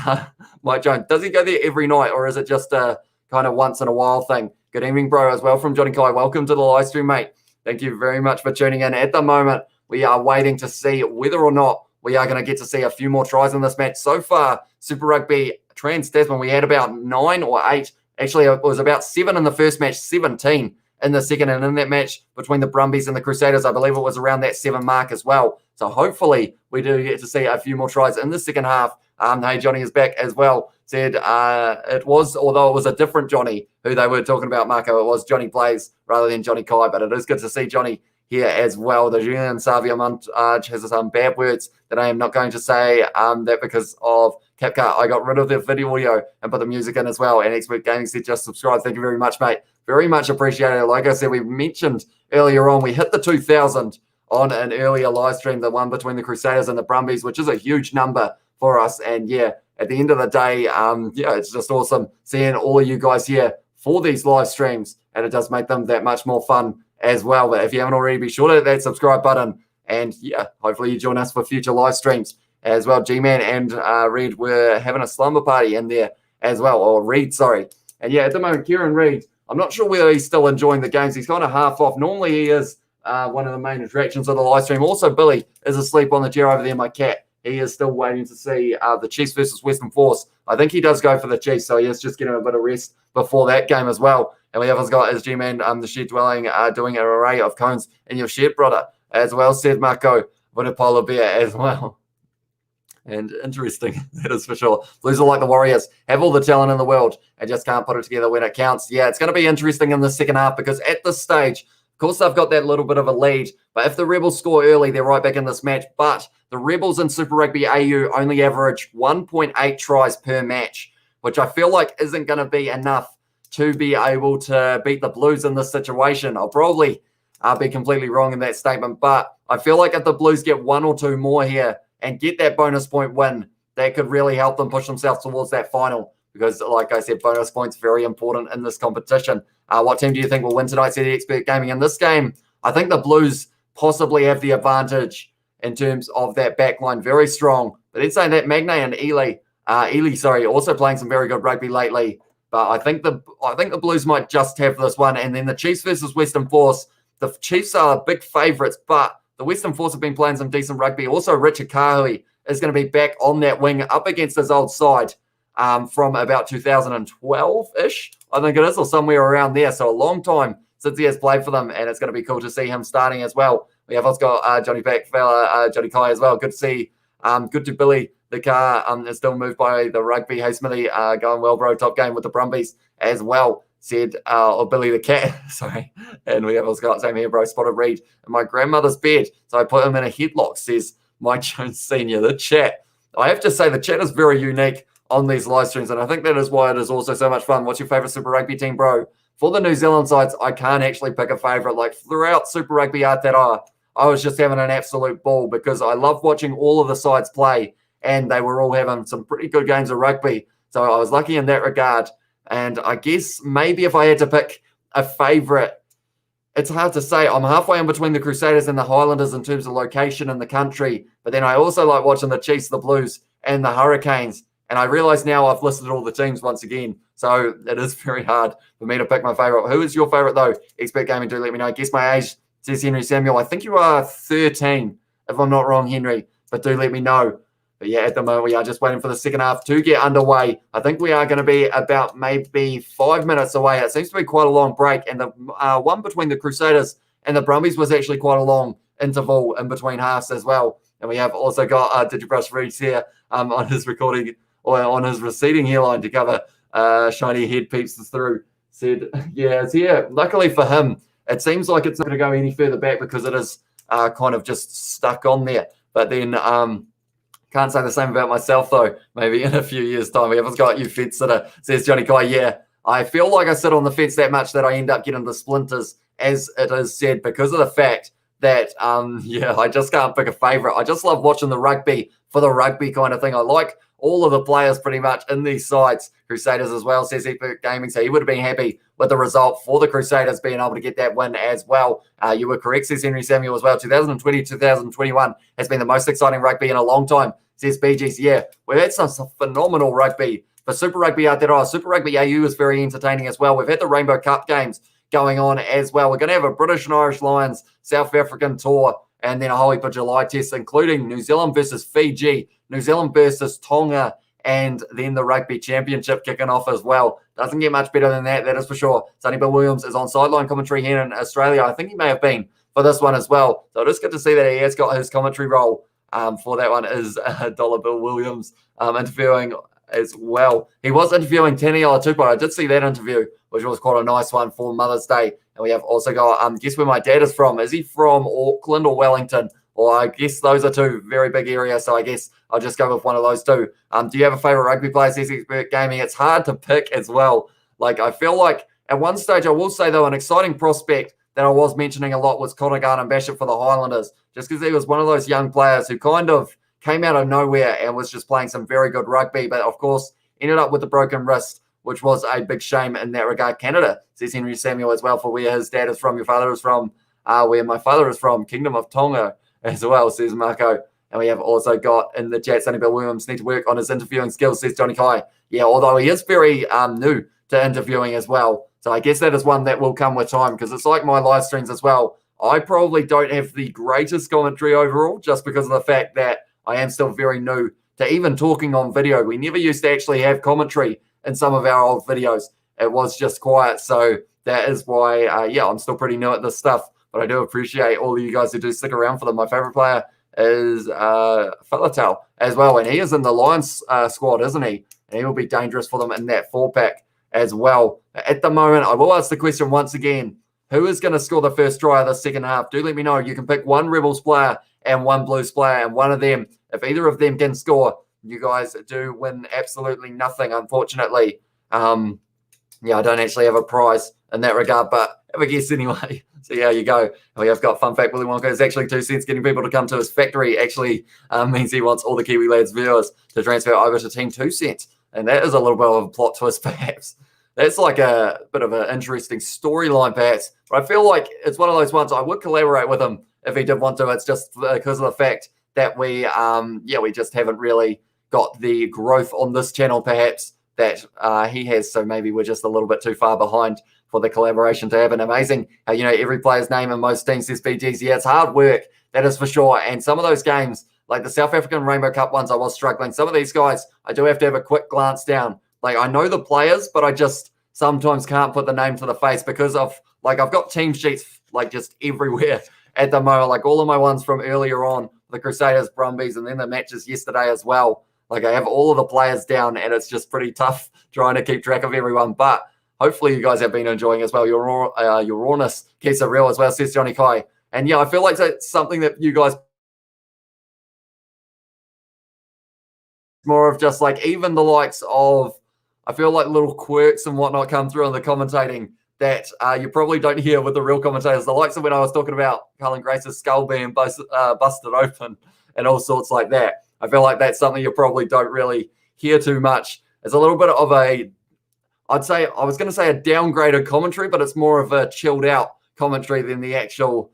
Mike Jones, does he go there every night, or is it just a kind of once in a while thing? Good evening, bro, as well from Johnny Kai. Welcome to the live stream, mate. Thank you very much for tuning in. At the moment, we are waiting to see whether or not we are going to get to see a few more tries in this match. So far, Super Rugby Trans-Tasman, we had about 9 or 8. Actually, it was about 7 in the first match, 17 in the second. And in that match between the Brumbies and the Crusaders, I believe it was around that 7 mark as well. So hopefully we do get to see a few more tries in the second half. Hey, Johnny is back as well. Said it was, although it was a different Johnny who they were talking about, Marco, it was Johnny Blaze rather than Johnny Kai. But it is good to see Johnny here as well. The Julian Savia Montage has some bad words that I am not going to say. That because of CapCut, I got rid of the video audio and put the music in as well. And Expert Gaming said just subscribe. Thank you very much, mate. Very much appreciated. Like I said, we mentioned earlier on, we hit the 2,000 on an earlier live stream, the one between the Crusaders and the Brumbies, which is a huge number for us. And yeah, at the end of the day, yeah, it's just awesome seeing all of you guys here for these live streams, and it does make them that much more fun as well. But if you haven't already, be sure to hit that subscribe button, and yeah, hopefully you join us for future live streams as well. G-Man and Reed were having a slumber party in there as well, or Reed, sorry. And yeah, at the moment, Kieran Reed, I'm not sure whether he's still enjoying the games. He's kind of half off. Normally he is one of the main attractions of the live stream. Also, Billy is asleep on the chair over there, my cat. He is still waiting to see the Chiefs versus Western Force. I think he does go for the Chiefs, so he is just getting a bit of rest before that game as well. And we have got his G-Man, the shed dwelling, doing an array of cones in your shed, brother, as well, said Marco, with a polar bear as well. And interesting, that is for sure. Blues are like the Warriors, have all the talent in the world and just can't put it together when it counts. Yeah, it's going to be interesting in the second half because at this stage, of course, they've got that little bit of a lead. But if the Rebels score early, they're right back in this match. But the Rebels in Super Rugby AU only average 1.8 tries per match, which I feel like isn't going to be enough to be able to beat the Blues in this situation. I'll probably be completely wrong in that statement. But I feel like if the Blues get 1 or 2 more here and get that bonus point win, that could really help them push themselves towards that final. Because, like I said, bonus points very important in this competition. What team do you think will win tonight? Said Expert Gaming. In this game, I think the Blues possibly have the advantage in terms of that back line. Very strong. But then saying that, Magne and Ely, also playing some very good rugby lately. But I think the Blues might just have this one. And then the Chiefs versus Western Force. The Chiefs are big favourites, but the Western Force have been playing some decent rugby. Also, Richard Kahui is going to be back on that wing up against his old side. From about 2012-ish, I think it is, or somewhere around there. So a long time since he has played for them, and it's going to be cool to see him starting as well. We have also got Johnny back, fella, Johnny Kai as well. Good to see. Good to Billy. The car is still moved by the rugby. Hey, Smithy, going well, bro. Top game with the Brumbies as well, said Billy the cat. Sorry. And we have also got, same here, bro, spotted Reed in my grandmother's bed. So I put him in a headlock, says Mike Jones Sr. The chat. I have to say the chat is very unique on these live streams, and I think that is why it is also so much fun. What's your favorite Super Rugby team, bro? For the New Zealand sides, I can't actually pick a favorite. Like throughout Super Rugby Aotearoa, I was just having an absolute ball because I love watching all of the sides play, and they were all having some pretty good games of rugby. So I was lucky in that regard. And I guess maybe if I had to pick a favorite, it's hard to say. I'm halfway in between the Crusaders and the Highlanders in terms of location in the country, but then I also like watching the Chiefs, the Blues, and the Hurricanes. And I realize now I've listed all the teams once again. So it is very hard for me to pick my favorite. Who is your favorite, though? Expert Gaming, do let me know. Guess my age, says Henry Samuel. I think you are 13, if I'm not wrong, Henry. But do let me know. But yeah, at the moment, we are just waiting for the second half to get underway. I think we are going to be about maybe 5 minutes away. It seems to be quite a long break. And the one between the Crusaders and the Brumbies was actually quite a long interval in between halves as well. And we have also got Digibrush Reeds here on his recording, or on his receding hairline to cover shiny head peeps through. Said, yeah, it's here. Luckily for him, it seems like it's not going to go any further back because it is kind of just stuck on there. But then can't say the same about myself, though. Maybe in a few years' time. We haven't got you fence sitter, says Johnny Kai. Yeah, I feel like I sit on the fence that much that I end up getting the splinters, as it is said, because of the fact that, yeah, I just can't pick a favourite. I just love watching the rugby for the rugby kind of thing. I like all of the players pretty much in these sides. Crusaders as well, says Epic Gaming. So he would have been happy with the result for the Crusaders being able to get that win as well. You were correct, says Henry Samuel as well. 2020, 2021 has been the most exciting rugby in a long time, says BG's. Yeah, we've had some phenomenal rugby. For Super Rugby Aotearoa, Super Rugby AU is very entertaining as well. We've had the Rainbow Cup games going on as well. We're going to have a British and Irish Lions South African tour and then a whole heap of July tests, including New Zealand versus Fiji, New Zealand versus Tonga, and then the Rugby Championship kicking off as well. Doesn't get much better than that, that is for sure. Sonny Bill Williams is on sideline commentary here in Australia. I think he may have been for this one as well. So just good to see that he has got his commentary role for that one is Dollar Bill Williams interviewing as well. He was interviewing Taniela Tupou. I did see that interview, which was quite a nice one for Mother's Day. And we have also got, guess where my dad is from. Is he from Auckland or Wellington? Or I guess those are two very big areas, so I guess I'll just go with one of those two. Do you have a favourite rugby player, says Expert Gaming? It's hard to pick as well. Like, I feel like at one stage, I will say, though, an exciting prospect that I was mentioning a lot was Connor Garden-Bishop for the Highlanders, just because he was one of those young players who kind of came out of nowhere and was just playing some very good rugby, but of course ended up with a broken wrist, which was a big shame in that regard. Canada, says Henry Samuel as well, for where his dad is from, your father is from, where my father is from, Kingdom of Tonga as well, says Marco. And we have also got in the chat, Sonny Bill Williams need to work on his interviewing skills, says Johnny Kai. Yeah, although he is very new to interviewing as well. So I guess that is one that will come with time, because it's like my live streams as well. I probably don't have the greatest commentary overall, just because of the fact that I am still very new to even talking on video. We never used to actually have commentary in some of our old videos. It was just quiet. So that is why, I'm still pretty new at this stuff. But I do appreciate all of you guys who do stick around for them. My favorite player is Filatel as well. And he is in the Lions squad, isn't he? And he will be dangerous for them in that 4-pack as well. At the moment, I will ask the question once again. Who is going to score the first try of the second half? Do let me know. You can pick one Rebels player and one Blues player, and one of them, if either of them can score, you guys do win absolutely nothing, unfortunately. I don't actually have a prize in that regard, but have a guess anyway. So yeah, you go. We have got fun fact, Willy Wonka is actually 2 cents. Getting people to come to his factory actually means he wants all the Kiwi Lads viewers to transfer over to Team 2 cents. And that is a little bit of a plot twist, perhaps. That's like a bit of an interesting storyline, perhaps. But I feel like it's one of those ones I would collaborate with him if he did want to. It's just because of the fact that we just haven't really got the growth on this channel, perhaps, that he has. So maybe we're just a little bit too far behind for the collaboration to happen. Amazing how, every player's name in most teams says BGs. Yeah, it's hard work, that is for sure. And some of those games, like the South African Rainbow Cup ones, I was struggling. Some of these guys, I do have to have a quick glance down. Like, I know the players, but I just sometimes can't put the name to the face because of, like, I've got team sheets, like, just everywhere at the moment. Like, all of my ones from earlier on, the Crusaders, Brumbies, and then the matches yesterday as well. Like, I have all of the players down, and it's just pretty tough trying to keep track of everyone. But hopefully you guys have been enjoying as well. Your rawness keeps it real as well, says Johnny Kai. And, yeah, I feel like that's something that you guys more of just, like, even the likes of, I feel like little quirks and whatnot come through on the commentating that you probably don't hear with the real commentators. The likes of when I was talking about Cullen Grace's skull being busted open and all sorts like that. I feel like that's something you probably don't really hear too much. It's a little bit of I was going to say a downgraded commentary, but it's more of a chilled out commentary than the actual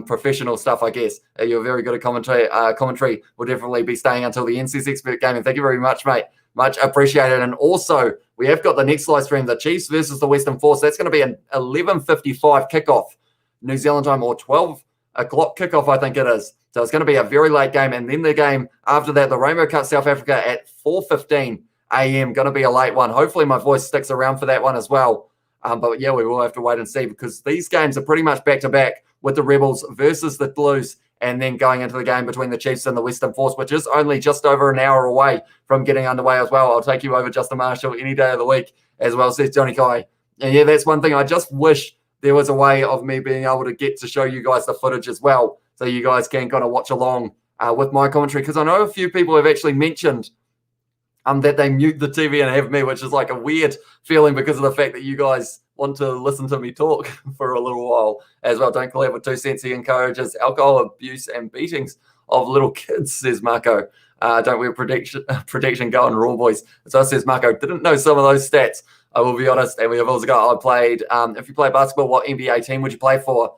professional stuff, I guess. You're very good at commentary. Commentary will definitely be staying until the end, says Expert Gaming. Thank you very much, mate. Much appreciated. And also, we have got the next live stream, the Chiefs versus the Western Force. That's going to be an 11:55 kickoff New Zealand time, or 12 o'clock kickoff, I think it is. So it's going to be a very late game. And then the game after that, the Rainbow Cup South Africa at 4:15 a.m. Going to be a late one. Hopefully my voice sticks around for that one as well. But yeah, we will have to wait and see, because these games are pretty much back-to-back with the Rebels versus the Blues, and then going into the game between the Chiefs and the Western Force, which is only just over an hour away from getting underway as well. I'll take you over, Justin Marshall, any day of the week as well, says Johnny Kai. And yeah, that's one thing. I just wish there was a way of me being able to get to show you guys the footage as well, so you guys can kind of watch along with my commentary, because I know a few people have actually mentioned that they mute the TV and have me, which is like a weird feeling because of the fact that you guys want to listen to me talk for a little while as well. Don't collab with 2 cents. He encourages alcohol abuse and beatings of little kids, says Marco. Don't wear protection going raw, boys. So says Marco. Didn't know some of those stats, I will be honest. And we have also got, I played, if you play basketball, what NBA team would you play for?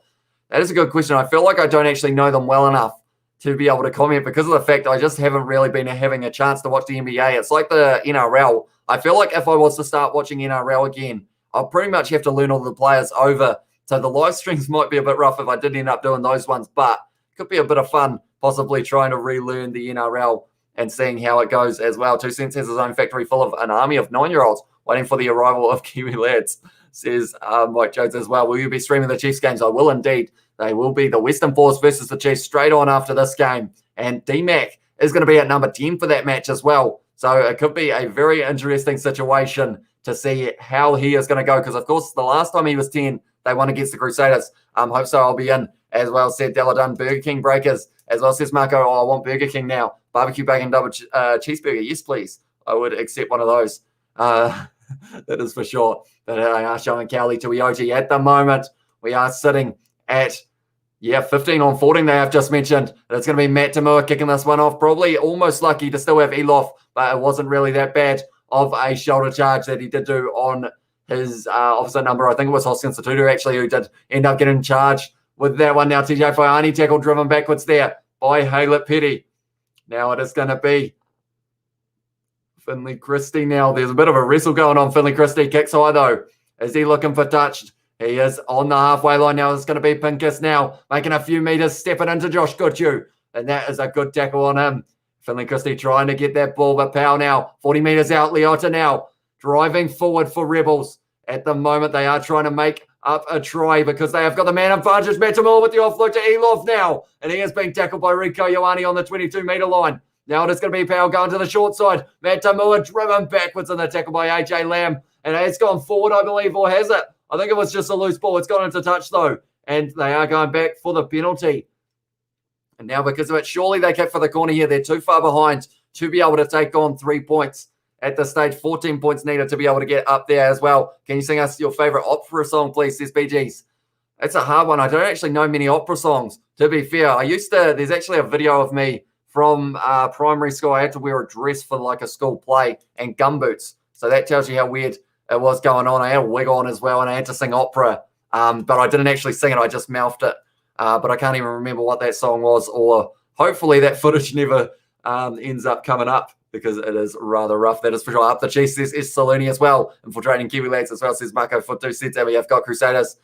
That is a good question. I feel like I don't actually know them well enough to be able to comment because of the fact I just haven't really been having a chance to watch the NBA. It's like the NRL. I feel like if I was to start watching NRL again, I'll pretty much have to learn all the players over. So the live streams might be a bit rough if I did end up doing those ones, but it could be a bit of fun possibly trying to relearn the NRL and seeing how it goes as well. 2 Cents has his own factory full of an army of 9-year-olds waiting for the arrival of Kiwi lads, says Mike Jones as well. Will you be streaming the Chiefs games? I will indeed. They will be the Western Force versus the Chiefs straight on after this game. And D-Mac is going to be at number 10 for that match as well. So it could be a very interesting situation to see how he is going to go. Because, of course, the last time he was 10, they won against the Crusaders. Hope so. I'll be in as well, said Deladun. Burger King breakers as well, says Marco. Oh, I want Burger King now. Barbecue bacon double cheeseburger. Yes, please. I would accept one of those. That is for sure. But I are showing Cowley to Aotearoa at the moment. We are sitting at 15 on 14, they have just mentioned. It's going to be Matt Tamua kicking this one off. Probably almost lucky to still have Elof, but it wasn't really that bad of a shoulder charge that he did do on his opposite number. I think it was Hoskins Satutu actually who did end up getting charged with that one. Now TJ Faiani tackle driven backwards there by Haylett Petty. Now it is going to be Finley Christie now. There's a bit of a wrestle going on. Finley Christie kicks high though. Is he looking for touched? He is on the halfway line now. It's going to be Pincus now, making a few meters, stepping into Josh Goodhue. And that is a good tackle on him. Finley Christie trying to get that ball, but Powell now, 40 meters out. Leota now, driving forward for Rebels. At the moment, they are trying to make up a try because they have got the man advantage. Matamula with the offload to Elof now. And he has been tackled by Rico Ioane on the 22-meter line. Now it is going to be Powell going to the short side. Matamula driven backwards in the tackle by AJ Lamb. And it's gone forward, I believe, or has it? I think it was just a loose ball. It's gone into touch, though. And they are going back for the penalty. And now because of it, surely they kick for the corner here. They're too far behind to be able to take on 3 points at the stage. 14 points needed to be able to get up there as well. Can you sing us your favourite opera song, please, says BGs? It's a hard one. I don't actually know many opera songs, to be fair. There's actually a video of me from primary school. I had to wear a dress for like a school play and gumboots. So that tells you how weird it was going on. I had a wig on as well, and I had to sing opera, but I didn't actually sing it. I just mouthed it, but I can't even remember what that song was, or hopefully that footage never ends up coming up because it is rather rough. That is for sure. Up the Chiefs is Saloni as well, infiltrating Kiwi lads as well, says Marco Futu. Says that we have got Crusaders.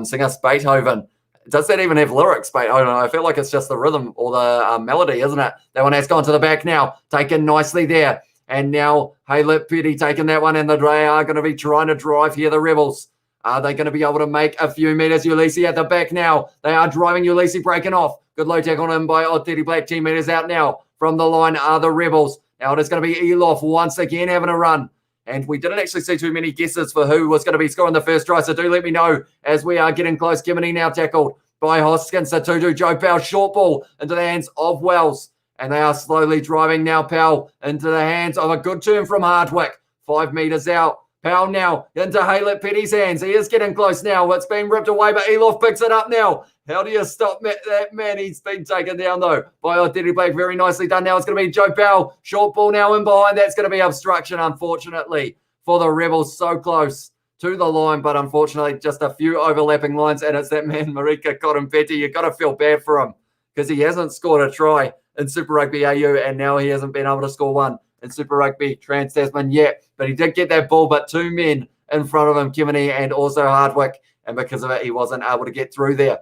Sing us Beethoven. Does that even have lyrics, Beethoven? I feel like it's just the rhythm or the melody, isn't it? That one has gone to the back now, taken nicely there. And now Haylett Petty taking that one, and they are going to be trying to drive here, the Rebels. Are they going to be able to make a few meters? Ulysses at the back now. They are driving. Ulysses breaking off. Good low tackle on him by Oddity Black. 10 meters out now. From the line are the Rebels. Now it is going to be Elof once again having a run. And we didn't actually see too many guesses for who was going to be scoring the first try, so do let me know as we are getting close. Kimini now tackled by Hoskins. Satutu, Joe Powell, short ball into the hands of Wells. And they are slowly driving now Powell into the hands of a good turn from Hardwick. 5 meters out. Powell now into Haylett Petty's hands. He is getting close now. It's been ripped away, but Elof picks it up now. How do you stop that man? He's been taken down, though, by Oddity Black. Very nicely done. Now it's going to be Joe Powell. Short ball now in behind. That's going to be obstruction, unfortunately, for the Rebels. So close to the line, but unfortunately just a few overlapping lines, and it's that man, Marika Cotampetti. You've got to feel bad for him because he hasn't scored a try in Super Rugby AU, and now he hasn't been able to score one in Super Rugby Trans-Tasman yet. But he did get that ball, but 2 men in front of him, Kimini and also Hardwick, and because of it, he wasn't able to get through there.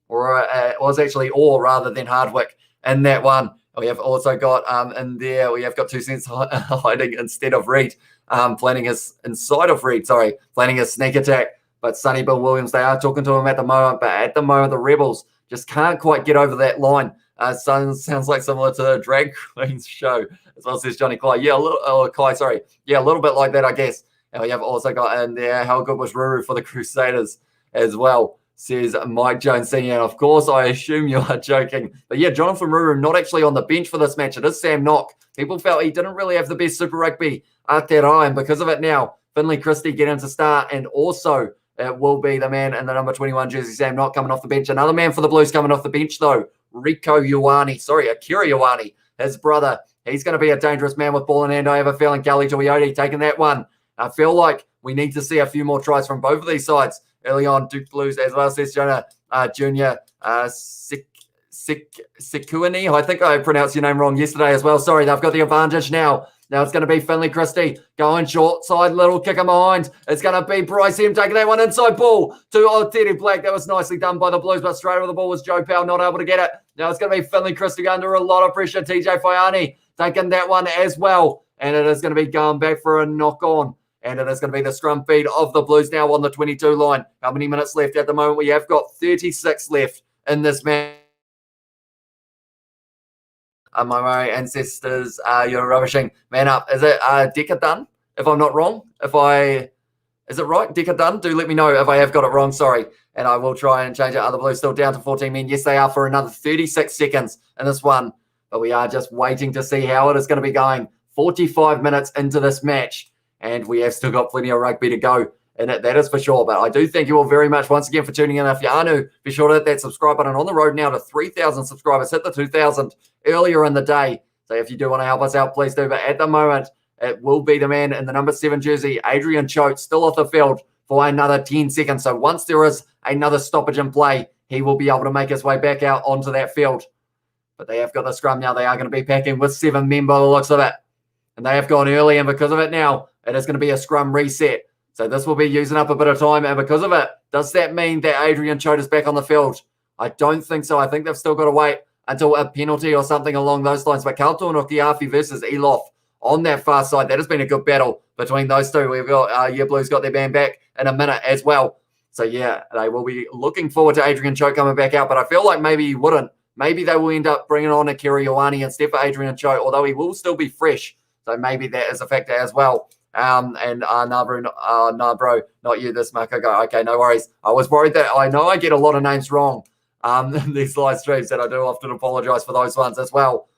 Or it was actually rather than Hardwick in that one. We have also got in there, we have got 2 Cents hiding instead of Reed, planning his sneak attack. But Sonny Bill Williams, they are talking to him at the moment, but at the moment, the Rebels just can't quite get over that line. Sounds like similar to the Drag Queens show, as well, says Johnny Cly. Yeah, a little bit like that, I guess. And we have also got in there, how good was Ruru for the Crusaders as well, says Mike Jones Senior. And of course, I assume you are joking. But yeah, Jonathan Ruru not actually on the bench for this match. It is Sam Knock. People felt he didn't really have the best Super Rugby Aotearoa, and because of it now, Finley Christie getting to start, and also it will be the man in the number 21 jersey, Sam Knock, coming off the bench. Another man for the Blues coming off the bench, though, Akira Ioane his brother. He's going to be a dangerous man with ball in hand. I have a feeling Kelly Tuioti taking that one. I feel like we need to see a few more tries from both of these sides early on. Duke Blues as well, says Jonah Junior Sikuani. I think I pronounced your name wrong yesterday as well. Sorry, they've got the advantage now. Now it's going to be Finley Christie going short side, little kicker behind. It's going to be Bryce M taking that one inside ball to Aotearoa Black. That was nicely done by the Blues, but straight over the ball was Joe Powell, not able to get it. Now it's going to be Finley Christie under a lot of pressure. TJ Faiani taking that one as well. And it is going to be going back for a knock on. And it is going to be the scrum feed of the Blues now on the 22 line. How many minutes left at the moment? We have got 36 left in this match. My ancestors, you're rubbishing. Man up. Is it Decker done? If I'm not wrong? Is it right? Decker done? Do let me know if I have got it wrong. Sorry. And I will try and change it. Other Blues still down to 14 men. Yes, they are for another 36 seconds in this one. But we are just waiting to see how it is going to be going. 45 minutes into this match. And we have still got plenty of rugby to go in it, that is for sure. But I do thank you all very much once again for tuning in. If you are new, be sure to hit that subscribe button. On the road now to 3,000 subscribers. Hit the 2,000 earlier in the day. So if you do want to help us out, please do. But at the moment, it will be the man in the number 7 jersey, Adrian Choate, still off the field for another 10 seconds. So once there is another stoppage in play, he will be able to make his way back out onto that field. But they have got the scrum now. They are going to be packing with 7 men by the looks of it. And they have gone early, and because of it now, it is going to be a scrum reset. So this will be using up a bit of time, and because of it, does that mean that Adrian Choate is back on the field? I don't think so. I think they've still got to wait until a penalty or something along those lines. But Carlton Okiafi versus Elof on that far side, that has been a good battle between those two. We've got Blues got their band back in a minute as well. So yeah, they will be looking forward to Adrian Choate coming back out, but I feel like maybe he wouldn't. Maybe they will end up bringing on a Kerry Ioane instead for Adrian Choate, although he will still be fresh. So maybe that is a factor as well. No, bro, not you, this Marco go. Okay, no worries. I was worried that I know I get a lot of names wrong in these live streams, and I do often apologize for those ones as well.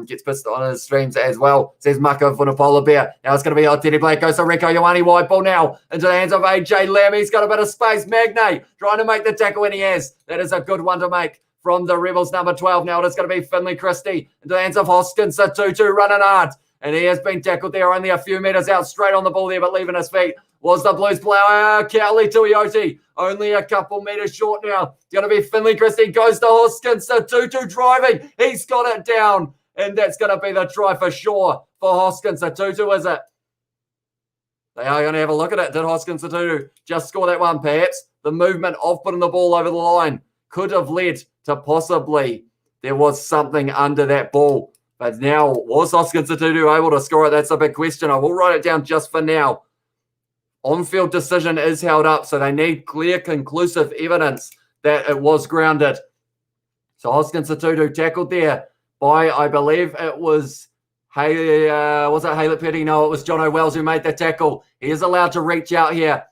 Gets pissed on his streams as well. Says Marco Vunapola Bear. Now it's going to be Aotearoa Black. Goes to Rieko Ioane. Wide ball now into the hands of AJ Lamb. He's got a bit of space. Magnay trying to make the tackle, and he has. That is a good one to make from the Rebels number 12. Now it is going to be Finley Christie into the hands of Hoskins. The 2-2 running hard. And he has been tackled there, only a few metres out, straight on the ball there, but leaving his feet was the Blues player, Kelly Tuioti. Only a couple metres short now. It's going to be Finley Christie, goes to Hoskins, the 2-2 driving. He's got it down, and that's going to be the try for sure for Hoskins. The 2-2, is it? They are going to have a look at it. Did Hoskins, the 2-2, just score that one? Perhaps the movement of putting the ball over the line could have led to possibly there was something under that ball. But now, was Hoskins the 2-2 able to score it? That's a big question. I will write it down just for now. On-field decision is held up, so they need clear, conclusive evidence that it was grounded. So Hoskins the 2-2 tackled there by, I believe it was Haylett Petty? No, it was John O'Wells who made the tackle. He is allowed to reach out here.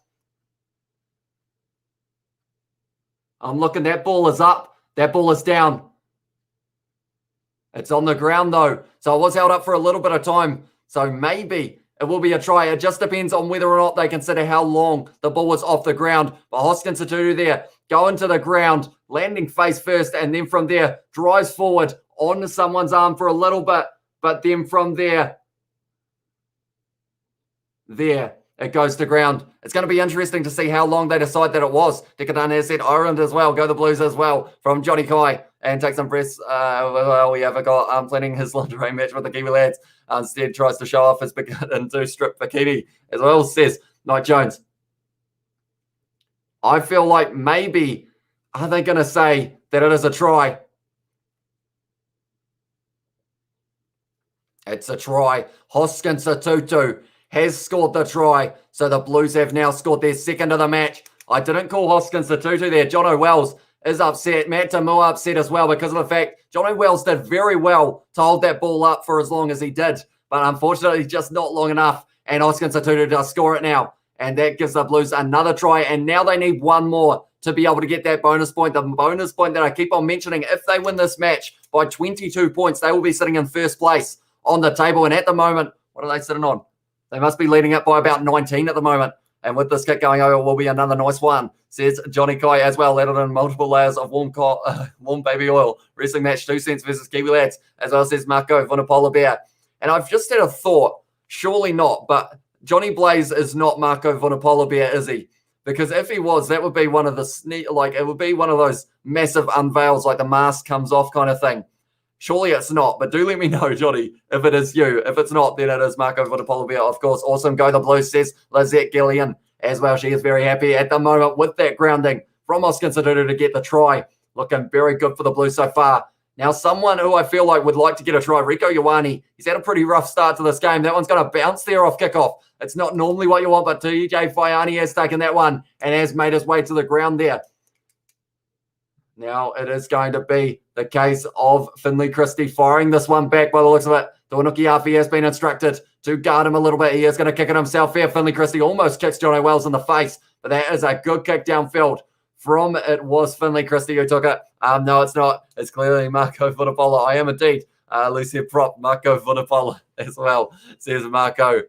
I'm looking, that ball is up. That ball is down. It's on the ground, though. So it was held up for a little bit of time. So maybe it will be a try. It just depends on whether or not they consider how long the ball was off the ground. But Hoskins to 2-2 there, going to the ground, landing face first, and then from there, drives forward on someone's arm for a little bit. But then from there, it goes to ground. It's going to be interesting to see how long they decide that it was. Dickadan has said Ireland as well. Go the Blues as well from Johnny Kai. And takes some press. Well, we have got planning his lingerie match with the Kiwi lads. Instead, tries to show off his bikini to strip bikini as well, says Knight Jones. I feel like maybe, are they going to say that it is a try? It's a try. Hoskins, the 2-2, has scored the try. So the Blues have now scored their second of the match. I didn't call Hoskins the 2-2 there. John O'Wells is upset. Matt Tamua upset as well because of the fact John O'Wells did very well to hold that ball up for as long as he did. But unfortunately, just not long enough. And Hoskins the 2-2 does score it now. And that gives the Blues another try. And now they need one more to be able to get that bonus point. The bonus point that I keep on mentioning, if they win this match by 22 points, they will be sitting in first place on the table. And at the moment, what are they sitting on? They must be leading up by about 19 at the moment And with this kick going over, will be another nice one, says Johnny Kai as well. Let it in multiple layers of warm baby oil. Wrestling match 2 cents versus Kiwi Lads, as well, says Marco Vunipola Bear. And I've just had a thought, surely not, but Johnny Blaze is not Marco Vunipola Bear, is he? Because if he was, that would be one of the it would be one of those massive unveils, like the mask comes off kind of thing. Surely it's not, but do let me know, Johnny, if it is you. If it's not, then it is Marco Vunipola Bear, of course. Awesome, go the Blues, says Lizette Gillian as well. She is very happy at the moment with that grounding from Oscar Sadudu to get the try. Looking very good for the Blues so far. Now, someone who I feel like would like to get a try, Rieko Ioane. He's had a pretty rough start to this game. That one's going to bounce there off kickoff. It's not normally what you want, but TJ Faiani has taken that one and has made his way to the ground there. Now it is going to be the case of Finley Christie firing this one back by the looks of it. Tuanuki Afi has been instructed to guard him a little bit. He is going to kick it himself here. Finley Christie almost kicks Johnny Wells in the face, but that is a good kick downfield from it was Finley Christie who took it. No, it's not. It's clearly Marco Vunipola. I am indeed. Lucia Prop, Marco Vunipola as well, says Marco.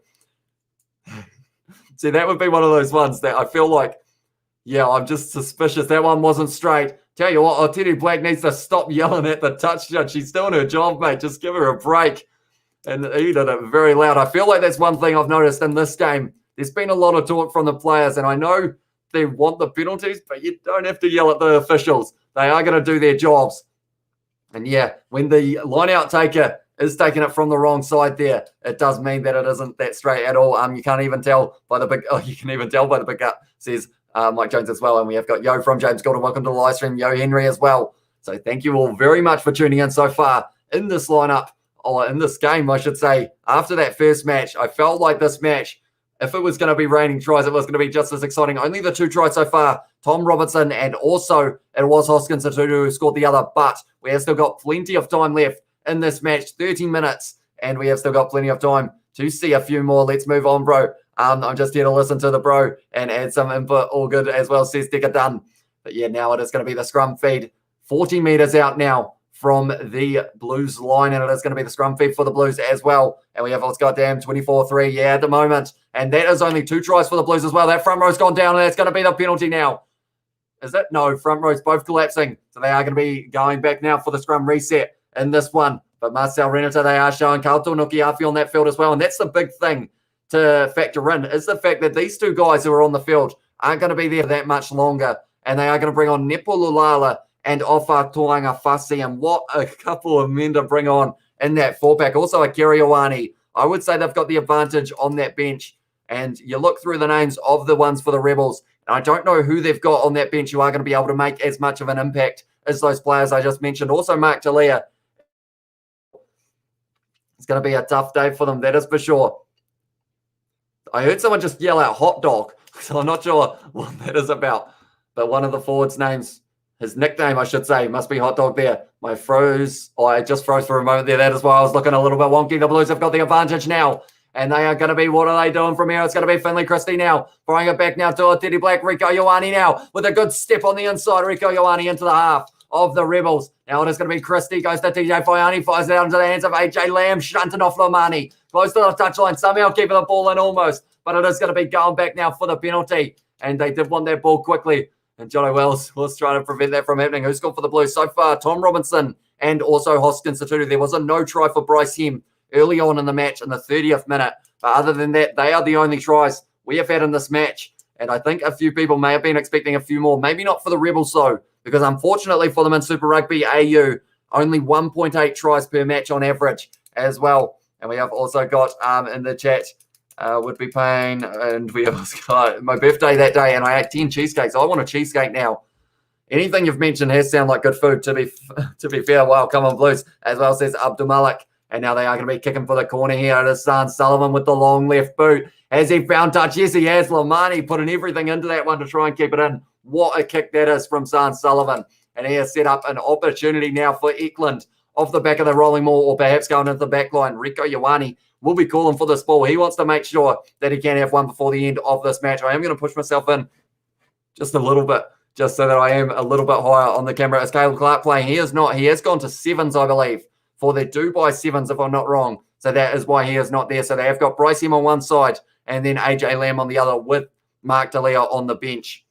See, that would be one of those ones that I feel like, yeah, I'm just suspicious. That one wasn't straight. Tell you what, Teddy Black needs to stop yelling at the touch judge. She's doing her job, mate. Just give her a break. And he did it very loud. I feel like that's one thing I've noticed in this game. There's been a lot of talk from the players, and I know they want the penalties, but you don't have to yell at the officials. They are going to do their jobs. And yeah, when the line-out taker is taking it from the wrong side there, it does mean that it isn't that straight at all. You can't even tell by the big. Oh, you can even tell by the big up, says Mike Jones as well. And we have got Yo from James Golden. Welcome to the live stream, Yo Henry as well. So thank you all very much for tuning in so far in this lineup, or in this game, I should say. After that first match, I felt like this match, if it was going to be raining tries, it was going to be just as exciting. Only the 2 tries so far, Tom Robinson, and also it was Hoskins Satutu who scored the other, but we have still got plenty of time left in this match, 30 minutes, and we have still got plenty of time to see a few more. Let's move on, bro. I'm just here to listen to the bro and add some input. All good as well, says Decker Dunn. But yeah, now it is going to be the scrum feed. 40 metres out now from the Blues line, and it is going to be the scrum feed for the Blues as well. And we have, let's goddamn, 24-3, yeah, at the moment. And that is only 2 tries for the Blues as well. That front row's gone down, and that's going to be the penalty now. Is it? No, front row's both collapsing. So they are going to be going back now for the scrum reset in this one. But Marcel Renata, they are showing Carl Tuanuki on that field as well. And that's the big thing to factor in, is the fact that these 2 guys who are on the field aren't going to be there that much longer. And they are going to bring on Nepo Lulala and Ofa Toanga Fasi. And what a couple of men to bring on in that 4-pack. Also a Kiriawani. I would say they've got the advantage on that bench. And you look through the names of the ones for the Rebels, and I don't know who they've got on that bench who are going to be able to make as much of an impact as those players I just mentioned. Also Mark Talia. It's going to be a tough day for them, that is for sure. I heard someone just yell out hot dog, so I'm not sure what that is about. But one of the forwards' names, his nickname, I should say, must be hot dog there. I just froze for a moment there. That is why I was looking a little bit wonky. The Blues have got the advantage now. And they are going to be, what are they doing from here? It's going to be Finley Christie now. Throwing it back now to Teddy Black. Rieko Ioane now with a good step on the inside. Rieko Ioane into the half of the Rebels. Now it is going to be Christie. Goes to TJ Faiani. Fires it out into the hands of AJ Lamb. Shunting off Lomani. Close to the touchline. Somehow keeping the ball in almost. But it is going to be going back now for the penalty. And they did want that ball quickly. And Johnny Wells was trying to prevent that from happening. Who scored for the Blues so far? Tom Robinson and also Hoskins Satutu. There was a no try for Bryce Hem early on in the match in the 30th minute. But other than that, they are the only tries we have had in this match. And I think a few people may have been expecting a few more. Maybe not for the Rebels, though, because unfortunately for them in Super Rugby AU, only 1.8 tries per match on average as well. And we have also got in the chat, would be paying, and we have got my birthday that day, and I ate 10 cheesecakes. I want a cheesecake now. Anything you've mentioned has sound like good food, to be fair. Wow, come on, Blues, as well, says Abdul Malik. And now they are going to be kicking for the corner here. It is San Sullivan with the long left boot. Has he found touch? Yes, he has. Lamani putting everything into that one to try and keep it in. What a kick that is from San Sullivan. And he has set up an opportunity now for Eklund off the back of the rolling maul, or perhaps going into the back line. Rieko Ioane will be calling for this ball. He wants to make sure that he can have one before the end of this match. I am going to push myself in just a little bit, just so that I am a little bit higher on the camera. Is Caleb Clark playing? He is not. He has gone to 7s, I believe, for their Dubai 7s, if I'm not wrong. So that is why he is not there. So they have got Bryce Hem on one side and then AJ Lamb on the other with Mark DeLeo on the bench.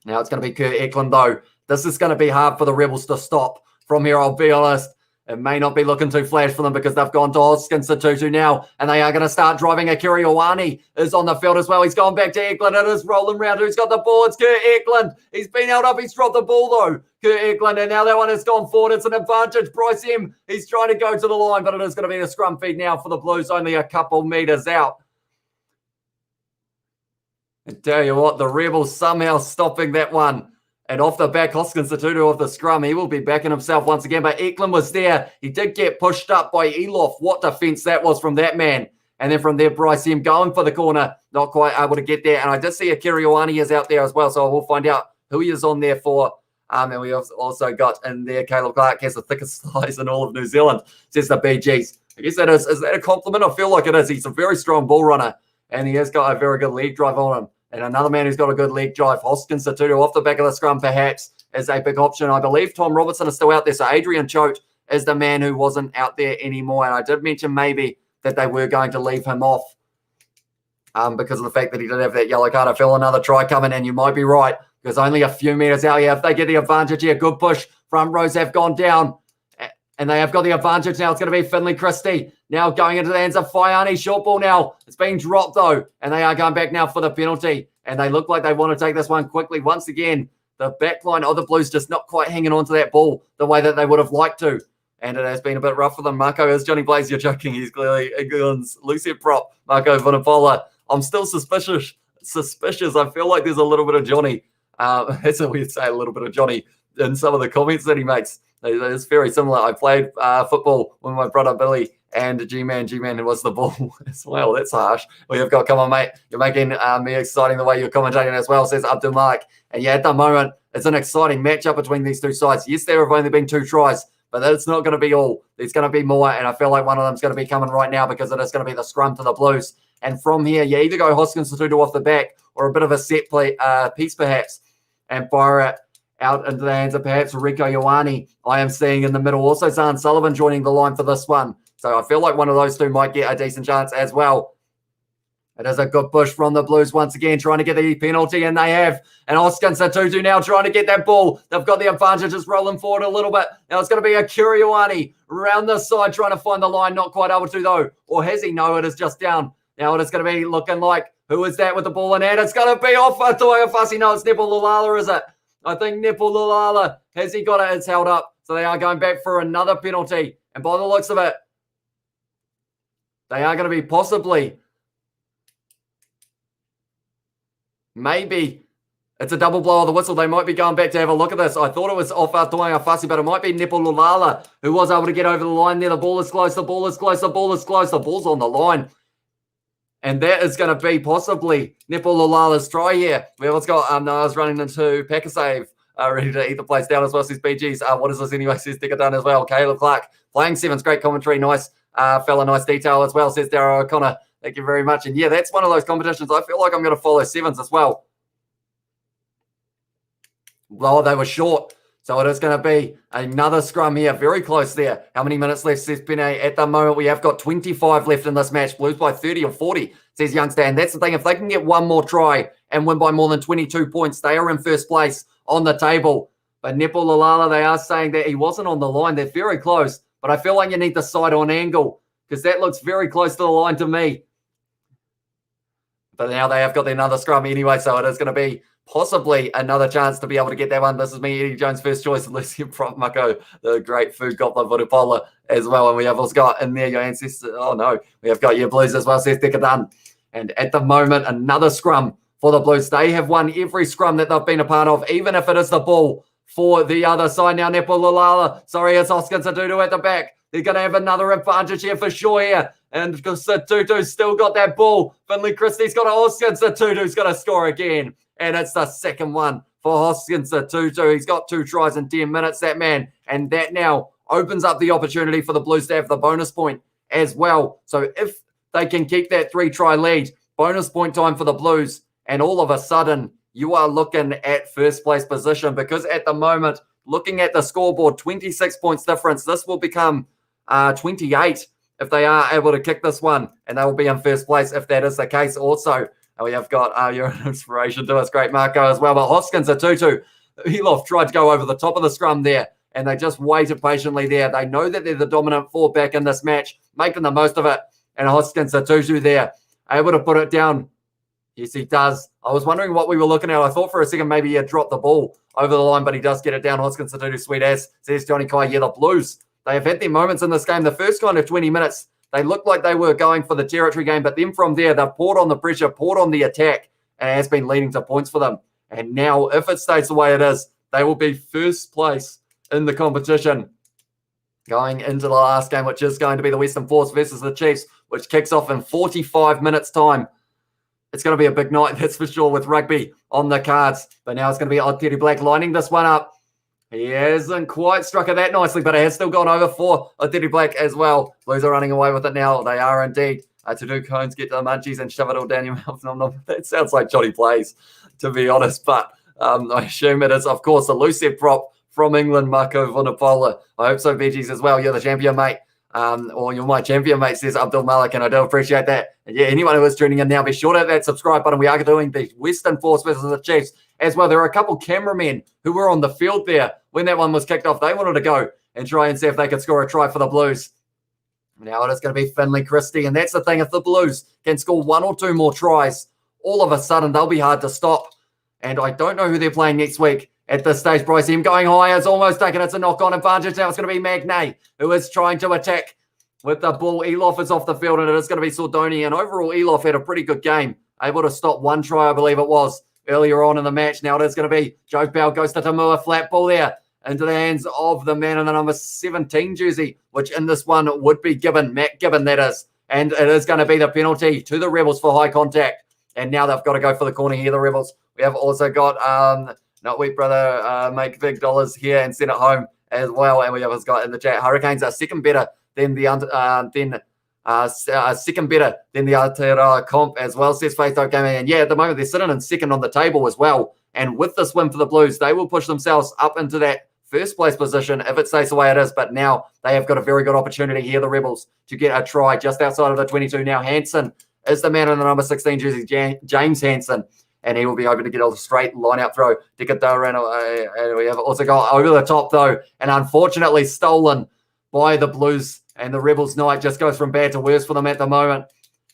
Now it's going to be Kurt Eklund, though. This is going to be hard for the Rebels to stop from here, I'll be honest. It may not be looking too flash for them because they've gone to Hoskins Tutu now, and they are going to start driving. Akiri Ioane is on the field as well. He's gone back to Eklund. It is rolling round. Who's got the ball? It's Kurt Eklund. He's been held up. He's dropped the ball, though. Kurt Eklund, and now that one has gone forward. It's an advantage. Bryce M, he's trying to go to the line, but it is going to be a scrum feed now for the Blues, only a couple metres out. I tell you what, the Rebels somehow stopping that one. And off the back, Hoskins Tutu off the scrum. He will be backing himself once again. But Eklund was there. He did get pushed up by Elof. What defence that was from that man. And then from there, Bryce M going for the corner. Not quite able to get there. And I did see Akiri Ioane is out there as well. So we'll find out who he is on there for. And we also got in there, Caleb Clark has the thickest thighs in all of New Zealand, says the BGs. I guess that is that a compliment? I feel like it is. He's a very strong ball runner. And he has got a very good leg drive on him. And another man who's got a good leg drive, Hoskins Tutu, off the back of the scrum, perhaps, is a big option. I believe Tom Robertson is still out there. So Adrian Choate is the man who wasn't out there anymore. And I did mention maybe that they were going to leave him off because of the fact that he did have that yellow card. I feel another try coming, and you might be right because only a few metres out here. If they get the advantage here, good push. Front rows have gone down. And they have got the advantage now. It's going to be Finley Christie now going into the hands of Faiani. Short ball now. It's being dropped, though. And they are going back now for the penalty. And they look like they want to take this one quickly. Once again, the back line of the Blues just not quite hanging on to that ball the way that they would have liked to. And it has been a bit rough for them. Marco is Johnny Blaze. You're joking. He's clearly England's Lucia prop. Marco Vunipola. I'm still suspicious. I feel like there's a little bit of Johnny. That's what we'd say, a little bit of Johnny in some of the comments that he makes. It's very similar. I played football with my brother Billy and G-Man who was the ball as well. That's harsh. We have got, come on, mate. You're making me exciting the way you're commentating as well, says Abdul Malik. And yeah, at the moment, it's an exciting matchup between these two sides. Yes, there have only been 2 tries, but it's not going to be all. There's going to be more, and I feel like one of them's going to be coming right now because it is going to be the scrum to the Blues. And from here, you either go Hoskins Tutu off the back or a bit of a set play piece perhaps and fire it out into the hands of perhaps Rico Ioane. I am seeing in the middle also Zahn Sullivan joining the line for this one. So I feel like one of those two might get a decent chance as well. It is a good push from the Blues once again, trying to get the penalty, and they have. And Hoskins Tutu now trying to get that ball. They've got the advantage, just rolling forward a little bit. Now it's going to be Akiri Ioane around the side trying to find the line, not quite able to though. Or has he? No, it is just down. Now it is going to be looking like, who is that with the ball in hand? It's going to be off Atoya Fussy. No, it's Nepal Lulala, is it? I think Nepal Lulala, has he got it? It's held up. So they are going back for another penalty. And by the looks of it, they are going to be possibly, maybe, it's a double blow of the whistle. They might be going back to have a look at this. I thought it was off Atoya Fussy, but it might be Nepal Lulala who was able to get over the line there. The ball is close. The ball is close. The ball is close. The ball's on the line. And that is going to be possibly Nepal Lulala's try here. Let's go. Noah's running into Pakasave, ready to eat the place down as well, says BGs. What is this anyway, says Dicker Dunn as well. Caleb Clark playing sevens, great commentary, nice fella, nice detail as well, says Darryl O'Connor. Thank you very much. And yeah, that's one of those competitions. I feel like I'm going to follow sevens as well. Well, they were short. So it is going to be another scrum here. Very close there. How many minutes left, says Pene? At the moment, we have got 25 left in this match. Blues by 30 or 40, says Youngster. And that's the thing. If they can get one more try and win by more than 22 points, they are in first place on the table. But Nepal Lulala, they are saying that he wasn't on the line. They're very close. But I feel like you need the side-on angle because that looks very close to the line to me. But now they have got another scrum anyway, so it is going to be possibly another chance to be able to get that one. This is me, Eddie Jones, first choice, Lucy Prop Mako, the great food gobbler Vunipola as well. And we have also got in there your ancestors. Oh no, we have got your Blues as well, says Dicker Dunn. And at the moment, another scrum for the Blues. They have won every scrum that they've been a part of, even if it is the ball for the other side. Now Nepal Lulala, sorry, it's Hoskins Tutu at the back. They're going to have another advantage here for sure here. And Tutu's still got that ball. Finley Christie's got a Hoskins Tutu's going to score again. And it's the second one for Hoskins Tutu. He's got 2 tries in 10 minutes, that man. And that now opens up the opportunity for the Blues to have the bonus point as well. So if they can keep that 3-try lead, bonus point time for the Blues. And all of a sudden, you are looking at first place position because at the moment, looking at the scoreboard, 26 points difference. This will become 28 if they are able to kick this one. And they will be in first place if that is the case also. And we have got you're an inspiration to us. Great Marco as well. But Hoskins, a 2-2. Elof tried to go over the top of the scrum there, and they just waited patiently there. They know that they're the dominant fullback in this match, making the most of it. And Hoskins, a 2-2 there, able to put it down. Yes, he does. I was wondering what we were looking at. I thought for a second maybe he had dropped the ball over the line, but he does get it down. Hoskins, a 2-2, sweet ass. Says Johnny Kai, yeah, the Blues, they have had their moments in this game. The first kind of 20 minutes, they looked like they were going for the territory game, but then from there, they've poured on the pressure, poured on the attack, and it has been leading to points for them. And now, if it stays the way it is, they will be first place in the competition going into the last game, which is going to be the Western Force versus the Chiefs, which kicks off in 45 minutes' time. It's going to be a big night, that's for sure, with rugby on the cards. But now it's going to be Aotearoa Black lining this one up. He hasn't quite struck it that nicely, but it has still gone over for Aotearoa Black as well. Blues are running away with it now. They are indeed. To do cones, get to the munchies and shove it all down your mouth. That sounds like Johnny Plays, to be honest. But I assume it is, of course, a Lucev prop from England, Marco Vunipola. I hope so, Veggies, as well. You're the champion, mate. Or you're my champion, mate, says Abdul Malik, and I do appreciate that. And yeah, anyone who is tuning in now, be sure to hit that subscribe button. We are doing the Western Force versus the Chiefs as well. There are a couple cameramen who were on the field there when that one was kicked off. They wanted to go and try and see if they could score a try for the Blues. Now it is going to be Finley Christie, and that's the thing. If the Blues can score one or two more tries, all of a sudden they'll be hard to stop. And I don't know who they're playing next week at this stage. Bryce M going high is almost taken. It's a knock-on advantage. Now it's going to be Magnay who is trying to attack with the ball. Elof is off the field, and it is going to be Sordoni. And overall, Elof had a pretty good game, able to stop one try, I believe it was, earlier on in the match. Now it is going to be Joe Bell goes to Tamua, flat ball there into the hands of the man in the number 17 jersey, which in this one would be Gibbon, Matt Gibbon, that is. And it is going to be the penalty to the Rebels for high contact. And now they've got to go for the corner here, the Rebels. We have also got Not Weak Brother, make big dollars here and send it home as well. And we have got in the chat, Hurricanes are second better than the Aotearoa comp as well, says Faith Gaming. And yeah, at the moment they're sitting in second on the table as well. And with this win for the Blues, they will push themselves up into that first place position if it stays the way it is. But now they have got a very good opportunity here, the Rebels, to get a try just outside of the 22. Now Hansen is the man in the number 16 jersey, James Hansen, and he will be able to get a straight line-out throw to get there. And we have also got over the top, though, and unfortunately stolen by the Blues. And the Rebels' night just goes from bad to worse for them at the moment.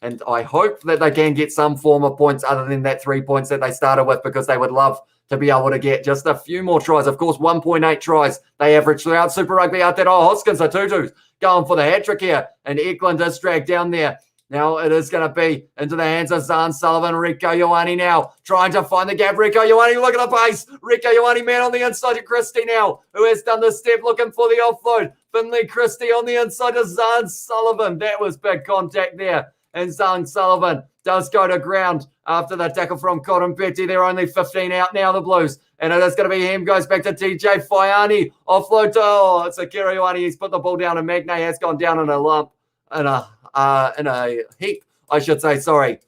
And I hope that they can get some form of points other than that 3 points that they started with, because they would love to be able to get just a few more tries. Of course, 1.8 tries they average throughout Super Rugby Aotearoa. Hoskins, a 2-2, going for the hat-trick here. And Eklund is dragged down there. Now it is going to be into the hands of Zahn Sullivan. Rico Ioane now trying to find the gap. Rico Ioane, look at the pace. Rico Ioane, man on the inside to Christie now, who has done the step looking for the offload. Finley Christie on the inside to Zahn Sullivan. That was big contact there. And Zahn Sullivan does go to ground after the tackle from Cotton Petty. They're only 15 out now, the Blues. And it is going to be him. Goes back to TJ Faiani. Offload to, it's Akira Ioane. He's put the ball down, and Magnay has gone down in a lump. In a heap, I should say, sorry.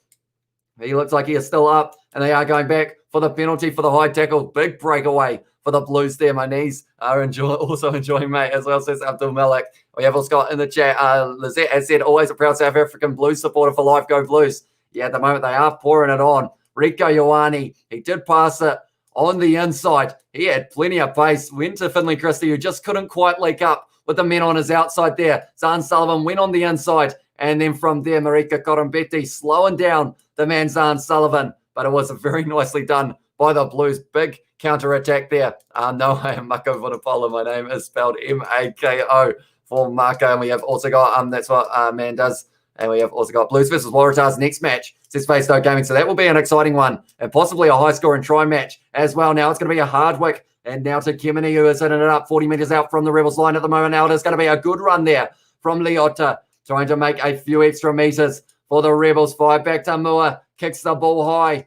He looks like he is still up, and they are going back for the penalty for the high tackle. Big breakaway for the Blues there. My knees are also enjoying, mate, as well, says Abdul Malik. We have also got in the chat, Lizette has said, always a proud South African Blues supporter for life. Go Blues. Yeah, at the moment they are pouring it on. Rico Ioane, he did pass it on the inside. He had plenty of pace. Went to Finley Christie, who just couldn't quite link up with the men on his outside there. Zahn Sullivan went on the inside. And then from there, Marika Korombetti slowing down the man Zahn Sullivan. But it was very nicely done by the Blues. Big counter-attack there. No, I am Mako Vunipola. My name is spelled M-A-K-O for Marco. And we have also got, that's what man does. And we have also got Blues versus Waratahs next match. Says Facestone Gaming. So that will be an exciting one. And possibly a high-scoring try match as well. Now it's going to be a Hardwick. And now to Kemeny, who is hitting it up 40 metres out from the Rebels line at the moment. Now it is going to be a good run there from Leota, trying to make a few extra metres for the Rebels. 5 back to Mua, kicks the ball high.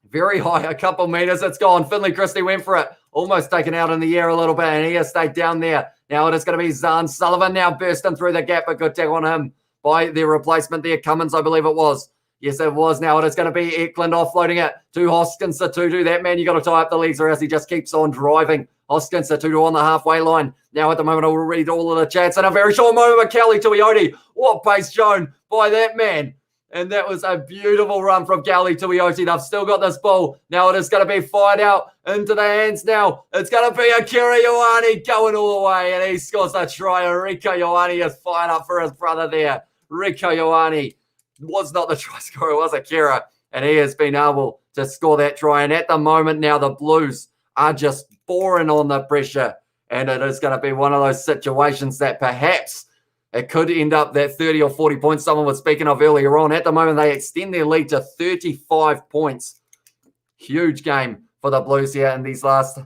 Very high, a couple metres. It's gone. Finley Christie went for it. Almost taken out in the air a little bit, and he has stayed down there. Now it is going to be Zahn Sullivan now bursting through the gap. A good tackle on him by their replacement there, Cummins, I believe it was. Yes, it was. Now it is going to be Eklund offloading it to Hoskins, the 2-2. That man, you got to tie up the legs or else he just keeps on driving. Hoskins, the 2-2 on the halfway line. Now at the moment, I will read all of the chats in a very short moment. Kelly to Ioti. What pace shown by that man. And that was a beautiful run from Gowley to Aotearoa. They've still got this ball. Now it is going to be fired out into the hands now. It's going to be Akira Ioane going all the way. And he scores a try. Rico Ioane is fired up for his brother there. Rico Ioane was not the try scorer. It was Akira. And he has been able to score that try. And at the moment now, the Blues are just boring on the pressure. And it is going to be one of those situations that perhaps it could end up that 30 or 40 points someone was speaking of earlier on. At the moment, they extend their lead to 35 points. Huge game for the Blues here in these last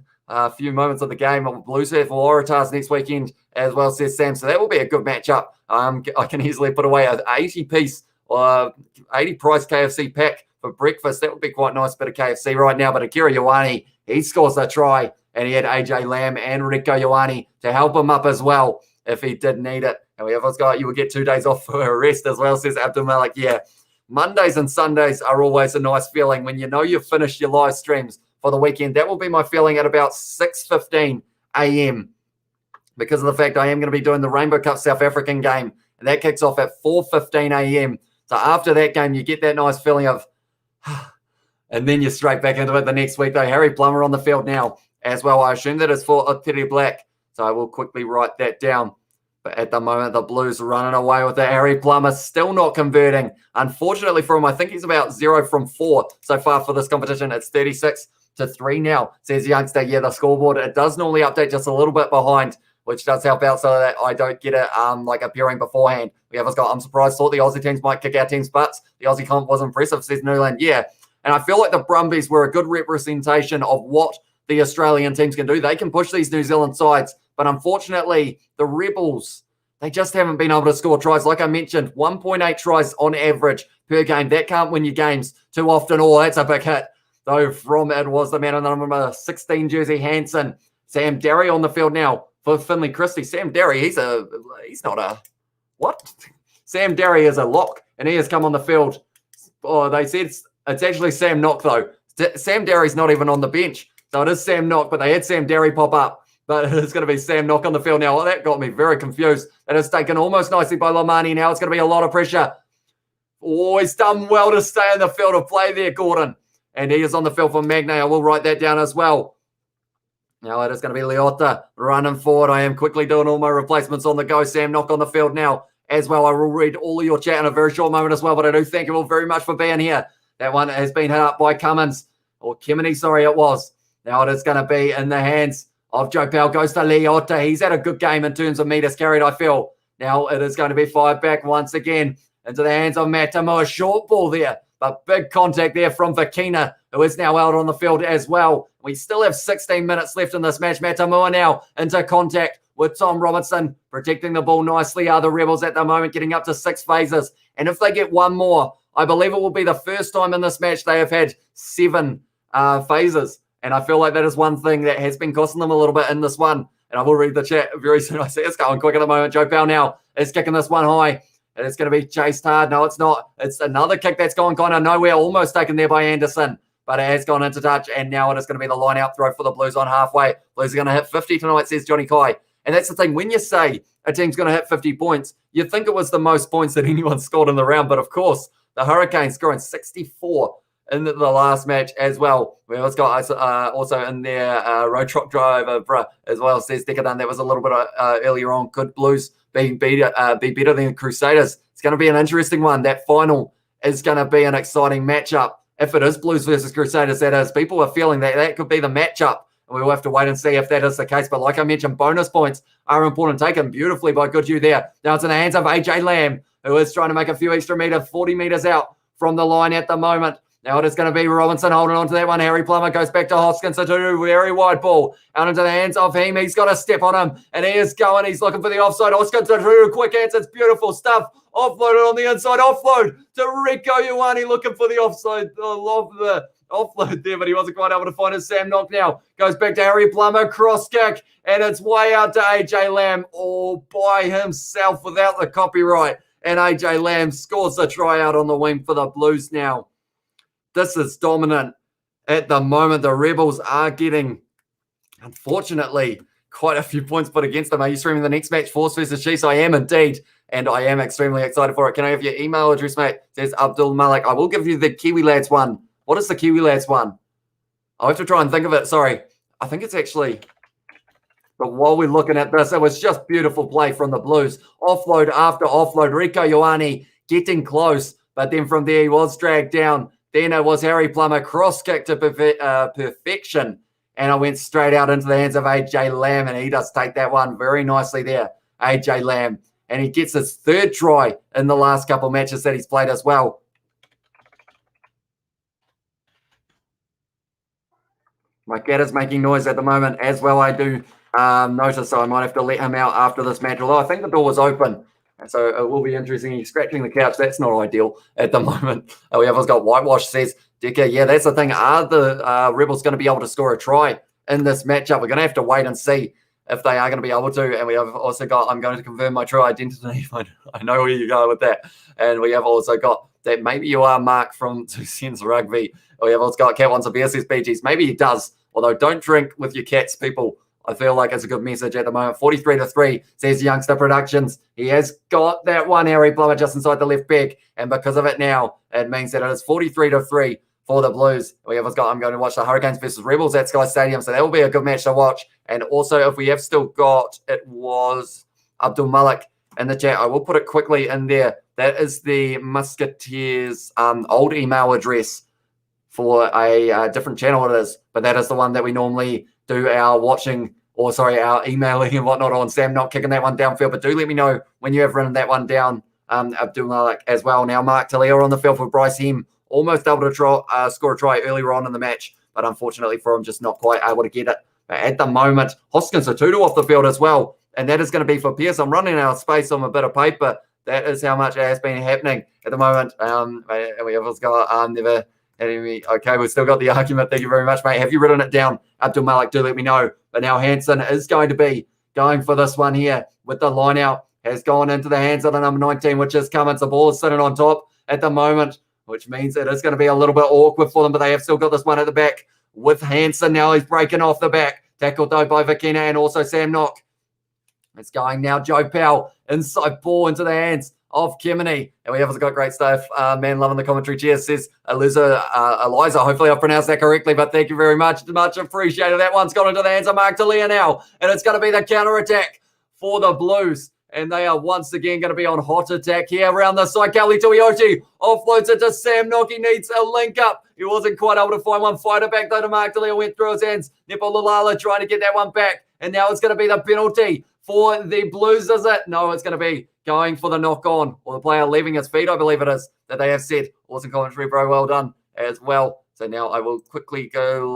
few moments of the game. Blues here for Waratahs next weekend as well, says Sam. So that will be a good matchup. I can easily put away an 80-piece or 80-price KFC pack for breakfast. That would be quite a nice bit of KFC right now. But Akira Ioane, he scores a try, and he had AJ Lamb and Rico Ioane to help him up as well if he did need it. And we have got you will get 2 days off for a rest as well, says Abdul Malik. Yeah, Mondays and Sundays are always a nice feeling when you know you've finished your live streams for the weekend. That will be my feeling at about 6:15 a.m. because of the fact I am going to be doing the Rainbow Cup South African game, and that kicks off at 4:15 a.m. So after that game, you get that nice feeling of, and then you're straight back into it the next week. Though Harry Plummer on the field now as well. I assume that it's for Aotearoa Black, so I will quickly write that down. But at the moment, the Blues are running away with it. Harry Plummer still not converting. Unfortunately for him, I think he's about 0 from 4 so far for this competition. It's 36-3 now, says Youngster. Yeah, the scoreboard, it does normally update just a little bit behind, which does help out so that I don't get it appearing beforehand. We have got, I'm surprised, thought the Aussie teams might kick our team's butts. The Aussie comp was impressive, says Newland. Yeah, and I feel like the Brumbies were a good representation of what the Australian teams can do. They can push these New Zealand sides, but unfortunately, the Rebels, they just haven't been able to score tries. Like I mentioned, 1.8 tries on average per game. That can't win you games too often. Oh, that's a big hit. Though from it was the man on the number 16 jersey, Hansen. Sam Derry on the field now for Finley Christie. Sam Derry, he's not a, what? Sam Derry is a lock, and he has come on the field. Oh, they said it's actually Sam Knock, though. Sam Derry's not even on the bench. So it is Sam Knock, but they had Sam Derry pop up. But it's going to be Sam Knock on the field now. Well, that got me very confused. That is taken almost nicely by Lamani. Now it's going to be a lot of pressure. Oh, he's done well to stay in the field of play there, Gordon. And he is on the field for Magnay. I will write that down as well. Now it is going to be Leota running forward. I am quickly doing all my replacements on the go. Sam Knock on the field now as well. I will read all of your chat in a very short moment as well, but I do thank you all very much for being here. That one has been hit up by Cummins, or Kemeny, sorry, it was. Now it is going to be in the hands of Joe Powell. Goes to Leota. He's had a good game in terms of meters carried, I feel. Now it is going to be fired back once again into the hands of Matamu. A short ball there, but big contact there from Vakina, who is now out on the field as well. We still have 16 minutes left in this match. Matamu now into contact with Tom Robinson, protecting the ball nicely. Are the Rebels at the moment getting up to 6 phases? And if they get one more, I believe it will be the first time in this match they have had 7 phases. And I feel like that is one thing that has been costing them a little bit in this one. And I will read the chat very soon. I see it's going quick at the moment. Joe Powell now is kicking this one high. And it's going to be chased hard. No, it's not. It's another kick that's gone kind of nowhere. Almost taken there by Anderson. But it has gone into touch. And now it is going to be the line-out throw for the Blues on halfway. Blues are going to hit 50 tonight, says Johnny Kai. And that's the thing. When you say a team's going to hit 50 points, you'd think it was the most points that anyone scored in the round. But, of course, the Hurricanes scoring 64 in the last match as well. We also got also in there road truck driver as well, says Decadon. That was a little bit earlier on. Could Blues be better than the Crusaders? It's going to be an interesting one. That final is going to be an exciting matchup. If it is Blues versus Crusaders, that is. People are feeling that that could be the matchup. And we will have to wait and see if that is the case. But like I mentioned, bonus points are important. Taken beautifully by Goodhue there. Now it's in the hands of AJ Lamb, who is trying to make a few extra meters, 40 meters out from the line at the moment. Now it is going to be Robinson holding on to that one. Harry Plummer goes back to Hoskins. A very wide ball out into the hands of him. He's got a step on him, and he is going. He's looking for the offside. Hoskins, a quick answer. It's beautiful stuff. Offloaded on the inside. Offload to Rico Ioane looking for the offside. I love the offload there, but he wasn't quite able to find his. Sam Knock now goes back to Harry Plummer. Cross kick, and it's way out to AJ Lamb all by himself without the copyright. And AJ Lamb scores the try out on the wing for the Blues now. This is dominant at the moment. The Rebels are getting, unfortunately, quite a few points put against them. Are you streaming the next match, Force versus Chiefs? I am indeed, and I am extremely excited for it. Can I have your email address, mate? Says Abdul Malik. I will give you the Kiwi Lads one. What is the Kiwi Lads one? I'll have to try and think of it. Sorry. I think it's actually... But while we're looking at this, it was just beautiful play from the Blues. Offload after offload. Rico Ioane getting close, but then from there he was dragged down. Then it was Harry Plummer cross-kick to perfection, and I went straight out into the hands of AJ Lamb, and he does take that one very nicely there, AJ Lamb. And he gets his third try in the last couple of matches that he's played as well. My cat is making noise at the moment as well. I do notice, so I might have to let him out after this match, although I think the door was open. And so it will be interesting. He's scratching the couch. That's not ideal at the moment. We have got Whitewash says, Dicker, yeah, that's the thing. Are the Rebels going to be able to score a try in this matchup? We're going to have to wait and see if they are going to be able to. And we have also got, I'm going to confirm my true identity. I know where you go with that. And we have also got that maybe you are Mark from Two Cents Rugby. We have also got Cat Wants a Beer, says BGs. Maybe he does. Although don't drink with your cats, people. I feel like it's a good message at the moment. 43-3, says Youngster Productions. He has got that one, Harry Plummer, just inside the left back. And because of it now, it means that it is 43-3 for the Blues. We have got, I'm going to watch the Hurricanes versus Rebels at Sky Stadium. So that will be a good match to watch. And also, if we have still got, it was Abdul Malik in the chat. I will put it quickly in there. That is the Musketeers old email address for a different channel it is. But that is the one that we normally do our watching, or sorry, our emailing and whatnot on. Sam not kicking that one downfield, but do let me know when you have written that one down, Abdul Malik as well. Now Mark Talia on the field for Bryce Hem, almost able to score a try earlier on in the match, but unfortunately for him, just not quite able to get it. But at the moment, Hoskins Atutu off the field as well, and that is going to be for Pierce. I'm running out of space on a bit of paper. That is how much has been happening at the moment. We have got never... Okay, we've still got the argument. Thank you very much, mate. Have you written it down, Abdul Malik? Do let me know. But now Hansen is going to be going for this one here with the line out. Has gone into the hands of the number 19, which is Cummins. The ball is sitting on top at the moment, which means it is going to be a little bit awkward for them, but they have still got this one at the back with Hansen. Now he's breaking off the back. Tackled though by Vakina and also Sam Nock. It's going now. Joe Powell inside ball into the hands of Kemeny. And we have got great stuff. Man, loving the commentary. Cheers, says Eliza. Hopefully I've pronounced that correctly, but thank you very much. Much appreciated. That one's gone into the hands of Mark Talia now. And it's going to be the counter-attack for the Blues. And they are once again going to be on hot attack here around the side. Kelly Tuioti offloads it to Sam Nock. He needs a link up. He wasn't quite able to find one. Fighter back though to Mark Talia. Went through his hands. Nepo Lalala trying to get that one back. And now it's going to be the penalty for the Blues, is it? No, it's going to be going for the knock on, or the player leaving his feet, I believe it is, that they have said. Awesome commentary, bro. Well done as well. So now I will quickly go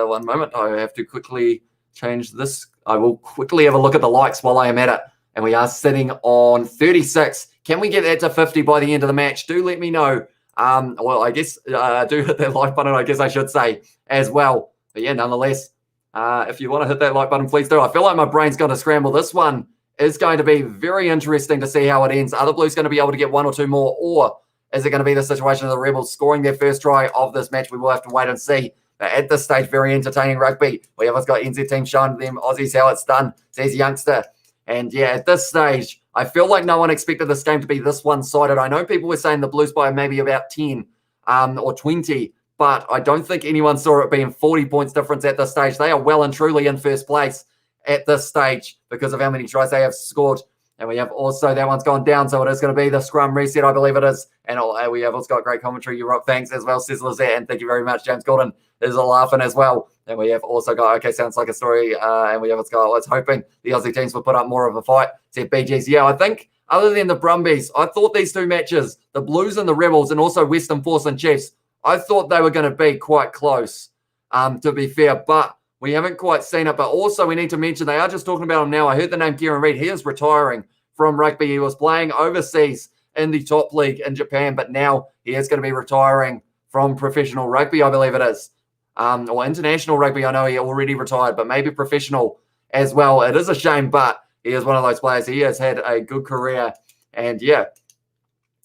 one moment. I have to quickly change this. I will quickly have a look at the likes while I am at it. And we are sitting on 36. Can we get that to 50 by the end of the match? Do let me know. Well, I guess do hit that like button, I guess I should say, as well. But yeah, nonetheless, if you want to hit that like button, please do. I feel like my brain's going to scramble. This one is going to be very interesting to see how it ends. Are the Blues going to be able to get one or two more, or is it going to be the situation of the Rebels scoring their first try of this match? We will have to wait and see. But at this stage, very entertaining rugby. We have got NZ team showing them Aussies how it's done, says Youngster. And yeah, at this stage, I feel like no one expected this game to be this one-sided. I know people were saying the Blues by maybe about 10 or 20, but I don't think anyone saw it being 40 points difference at this stage. They are well and truly in first place at this stage because of how many tries they have scored. And we have also, that one's gone down, so it is going to be the scrum reset, I believe it is. And we have also got great commentary. You rock, thanks as well, says Lizette. And thank you very much, James Gordon is a laughing as well. And we have also got, okay, sounds like a story. And we have got, let's hoping the Aussie teams will put up more of a fight, said BGs. Yeah, I think other than the Brumbies, I thought these two matches, the Blues and the Rebels, and also Western Force and Chiefs, I thought they were going to be quite close, to be fair. But we haven't quite seen it. But also we need to mention, they are just talking about him now. I heard the name Kieran Reid. He is retiring from rugby. He was playing overseas in the top league in Japan, but now he is going to be retiring from professional rugby, I believe it is. Or international rugby. I know he already retired, but maybe professional as well. It is a shame, but he is one of those players. He has had a good career. And yeah,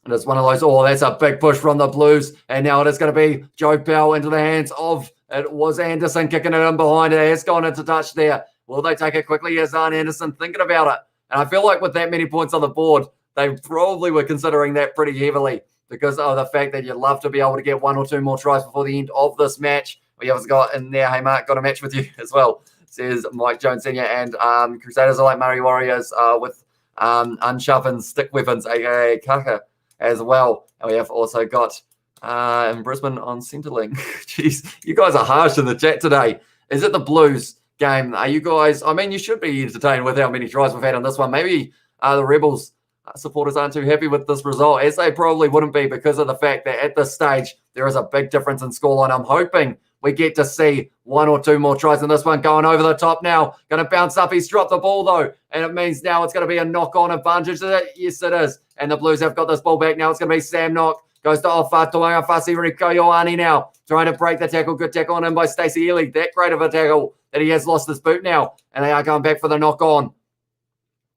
it is one of those, oh, that's a big push from the Blues. And now it is going to be Joe Powell into the hands of, it was Anderson kicking it in behind. It has gone into touch there. Will they take it quickly? Here's Arne Anderson thinking about it. And I feel like with that many points on the board, they probably were considering that pretty heavily because of the fact that you'd love to be able to get 1 or 2 more tries before the end of this match. We have got in there, hey Mark, got a match with you as well, says Mike Jones Sr. And Crusaders are like Murray Warriors with unsharpened stick weapons, aka Kaka, as well. And we have also got in Brisbane on Centrelink. Jeez, you guys are harsh in the chat today. Is it the Blues game? Are you guys, I mean, you should be entertained with how many tries we've had on this one. Maybe the Rebels supporters aren't too happy with this result, as they probably wouldn't be because of the fact that at this stage, there is a big difference in scoreline. I'm hoping we get to see 1 or 2 more tries in this one. Going over the top now. Going to bounce up. He's dropped the ball, though. And it means now it's going to be a knock-on advantage. Yes, it is. And the Blues have got this ball back now. It's going to be Sam Knock. Goes to Ofa Tuanga Fasi Rico Ioane now. Trying to break the tackle. Good tackle on him by Stacey Ely. That great of a tackle that he has lost his boot now. And they are going back for the knock-on.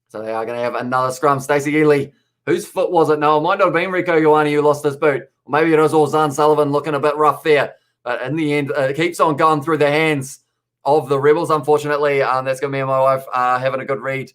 So they are going to have another scrum. Stacey Ely. Whose foot was it? No, it might not have been Rico Ioane who lost his boot. Or maybe it was Ozan Sullivan looking a bit rough there. But in the end, it keeps on going through the hands of the Rebels, unfortunately. That's going to be my wife having a good read.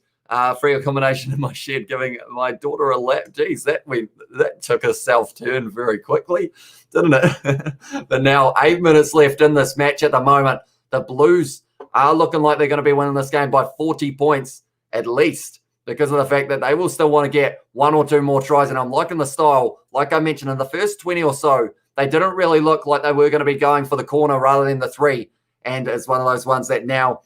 Free accommodation in my shed, giving my daughter a lap. Geez, that took a self-turn very quickly, didn't it? But now 8 minutes left in this match at the moment. The Blues are looking like they're going to be winning this game by 40 points at least because of the fact that they will still want to get 1 or 2 more tries. And I'm liking the style. Like I mentioned, in the first 20 or so, they didn't really look like they were going to be going for the corner rather than the 3. And it's one of those ones that now,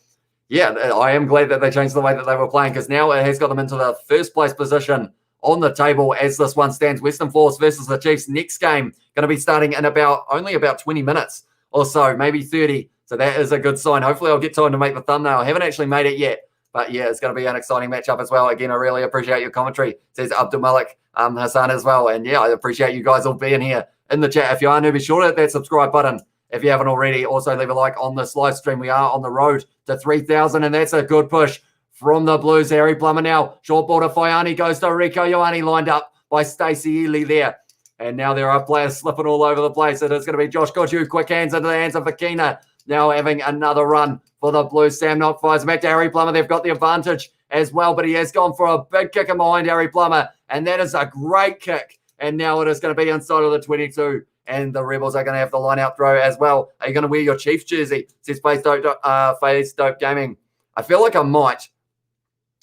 yeah, I am glad that they changed the way that they were playing because now it has got them into the first place position on the table as this one stands. Western Force versus the Chiefs. Next game going to be starting in only about 20 minutes or so, maybe 30. So that is a good sign. Hopefully I'll get time to make the thumbnail. I haven't actually made it yet. But yeah, it's going to be an exciting matchup as well. Again, I really appreciate your commentary, says Abdul Malik Hassan as well. And yeah, I appreciate you guys all being here in the chat. If you are new, be sure to hit that subscribe button if you haven't already. Also, leave a like on this live stream. We are on the road to 3,000, and that's a good push from the Blues. Harry Plummer now. Short ball to Faiani, goes to Rico Ioane, lined up by Stacey Ely there. And now there are players slipping all over the place. It is going to be Josh Goodhue. Quick hands into the hands of Vakina. Now having another run for the Blues. Sam Knock fires back to Harry Plummer. They've got the advantage as well, but he has gone for a big kick in behind Harry Plummer, and that is a great kick. And now it is going to be inside of the 22, and the Rebels are going to have the line-out throw as well. Are you going to wear your Chiefs jersey? Says Face Dope Gaming. I feel like I might.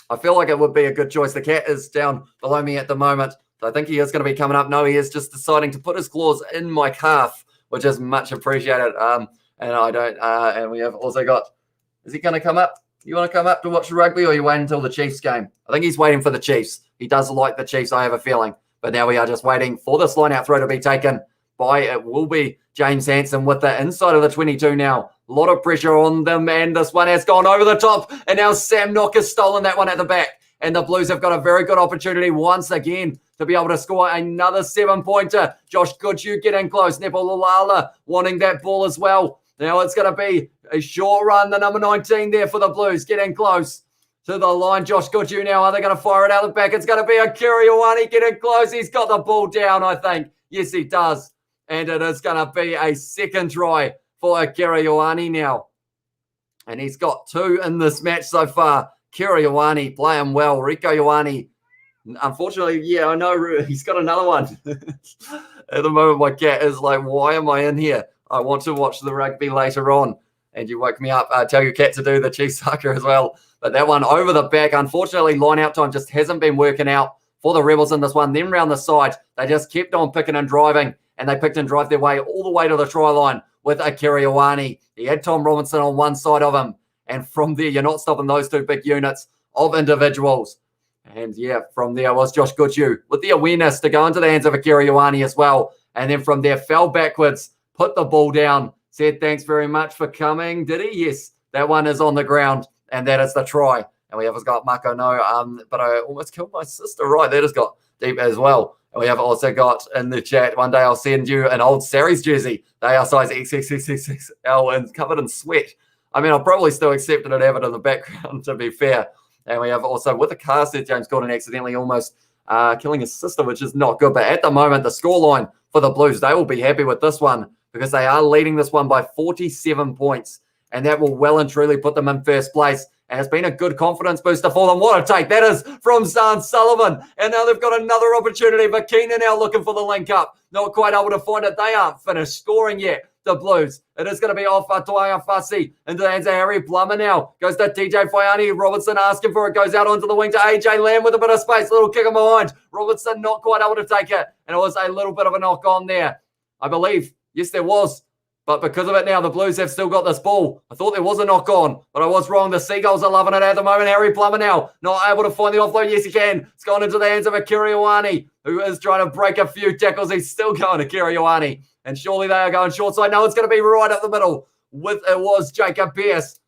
I feel like it would be a good choice. The cat is down below me at the moment, so I think he is going to be coming up. No, he is just deciding to put his claws in my calf, which is much appreciated. And I don't. And we have also got. Is he going to come up? You want to come up to watch the rugby, or are you waiting until the Chiefs game? I think he's waiting for the Chiefs. He does like the Chiefs, I have a feeling. But now we are just waiting for this line-out throw to be taken by, it will be James Hansen with the inside of the 22 now. A lot of pressure on them, and this one has gone over the top. And now Sam Knock has stolen that one at the back. And the Blues have got a very good opportunity once again to be able to score another 7-pointer. Josh Goodhue getting close. Nepal Lalala wanting that ball as well. Now it's going to be a short run. The number 19 there for the Blues getting close to the line. Josh Goodhue now. Are they going to fire it out the back? It's going to be Akira Ioane getting close. He's got the ball down, I think. Yes, he does. And it is going to be a second try for Akira Ioane now. And he's got 2 in this match so far. Akira Ioane playing well. Rico Ioane, unfortunately, yeah, I know he's got another one. At the moment, my cat is like, why am I in here? I want to watch the rugby later on. And you woke me up. Tell your cat to do the Chiefs soccer as well. But that one over the back, unfortunately, line-out time just hasn't been working out for the Rebels in this one. Then round the side, they just kept on picking and driving, and they picked and drive their way all the way to the try line with Akira Ioane. He had Tom Robinson on one side of him. And from there, you're not stopping those 2 big units of individuals. And yeah, from there was Josh Goodhue with the awareness to go into the hands of Akira Ioane as well. And then from there, fell backwards, put the ball down, said thanks very much for coming. Did he? Yes, that one is on the ground, and that is the try. And we have got Mako no, but I almost killed my sister. Right, that has got deep as well. And we have also got in the chat, one day I'll send you an old Saris jersey. They are size XXXXL and covered in sweat. I mean, I'll probably still accept it and have it in the background, to be fair. And we have also, with the car, said James Gordon accidentally almost killing his sister, which is not good. But at the moment, the scoreline for the Blues, they will be happy with this one because they are leading this one by 47 points. And that will well and truly put them in first place. And it's been a good confidence booster for them. What a take that is from Zan Sullivan. And now they've got another opportunity. Vakina now looking for the link up. Not quite able to find it. They aren't finished scoring yet. The Blues. It is going to be off Atuanga Fasi into the hands of Harry Plummer now. Goes to TJ Faiani. Robertson asking for it. Goes out onto the wing to AJ Lamb with a bit of space. Little kick in behind. Robertson not quite able to take it. And it was a little bit of a knock on there. I believe. Yes, there was. But because of it now, the Blues have still got this ball. I thought there was a knock on, but I was wrong. The Seagulls are loving it at the moment. Harry Plummer now not able to find the offload. Yes, he can. It's gone into the hands of Akira Ioane, who is trying to break a few tackles. He's still going to Akira Ioane. And surely they are going short side. No, it's going to be right up the middle. It was Jacob Pearce.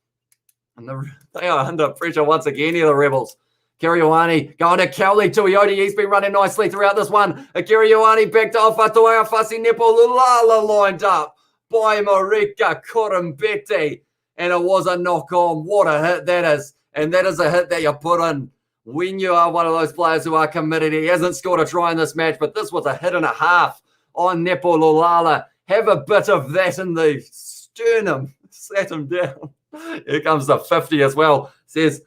And they are under pressure once again here, the Rebels. Akira Ioane going to Cowley Tuioti. He's been running nicely throughout this one. Akira Ioane back to Whatuanga Fasi Nepo Lulala lined up by Marika Korombete, and it was a knock on. What a hit that is. And that is a hit that you put in when you are one of those players who are committed. He hasn't scored a try in this match, but this was a hit and a half on Nepo Lulala. Have a bit of that in the sternum. Sat him down. Here comes the 50 as well. Says,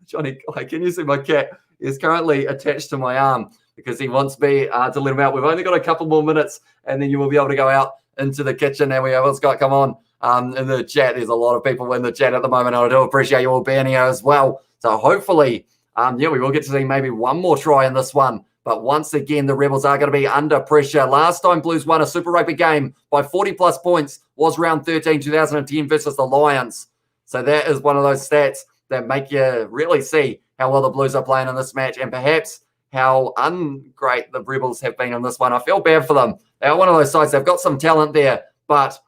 Johnny, can you see my cat? Is currently attached to my arm because he wants me to let him out. We've only got a couple more minutes, and then you will be able to go out into the kitchen. And we have Scott come on in the chat. There's a lot of people in the chat at the moment. I do appreciate you all being here as well. So hopefully, we will get to see maybe one more try in this one. But once again, the Rebels are going to be under pressure. Last time Blues won a Super Rugby game by 40-plus points was round 13, 2010 versus the Lions. So that is one of those stats that make you really see how well the Blues are playing in this match and perhaps how ungreat the Rebels have been in this one. I feel bad for them. They are one of those sides. They've got some talent there, but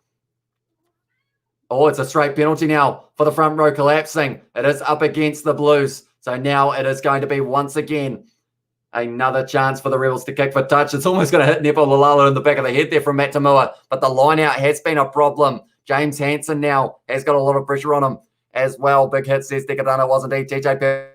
it's a straight penalty now for the front row collapsing. It is up against the Blues. So now it is going to be once again another chance for the Rebels to kick for touch. It's almost going to hit Nepo Lulala in the back of the head there from Matt Tamua, but the line out has been a problem. James Hansen now has got a lot of pressure on him as well. Big hit, says Dekadana. Was indeed TJ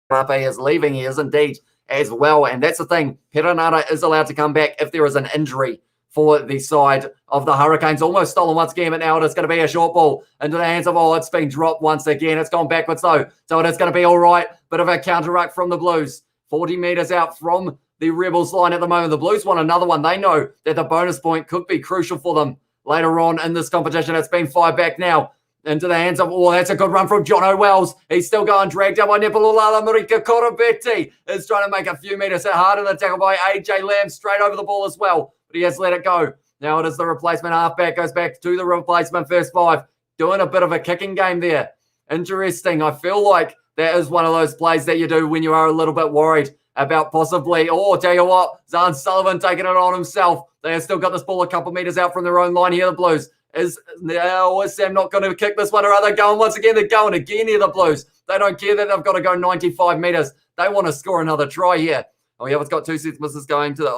Pepe is leaving. He is indeed as well. And that's the thing. Perenara is allowed to come back if there is an injury for the side of the Hurricanes. Almost stolen once again, but now it is going to be a short ball into the hands of, it's been dropped once again. It's gone backwards though. So it is going to be all right. Bit of a counter ruck from the Blues. 40 metres out from the Rebels line at the moment. The Blues want another one. They know that the bonus point could be crucial for them later on in this competition. It's been fired back now into the hands of, that's a good run from John O'Wells. He's still going dragged out by Nepalulala. Marika Korombete is trying to make a few metres hard in the tackle by AJ Lamb straight over the ball as well. But he has let it go. Now it is the replacement halfback. Goes back to the replacement first five. Doing a bit of a kicking game there. Interesting. I feel like that is one of those plays that you do when you are a little bit worried about possibly, tell you what, Zan Sullivan taking it on himself. They have still got this ball a couple metres out from their own line here, the Blues. Is Sam not going to kick this one, or are they going once again? They're going again here, the Blues. They don't care that they've got to go 95 metres. They want to score another try here. It's got two sets misses going to the,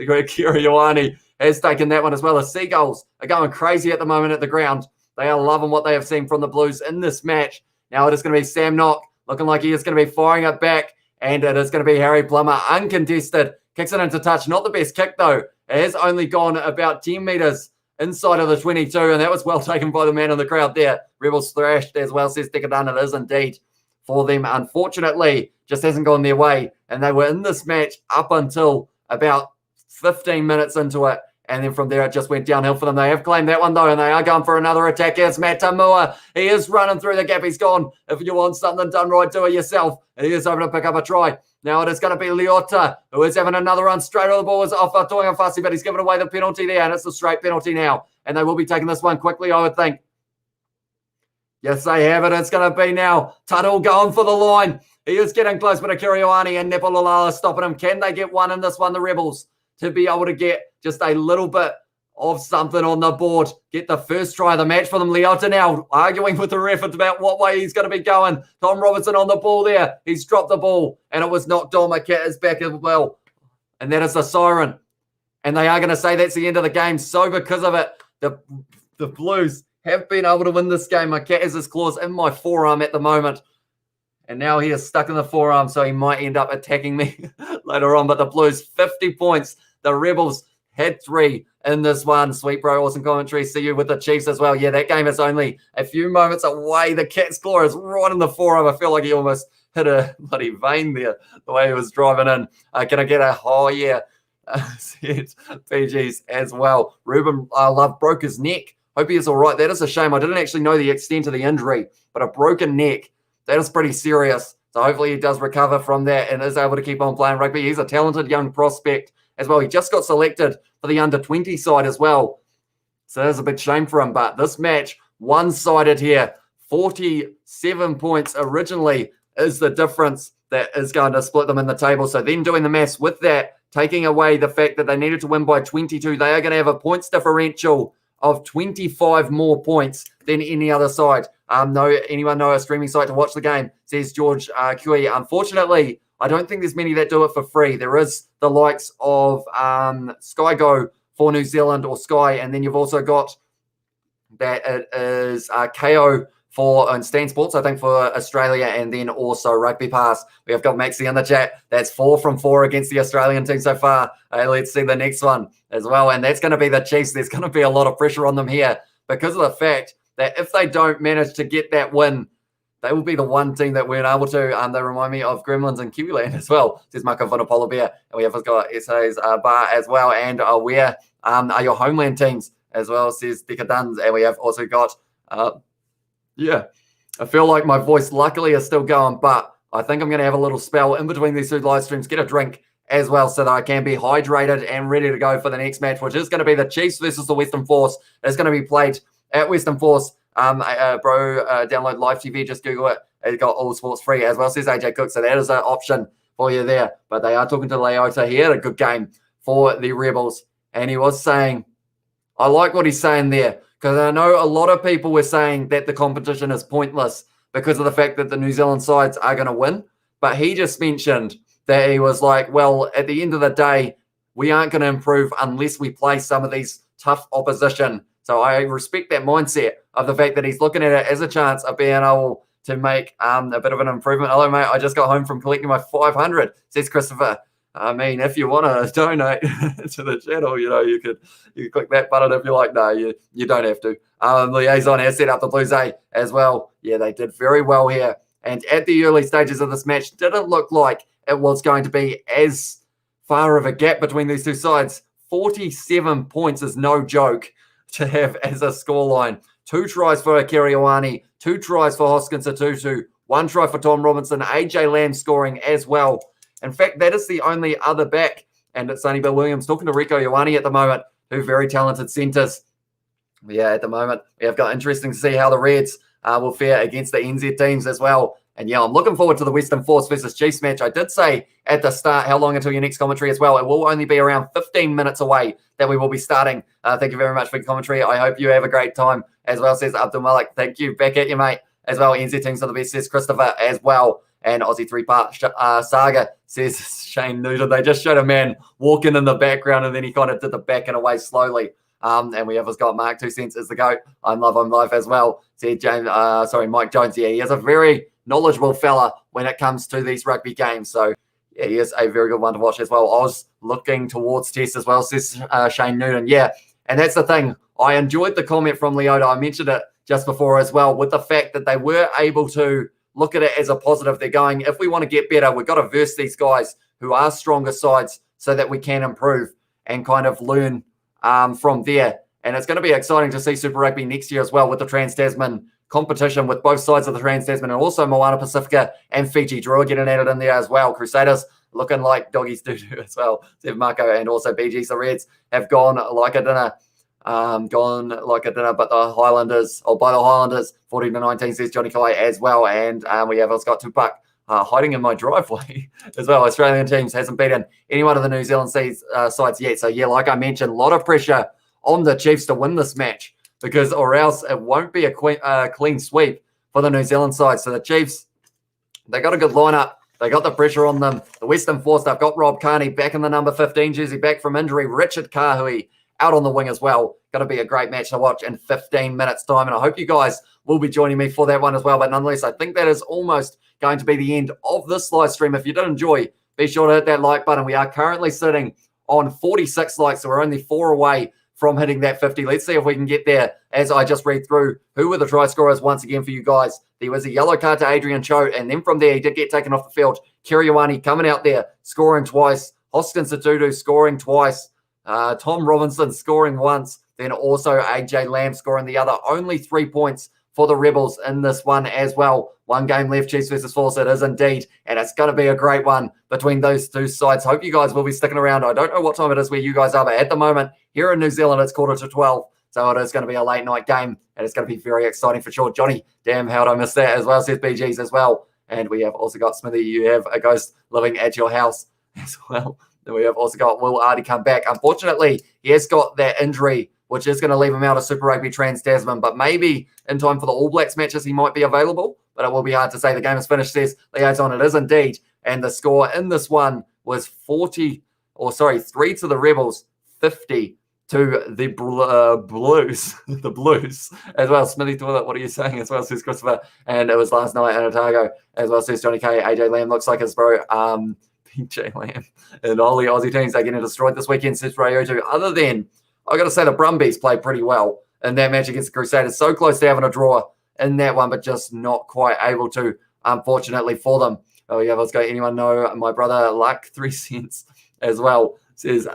Kira Ioane has taken that one as well. The Seagulls are going crazy at the moment at the ground. They are loving what they have seen from the Blues in this match. Now it is going to be Sam Knock looking like he is going to be firing it back, and it is going to be Harry Plummer uncontested. Kicks it into touch. Not the best kick though. It has only gone about 10 metres inside of the 22, and that was well taken by the man in the crowd there. Rebels thrashed as well, says Dekadana. It is indeed for them. Unfortunately, just hasn't gone their way, and they were in this match up until about 15 minutes into it, and then from there it just went downhill for them. They have claimed that one though, and they are going for another attack. Here's Matt Tamua. He is running through the gap. He's gone. If you want something done right, do it yourself. And he is able to pick up a try. Now it is going to be Leota, who is having another run straight on the ball. Is off Atuanga Fasi, but he's given away the penalty there, and it's a straight penalty now. And they will be taking this one quickly, I would think. Yes, they have it. It's going to be now Tuttle going for the line. He is getting close, but Akira Ioane and Nepalulala stopping him. Can they get one in this one, the Rebels, to be able to get just a little bit of something on the board? Get the first try of the match for them. Leota now arguing with the ref about what way he's going to be going. Tom Robertson on the ball there. He's dropped the ball, and it was knocked on. McCat is back as well. And that is the siren. And they are going to say that's the end of the game. So because of it, the Blues have been able to win this game. McCat has his claws in my forearm at the moment. And now he is stuck in the forearm, so he might end up attacking me later on. But the Blues, 50 points. The Rebels had 3 in this one. Sweet bro, awesome commentary. See you with the Chiefs as well. Yeah, that game is only a few moments away. The Cat's claw is right in the forearm. I feel like he almost hit a bloody vein there, the way he was driving in. Can I get a yeah? PGs as well. Ruben Love broke his neck. Hope he is all right. That is a shame. I didn't actually know the extent of the injury, but a broken neck, that is pretty serious. So hopefully he does recover from that and is able to keep on playing rugby. He's a talented young prospect as well. He just got selected for the under-20 side as well. So that's a big shame for him. But this match, one-sided here, 47 points originally is the difference that is going to split them in the table. So then doing the maths with that, taking away the fact that they needed to win by 22, they are going to have a points differential of 25 more points than any other side. Anyone know a streaming site to watch the game? Says George Cui. Unfortunately, I don't think there's many that do it for free. There is the likes of Sky Go for New Zealand or Sky, and then you've also got that it is KO and Stan Sports, I think, for Australia, and then also Rugby Pass. We have got Maxi in the chat. That's 4 from 4 against the Australian team so far. Let's see the next one as well, and that's going to be the Chiefs. There's going to be a lot of pressure on them here because of the fact that if they don't manage to get that win, they will be the one team that weren't able to. They remind me of Gremlins and Kiwiland as well, says Marco Vanapola Bear. And we have got SA's Bar as well. And where are your homeland teams as well, says Deca Duns. And we have also got, I feel like my voice luckily is still going, but I think I'm going to have a little spell in between these 2 live streams, get a drink as well so that I can be hydrated and ready to go for the next match, which is going to be the Chiefs versus the Western Force. It's going to be played at Western Force. Download live TV, just Google it. It's got all sports free as well, says AJ Cook. So that is an option for you there. But they are talking to Leota. He had a good game for the Rebels. And he was saying, I like what he's saying there, because I know a lot of people were saying that the competition is pointless because of the fact that the New Zealand sides are going to win. But he just mentioned that he was like, well, at the end of the day, we aren't going to improve unless we play some of these tough opposition. So I respect that mindset of the fact that he's looking at it as a chance of being able to make a bit of an improvement. Hello, mate. I just got home from collecting my 500, says Christopher. I mean, if you want to donate to the channel, you could click that button if you like. No, you don't have to. Liaison has set up the Blues A as well. Yeah, they did very well here. And at the early stages of this match, didn't look like it was going to be as far of a gap between these 2 sides. 47 points is no joke to have as a scoreline. 2 tries for Akira Ioane, 2 tries for Hoskins Atutu, 1 try for Tom Robinson, AJ Lamb scoring as well. In fact, that is the only other back, and it's Sonny Bill Williams talking to Rieko Ioane at the moment, 2 very talented centres. Yeah, at the moment, we have got interesting to see how the Reds will fare against the NZ teams as well. And yeah, I'm looking forward to the Western Force versus Chiefs match. I did say at the start, how long until your next commentary as well? It will only be around 15 minutes away that we will be starting. Thank you very much for your commentary. I hope you have a great time as well, says Abdul Malik. Thank you. Back at you, mate, as well. NZ teams are the best, says Christopher as well. And Aussie 3-part saga, says Shane Newton. They just showed a man walking in the background and then he kind of did the back and away slowly. And we have got Mark 2 cents as the GOAT. I'm live as well. Said Mike Jones. Yeah, he is a very knowledgeable fella when it comes to these rugby games. So yeah, he is a very good one to watch as well. I was looking towards Test as well, says Shane Newton. Yeah, and that's the thing. I enjoyed the comment from Leota. I mentioned it just before as well, with the fact that they were able to look at it as a positive. They're going, if we want to get better, we've got to verse these guys who are stronger sides so that we can improve and kind of learn from there. And it's going to be exciting to see Super Rugby next year as well, with the Trans-Tasman competition with both sides of the Trans-Tasman, and also Moana Pacifica and Fiji Drua getting at it in there as well. Crusaders looking like doggies do as well, said Marco, and also BGs. The Reds have gone like a dinner. But the Highlanders, by the Highlanders, 14-19, says Johnny Kai as well. And we have got Tupac hiding in my driveway as well. Australian teams hasn't beaten any one of the New Zealand sides yet. So yeah, like I mentioned, a lot of pressure on the Chiefs to win this match, because or else it won't be a clean sweep for the New Zealand side. So the Chiefs, they got a good lineup. They got the pressure on them. The Western Force, they've got Rob Kearney back in the number 15 jersey, back from injury. Richard Kahui out on the wing as well. Going to be a great match to watch in 15 minutes time. And I hope you guys will be joining me for that one as well. But nonetheless, I think that is almost going to be the end of this live stream. If you did enjoy, be sure to hit that like button. We are currently sitting on 46 likes, so we're only 4 away from hitting that 50. Let's see if we can get there as I just read through who were the try scorers once again for you guys. There was a yellow card to Adrian Cho, and then from there he did get taken off the field. Kiriwani coming out there, scoring twice. Hoskins Satudu scoring twice. Tom Robinson scoring once. Then also AJ Lamb scoring the other. Only 3 points for the Rebels in this one as well. 1 game left, Chiefs versus Force. It is indeed. And it's going to be a great one between those two sides. Hope you guys will be sticking around. I don't know what time it is where you guys are, but at the moment, here in New Zealand, it's 11:45. So it is going to be a late night game. And it's going to be very exciting for sure. Johnny, damn, how'd I miss that as well? Says BGs as well. And we have also got Smithy. You have a ghost living at your house as well. Then we have also got Will Ardy come back. Unfortunately, he has got that injury, which is going to leave him out of Super Rugby Trans-Tasman, but maybe in time for the All Blacks matches, he might be available, but it will be hard to say. The game is finished, says Liaison. It is indeed, and the score in this one was 3 to the Rebels, 50 to the Blues, the Blues, as well. Smithy Toilet, what are you saying as well, says Christopher, and it was last night in Otago, as well, says Johnny K. AJ Lamb looks like his bro, PJ Lamb, and all the Aussie teams are getting destroyed this weekend, says Rayotu. Other than, I got to say, the Brumbies played pretty well in that match against the Crusaders. So close to having a draw in that one, but just not quite able to, unfortunately, for them. Oh, yeah, let's go. Anyone know my brother, Luck, 3 cents as well, says,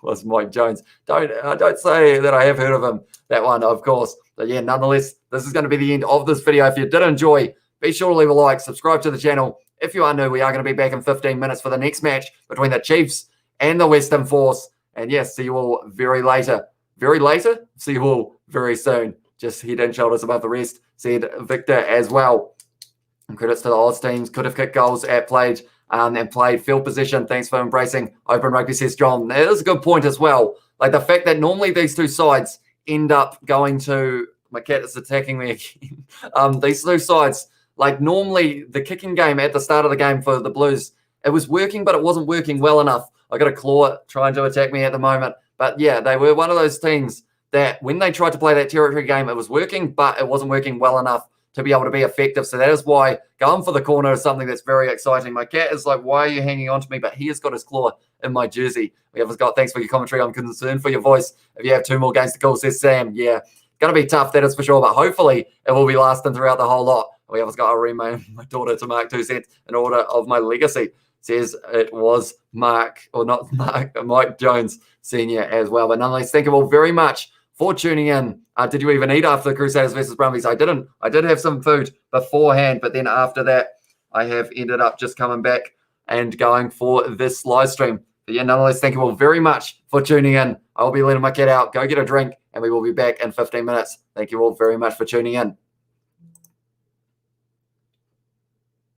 was Mike Jones. Don't say that I have heard of him, that one, of course. But yeah, nonetheless, this is going to be the end of this video. If you did enjoy, be sure to leave a like, subscribe to the channel. If you are new, we are going to be back in 15 minutes for the next match between the Chiefs and the Western Force. And yes, see you all very later. Very later? See you all very soon. Just head and shoulders above the rest, said Victor as well. And credits to the odds teams. Could have kicked goals and played field position. Thanks for embracing open rugby, says John. That is a good point as well. Like the fact that normally these two sides end up going to... My cat is attacking me again. These two sides, like normally the kicking game at the start of the game for the Blues, it was working, but it wasn't working well enough. I got a claw trying to attack me at the moment. But yeah, they were one of those teams that when they tried to play that territory game, it was working, but it wasn't working well enough to be able to be effective. So that is why going for the corner is something that's very exciting. My cat is like, why are you hanging on to me? But he has got his claw in my jersey. We have got, thanks for your commentary. I'm concerned for your voice. If you have 2 more games to call, says Sam. Yeah, going to be tough, that is for sure. But hopefully it will be lasting throughout the whole lot. We have got to rename my daughter to Mark 2 cents in order of my legacy. Says it was Mike Jones Sr. as well. But nonetheless, thank you all very much for tuning in. Did you even eat after the Crusaders versus Brumbies? I didn't. I did have some food beforehand, but then after that, I have ended up just coming back and going for this live stream. But yeah, nonetheless, thank you all very much for tuning in. I will be letting my cat out, go get a drink, and we will be back in 15 minutes. Thank you all very much for tuning in.